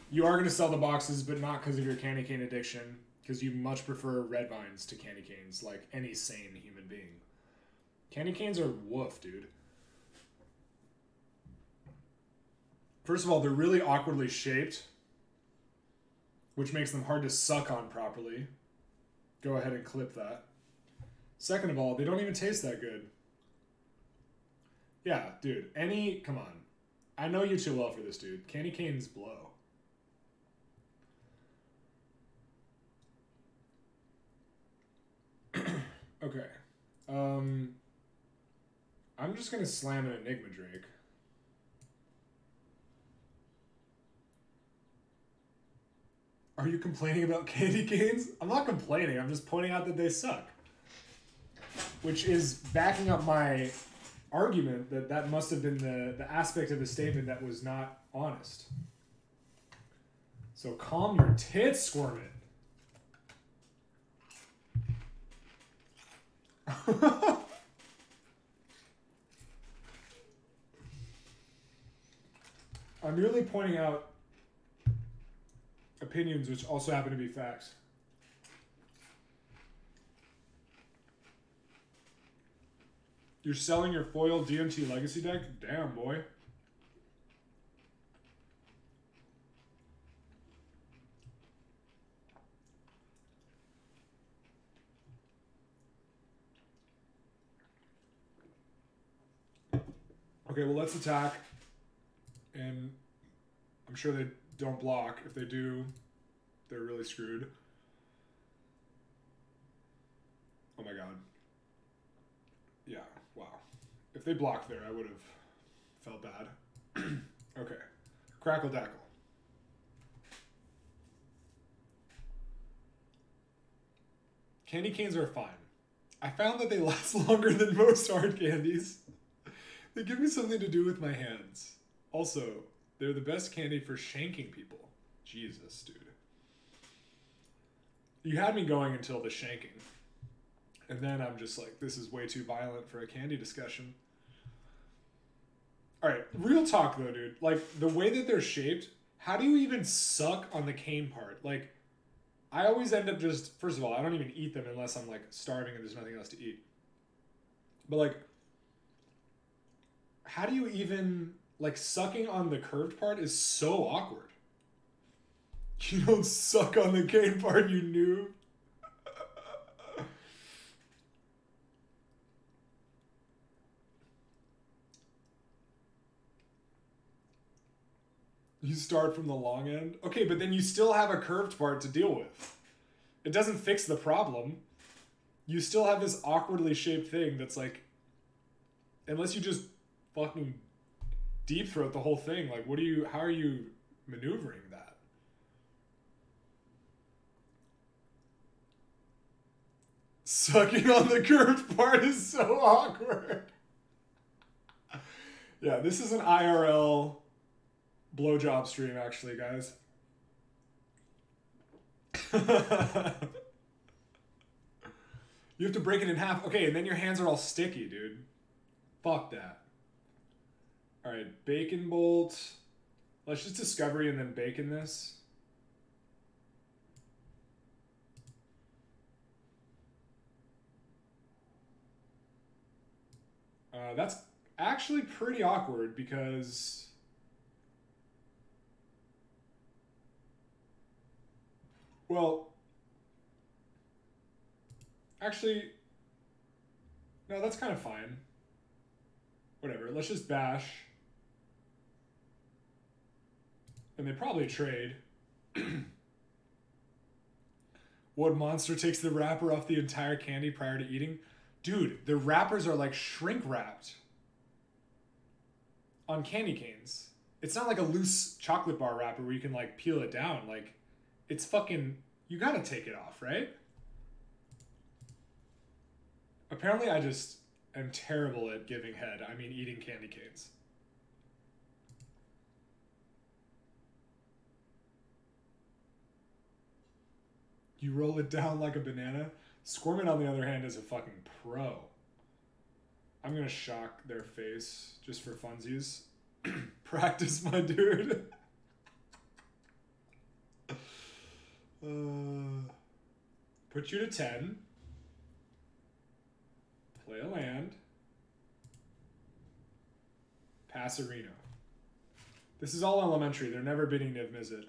you are going to sell the boxes, but not because of your candy cane addiction, because you much prefer red vines to candy canes, like any sane human being. Candy canes are woof, dude. First of all, they're really awkwardly shaped, which makes them hard to suck on properly. Go ahead and clip that. Second of all, they don't even taste that good. Yeah, dude, come on. I know you too well for this, dude. Candy canes blow. Okay. I'm just gonna slam an Enigma Drake. Are you complaining about candy canes? I'm not complaining, I'm just pointing out that they suck. Which is backing up my argument that that must have been the aspect of the statement that was not honest. So calm your tits, Squirmit. I'm merely pointing out opinions which also happen to be facts. You're selling your foil DMT Legacy deck? Damn, boy. Okay, well, let's attack. And I'm sure they don't block. If they do, they're really screwed. Oh my god. Yeah, wow. If they blocked there, I would have felt bad. Okay. Crackle Dackle. Candy canes are fine. I found that they last longer than most hard candies. They give me something to do with my hands. Also, they're the best candy for shanking people. Jesus, dude. You had me going until the shanking. And then I'm just like, this is way too violent for a candy discussion. Alright, real talk though, dude. Like, the way that they're shaped, how do you even suck on the cane part? Like, I always end up just, first of all, I don't even eat them unless I'm like starving and there's nothing else to eat. But like, how do you even, like, sucking on the curved part is so awkward. You don't suck on the cane part, you noob. You start from the long end? Okay, but then you still have a curved part to deal with. It doesn't fix the problem. You still have this awkwardly shaped thing that's like, unless you just fucking deep throat the whole thing, like how are you maneuvering that? Sucking on the curved part is so awkward. Yeah, this is an IRL blowjob stream, actually, guys. You have to break it in half. Okay, and then your hands are all sticky, dude. Fuck that. Alright, Bacon Bolt. Let's just Discovery and then bacon this. That's actually pretty awkward because... Well... Actually... No, that's kind of fine. Whatever, let's just bash. And they probably trade. What monster takes the wrapper off the entire candy prior to eating? Dude, the wrappers are like shrink wrapped on candy canes. It's not like a loose chocolate bar wrapper where you can like peel it down. Like, it's fucking, you gotta take it off, right? Apparently I just am terrible at giving head. I mean, eating candy canes. You roll it down like a banana. Squirming, on the other hand, is a fucking pro. I'm gonna shock their face just for funsies. Practice, my dude. Put you to 10. Play a land. Pass arena. This is all elementary. They're never bidding Niv-Mizzet.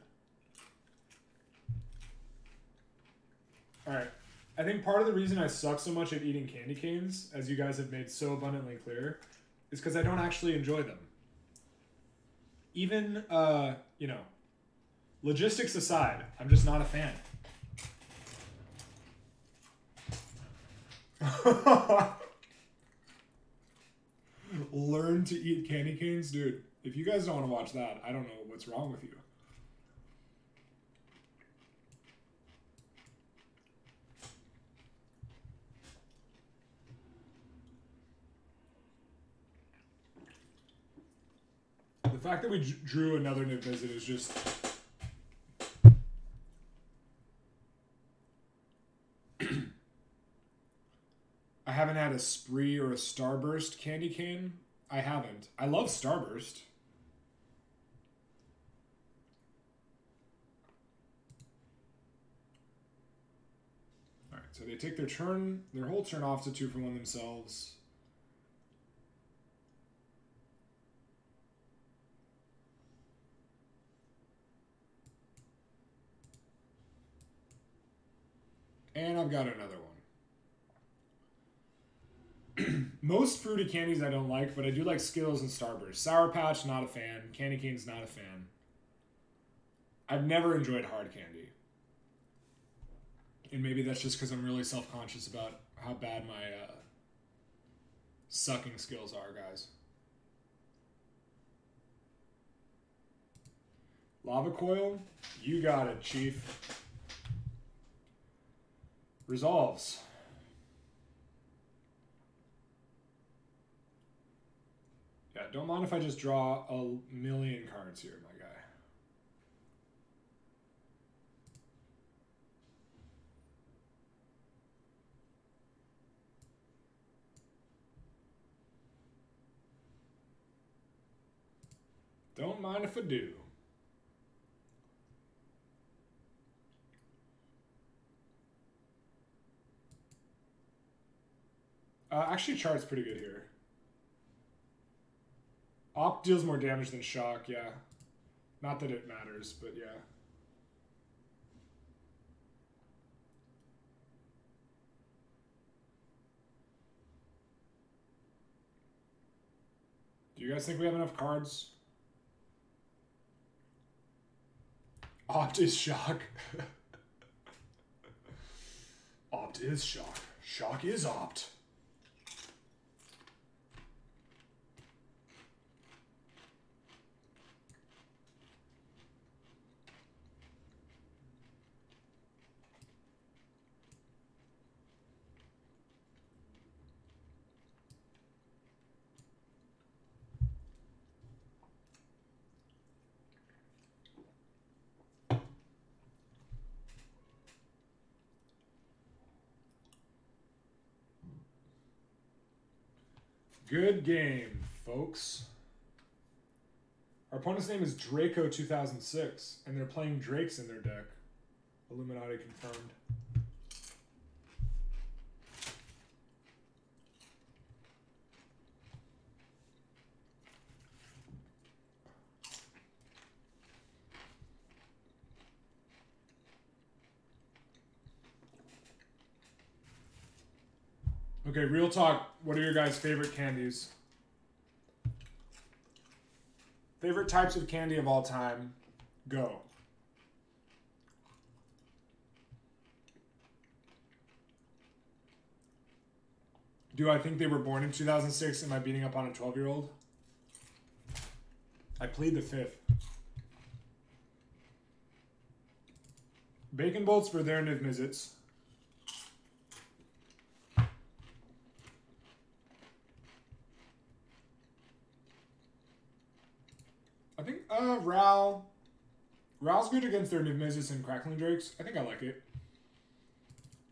Alright. I think part of the reason I suck so much at eating candy canes, as you guys have made so abundantly clear, is because I don't actually enjoy them. Even, you know, logistics aside, I'm just not a fan. Learn to eat candy canes? Dude, if you guys don't want to watch that, I don't know what's wrong with you. The fact that we drew another Niv-Mizzet is just... I haven't had a Spree or a Starburst candy cane. I haven't. I love Starburst. Alright, so they take their turn, their whole turn off to 2 for 1 themselves. And I've got another one. Most fruity candies I don't like, but I do like Skittles and Starburst. Sour Patch, not a fan. Candy Cane's not a fan. I've never enjoyed hard candy. And maybe that's just because I'm really self-conscious about how bad my sucking skills are, guys. Lava Coil, you got it, Chief. Resolves. Yeah, don't mind if I just draw a million cards here, my guy. Don't mind if I do. Actually, Chart's pretty good here. Op deals more damage than Shock, yeah. Not that it matters, but yeah. Do you guys think we have enough cards? Opt is Shock. Opt is Shock. Shock is Opt. Good game, folks. Our opponent's name is Draco2006, and they're playing Drakes in their deck. Illuminati confirmed. Okay, real talk. What are your guys' favorite candies? Favorite types of candy of all time? Go. Do I think they were born in 2006? Am I beating up on a 12-year-old? I plead the fifth. Bacon bolts for their Niv-Mizzets. I think Ral's good against their Niv-Mizzets and Crackling Drakes. I think I like it.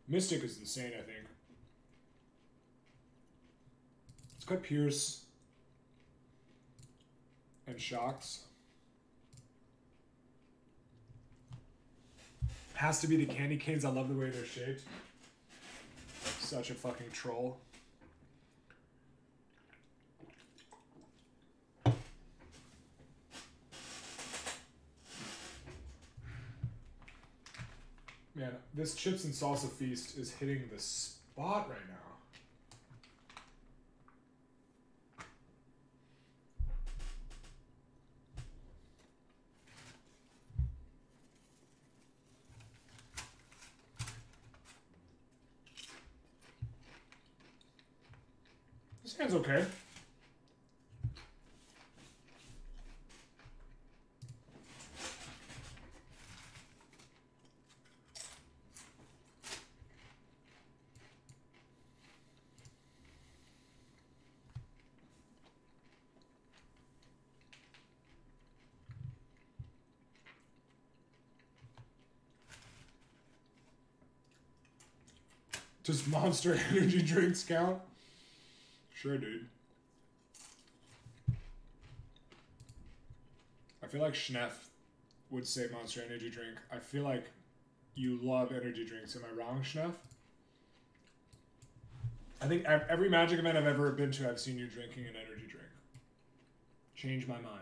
Mystic is insane, I think. Let's cut Pierce and Shocks. Has to be the candy canes. I love the way they're shaped. Such a fucking troll. Man, this chips and salsa feast is hitting the spot right now. This hand's okay. Does Monster Energy drinks count? Sure, dude. I feel like Schneff would say Monster Energy drink. I feel like you love energy drinks. Am I wrong, Schneff? I think every Magic event I've ever been to, I've seen you drinking an energy drink. Change my mind.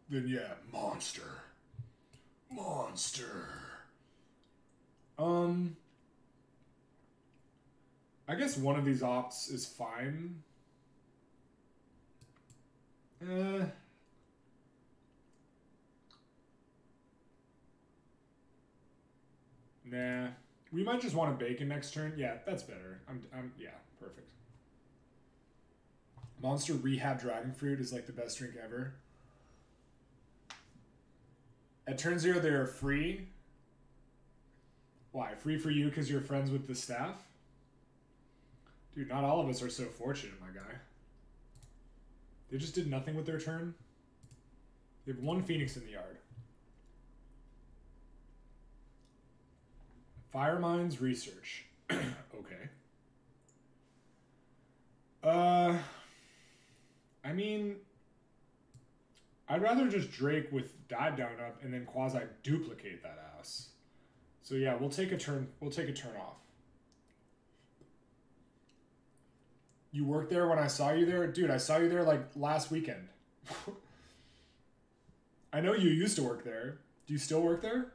Then yeah, monster. I guess one of these opts is fine. Nah. We might just want to bacon next turn. Yeah, that's better. Yeah, perfect. Monster Rehab Dragon Fruit is like the best drink ever. At turn 0, they are free. Why? Free for you because you're friends with the staff? Dude, not all of us are so fortunate, my guy. They just did nothing with their turn. They have 1 Phoenix in the yard. Fire Mines Research. Okay. I mean, I'd rather just Drake with Dive Down Up and then Quasiduplicate that ass. So yeah, we'll take a turn. We'll take a turn off. You worked there when I saw you there? Dude, I saw you there like last weekend. I know you used to work there. Do you still work there?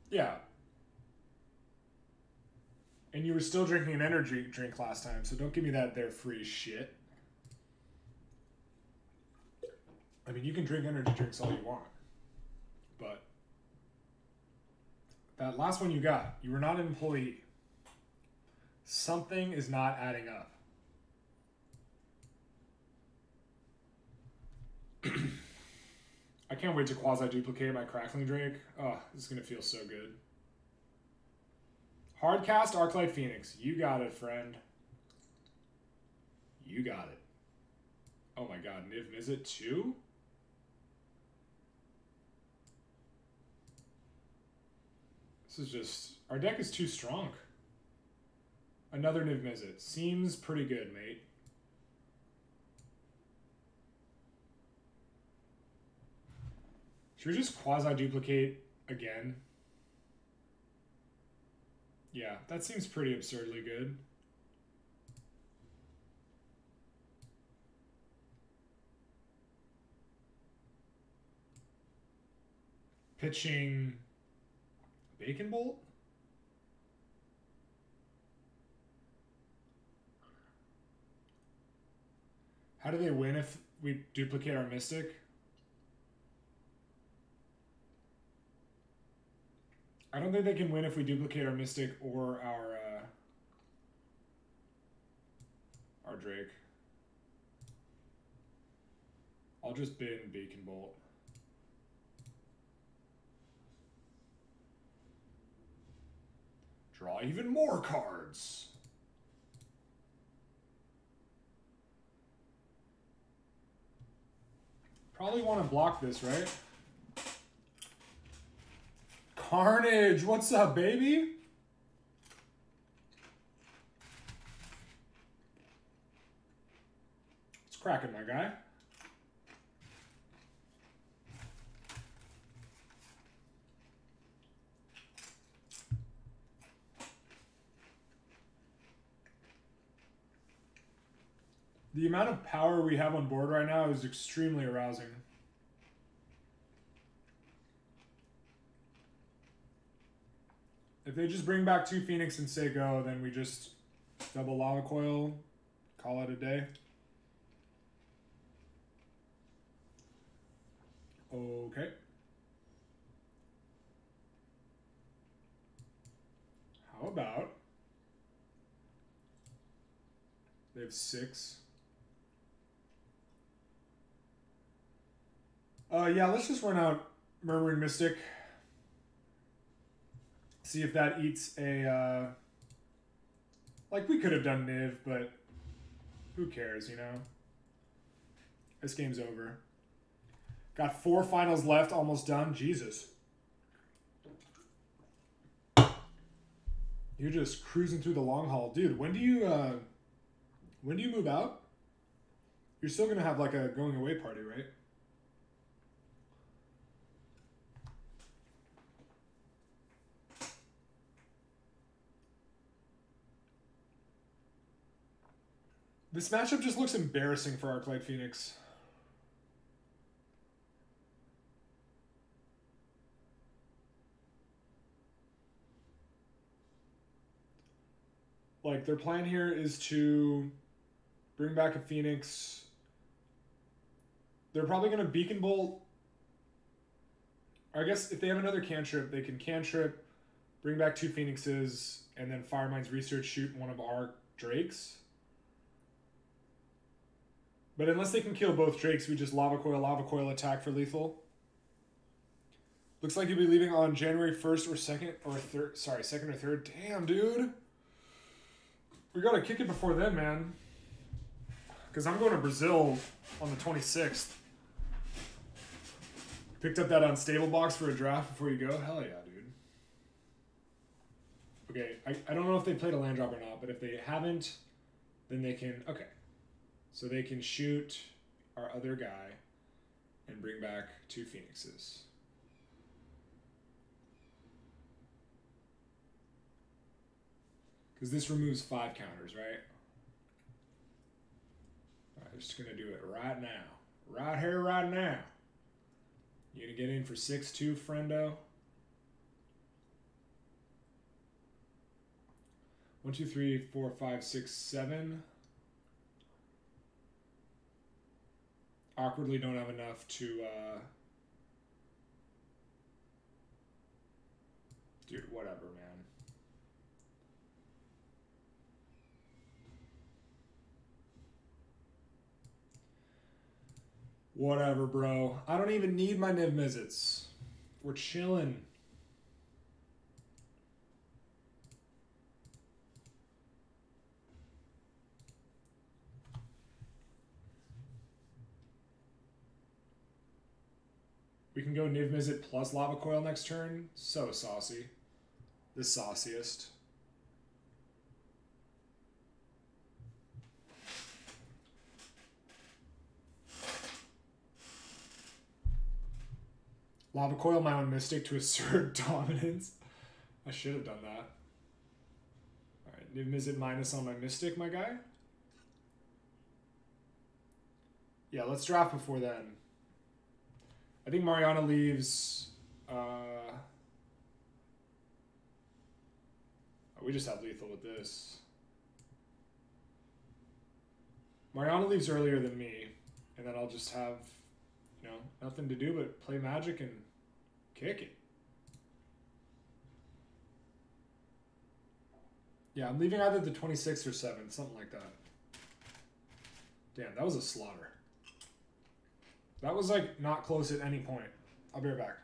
Yeah. And you were still drinking an energy drink last time, so don't give me that they're free shit. I mean, you can drink energy drinks all you want. But that last one you got, you were not an employee. Something is not adding up. I can't wait to quasi-duplicate my Crackling Drake. Oh, this is going to feel so good. Hardcast Arclight Phoenix. You got it, friend. You got it. Oh my god, Niv-Mizzet 2? This is just... Our deck is too strong. Another Niv-Mizzet. Seems pretty good, mate. Should we just quasi-duplicate again? Yeah, that seems pretty absurdly good. pitching Bacon Bolt? How do they win if we duplicate our Mystic? I don't think they can win if we duplicate our Mystic or our Drake. I'll just bin Bacon Bolt. Draw even more cards. Probably want to block this, right? Carnage, what's up, baby? It's cracking, my guy. The amount of power we have on board right now is extremely arousing. If they just bring back 2 Phoenix and say go, then we just double Lava Coil, call it a day. Okay. How about they have 6. Yeah, let's just run out Murmuring Mystic. See if that eats a, like we could have done Niv, but who cares, you know? This game's over. Got 4 finals left, almost done. Jesus. You're just cruising through the long haul. Dude, when do you move out? You're still gonna have like a going away party, right? This matchup just looks embarrassing for Arclight Phoenix. Like, their plan here is to bring back a Phoenix. They're probably going to Beacon Bolt. I guess if they have another cantrip, they can cantrip, bring back 2 Phoenixes, and then Firemind's Research shoot one of our Drakes. But unless they can kill both Drakes, we just Lava Coil attack for lethal. Looks like you'll be leaving on January 1st or 2nd or 3rd. Sorry, 2nd or 3rd. Damn, dude. We gotta kick it before then, man. Because I'm going to Brazil on the 26th. Picked up that unstable box for a draft before you go. Hell yeah, dude. Okay, I don't know if they played a land drop or not, but if they haven't, then they can... Okay. So they can shoot our other guy and bring back 2 Phoenixes. Because this removes 5 counters, right? Alright, I'm just going to do it right now. Right here, right now. You going to get in for 6-2, friendo? 1, 2, 3, 4, 5, 6, 7. Awkwardly don't have enough to, dude, whatever, man. Whatever, bro. I don't even need my Niv-Mizzets. We're chilling. We can go Niv-Mizzet plus Lava Coil next turn. So saucy. The sauciest. Lava Coil my own Mystic to assert dominance. I should have done that. Alright, Niv-Mizzet minus on my Mystic, my guy. Yeah, let's draft before then. I think Mariana leaves We just have lethal with this. Mariana leaves earlier than me, and then I'll just have, you know, nothing to do but play Magic and kick it. Yeah, I'm leaving either the 26th or 7th, something like that. Damn, that was a slaughter. That was like not close at any point. I'll be right back.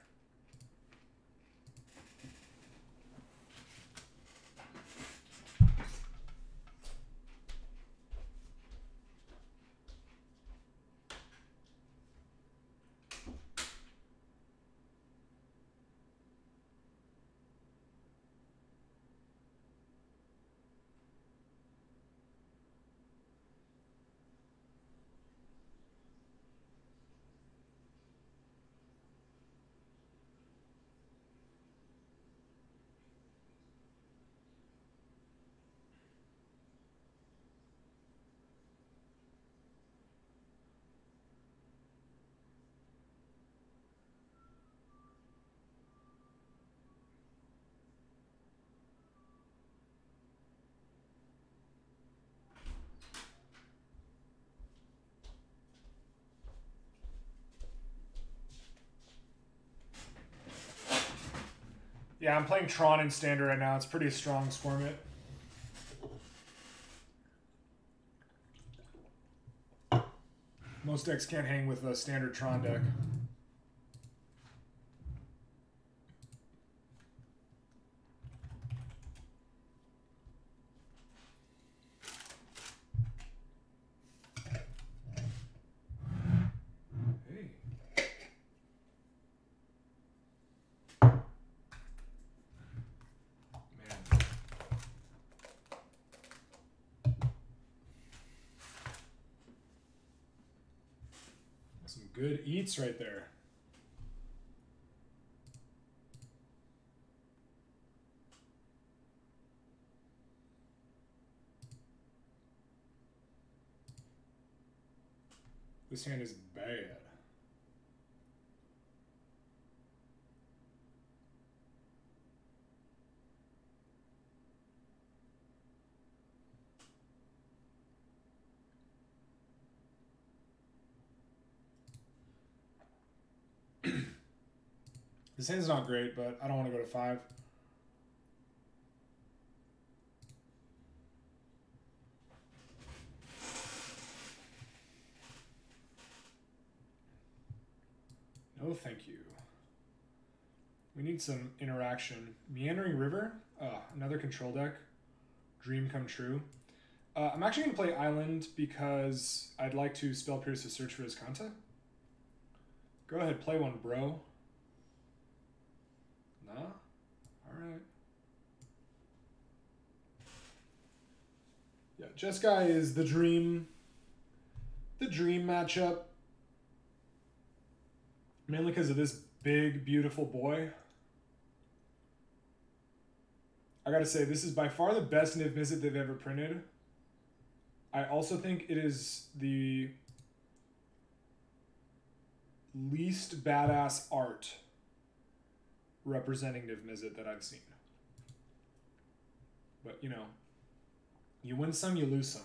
Yeah, I'm playing Tron in Standard right now. It's pretty strong Squirmit. Most decks can't hang with a Standard Tron deck. Good eats right there. This hand is bad. This hand's not great, but I don't want to go to 5. No, thank you. We need some interaction. Meandering River, another control deck. Dream come true. I'm actually going to play Island because I'd like to Spell Pierce to search for his Kanta. Go ahead, play one, bro. Nah? Alright. Yeah, Jeskai is the dream matchup. Mainly because of this big, beautiful boy. I gotta say, this is by far the best Niv-Mizzet they've ever printed. I also think it is the least badass art representing Niv-Mizzet that I've seen. But, you know, you win some, you lose some.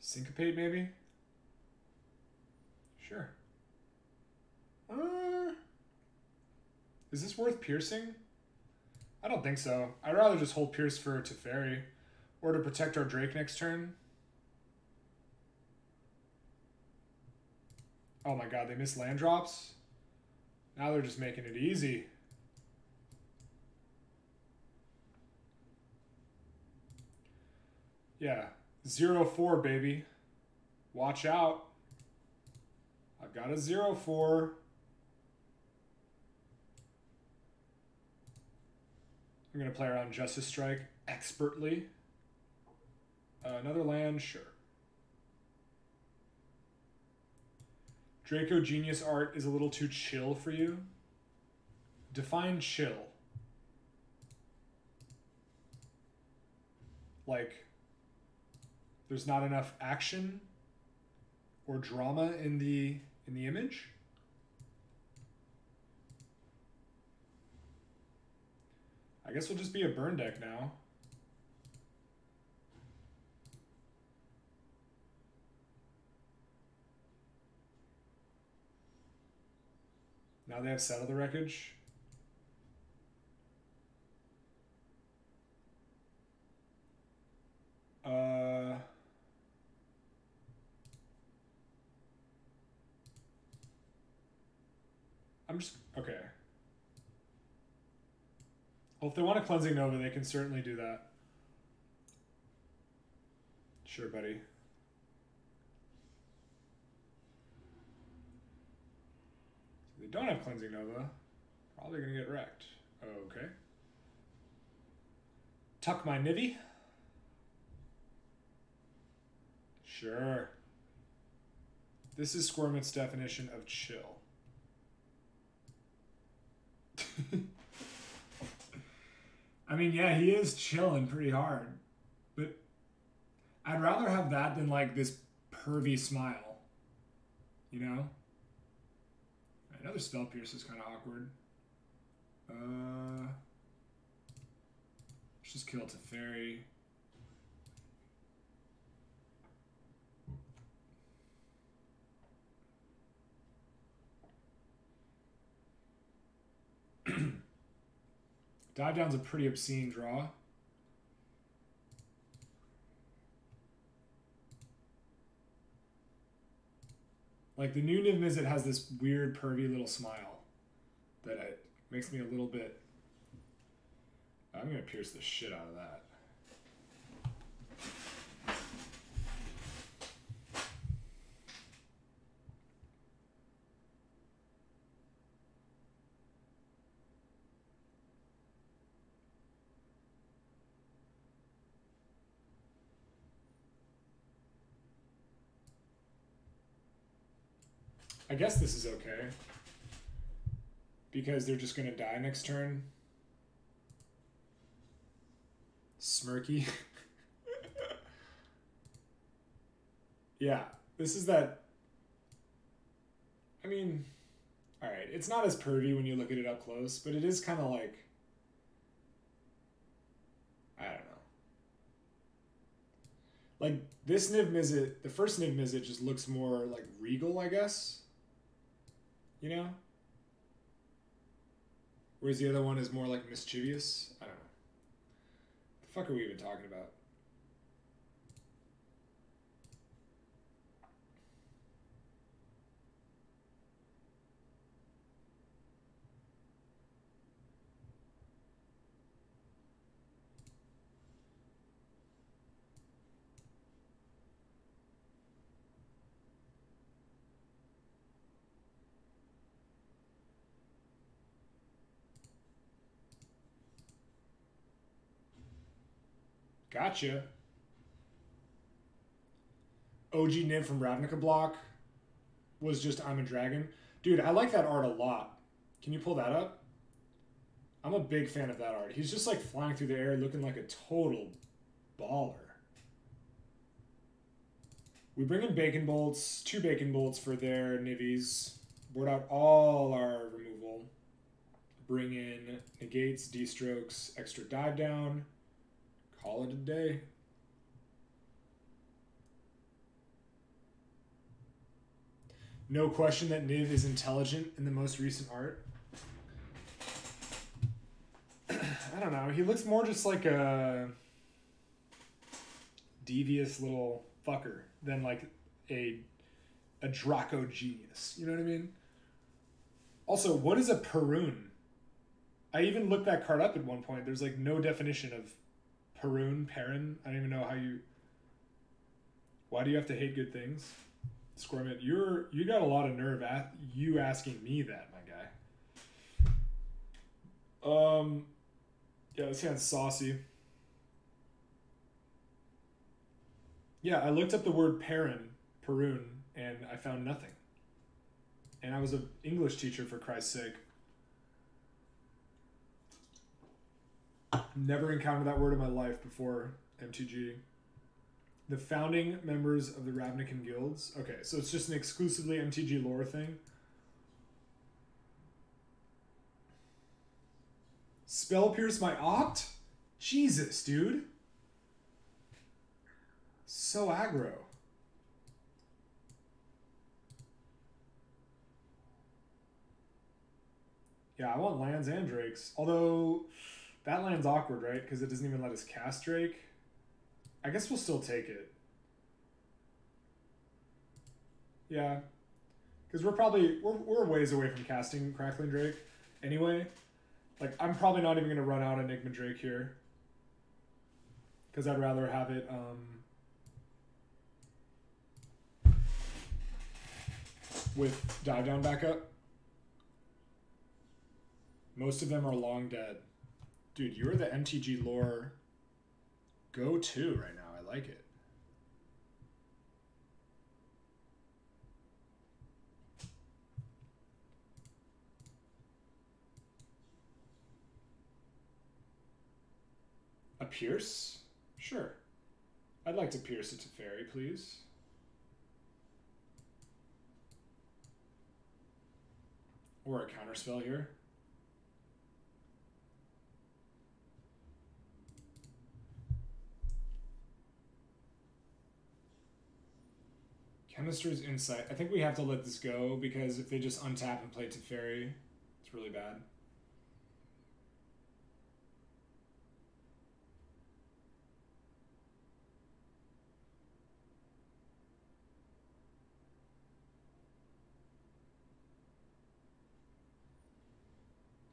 Syncopate, maybe? Sure. Is this worth piercing? I don't think so. I'd rather just hold Pierce for Teferi. Or to protect our Drake next turn. Oh my god, they missed land drops? Now they're just making it easy. Yeah, 0-4, baby. Watch out. I've got a 0-4. I'm going to play around Justice Strike expertly. Another land, sure. Draco Genius art is a little too chill for you. Define chill. Like, there's not enough action or drama in the image. I guess we'll just be a burn deck now. Now they have Settle the Wreckage. I'm just, okay. Well, if they want a Cleansing Nova, they can certainly do that. Sure, buddy. If they don't have Cleansing Nova, probably gonna get wrecked. Okay. Tuck my Nivy. Sure. This is Squirmit's definition of chill. I mean, yeah, he is chilling pretty hard, but I'd rather have that than like this pervy smile, you know? Another Spell Pierce is kind of awkward. Let's just kill Teferi. Dive Down's a pretty obscene draw. Like, the new Niv-Mizzet has this weird, pervy little smile that makes me a little bit... I'm going to pierce the shit out of that. I guess this is okay, because they're just going to die next turn. Smirky. Yeah, this is that... I mean, alright, it's not as pervy when you look at it up close, but it is kind of like... I don't know. Like, this Niv-Mizzet, the first Niv-Mizzet just looks more, like, regal, I guess. You know? Whereas the other one is more, like, mischievous. I don't know. What the fuck are we even talking about? Gotcha. OG Niv from Ravnica block was just I'm a Dragon. Dude, I like that art a lot. Can you pull that up? I'm a big fan of that art. He's just like flying through the air looking like a total baller. We bring in Bacon Bolts, 2 Bacon Bolts for their Nivies. Board out all our removal. Bring in Negates, D-Strokes, extra Dive Down. Call it a day. No question that Niv is intelligent in the most recent art. I don't know. He looks more just like a devious little fucker than like a Draco genius. You know what I mean? Also, what is a Parun? I even looked that card up at one point. There's like no definition of Parun. I don't even know how you... Why do you have to hate good things? Squirmit, you got a lot of nerve at you asking me that, my guy. Yeah, this hand's saucy. Yeah, I looked up the word Parun, and I found nothing. And I was an English teacher, for Christ's sake. Never encountered that word in my life before MTG. The founding members of the Ravnican guilds. Okay, so it's just an exclusively MTG lore thing. Spell Pierce my Opt? Jesus, dude. So aggro. Yeah, I want lands and drakes. Although, that land's awkward, right? Because it doesn't even let us cast Drake. I guess we'll still take it. Yeah. Because we're a ways away from casting Crackling Drake anyway. Like, I'm probably not even going to run out Enigma Drake here. Because I'd rather have it, with Dive Down backup. Most of them are long dead. Dude, you're the MTG lore go-to right now. I like it. A Pierce? Sure. I'd like to pierce it to Fairy, please. Or a counterspell here. Chemistry's Insight. I think we have to let this go because if they just untap and play to Fairy, it's really bad.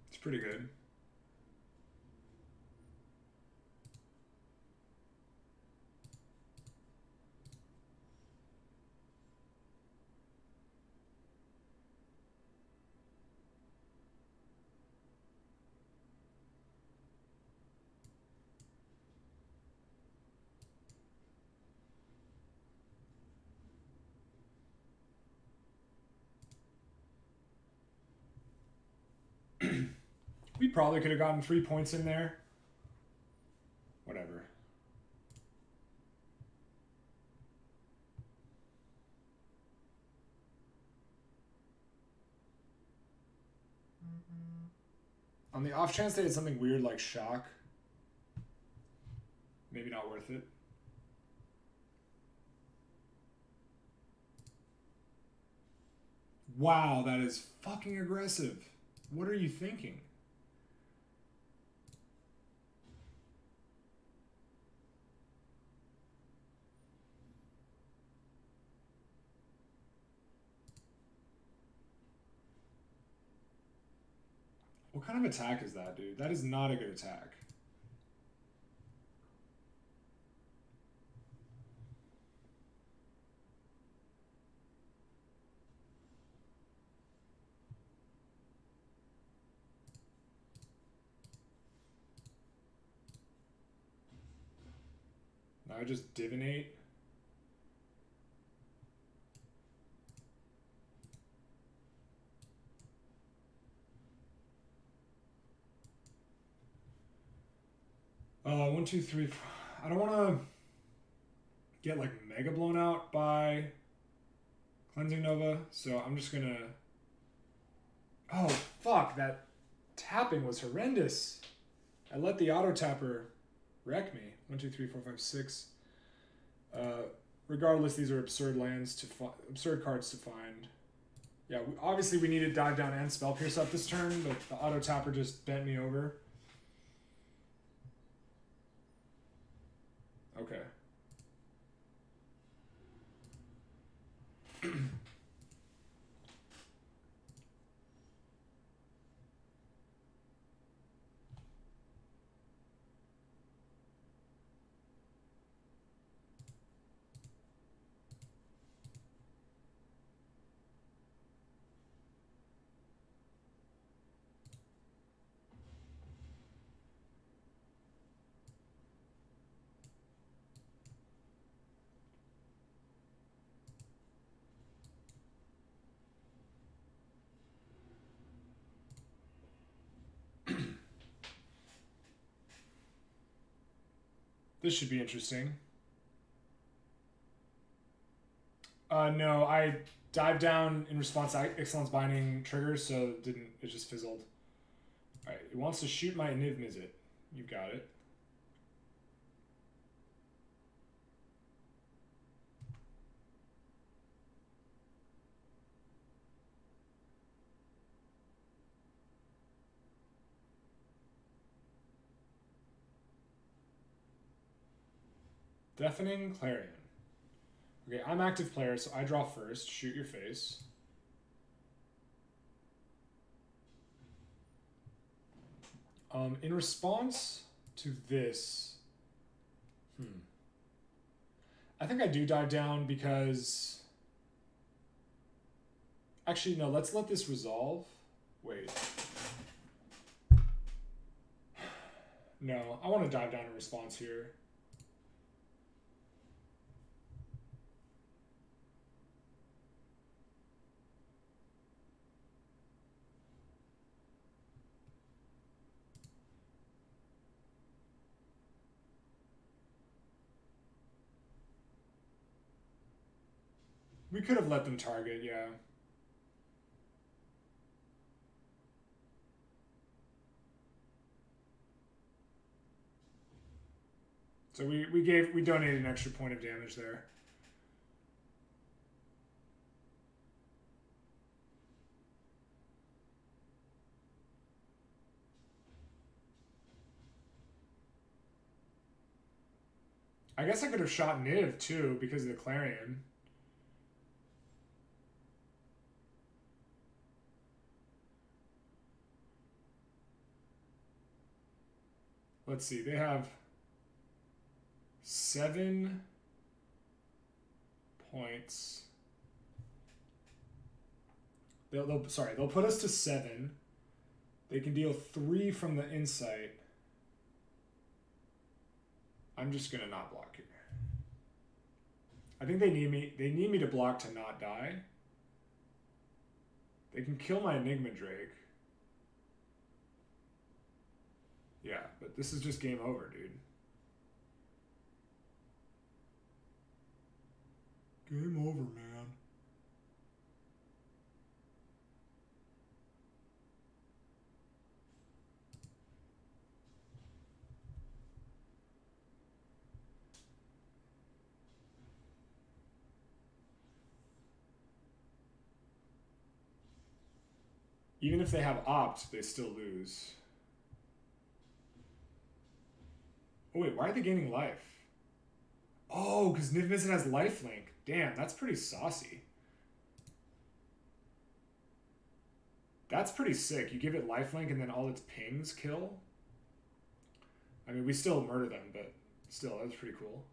It's pretty good. We probably could have gotten 3 points in there. Whatever. On the off chance they had something weird like Shock, maybe not worth it. Wow, that is fucking aggressive. What are you thinking? What kind of attack is that, dude? That is not a good attack. Now I just divinate. One, two, three, four. I don't want to get like mega blown out by Cleansing Nova, so I'm just gonna. Oh fuck! That tapping was horrendous. I let the auto tapper wreck me. 1, 2, 3, 4, 5, 6. Regardless, these are absurd lands to absurd cards to find. Yeah, obviously we needed Dive Down and Spell Pierce up this turn, but the auto tapper just bent me over. Okay. This should be interesting. No, I dived down in response to Ixalan's binding triggers, so it just fizzled. Alright, it wants to shoot my Niv-Mizzet. You got it. Deafening Clarion. Okay, I'm active player, so I draw first. Shoot your face. In response to this, I think I do dive down because... Actually, no, let's let this resolve. Wait. No, I want to dive down in response here. We could have let them target, yeah. So we donated an extra point of damage there. I guess I could have shot Niv too because of the Clarion. Let's see, they have 7 points. They'll put us to 7. They can deal 3 from the insight. I'm just gonna not block here. I think they need me to block to not die. They can kill my Enigma Drake. Yeah, but this is just game over, dude. Game over, man. Even if they have opt, they still lose. Oh wait, why are they gaining life? Oh, because Niv-Mizzet has lifelink. Damn, that's pretty saucy. That's pretty sick. You give it lifelink and then all its pings kill. I mean, we still murder them, but still, that's pretty cool.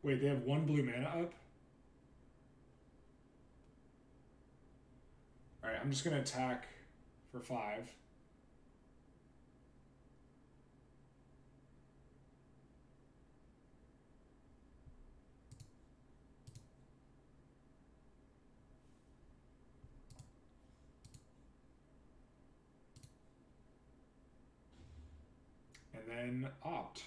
Wait, they have 1 blue mana up? Alright, I'm just going to attack for 5. And then opt.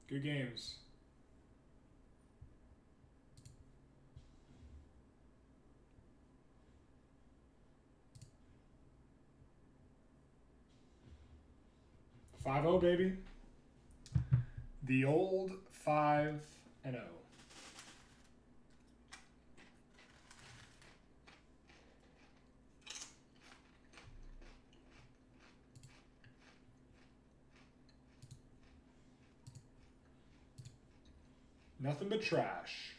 Good games. "5-0, baby. The old 5-0. Nothing but trash.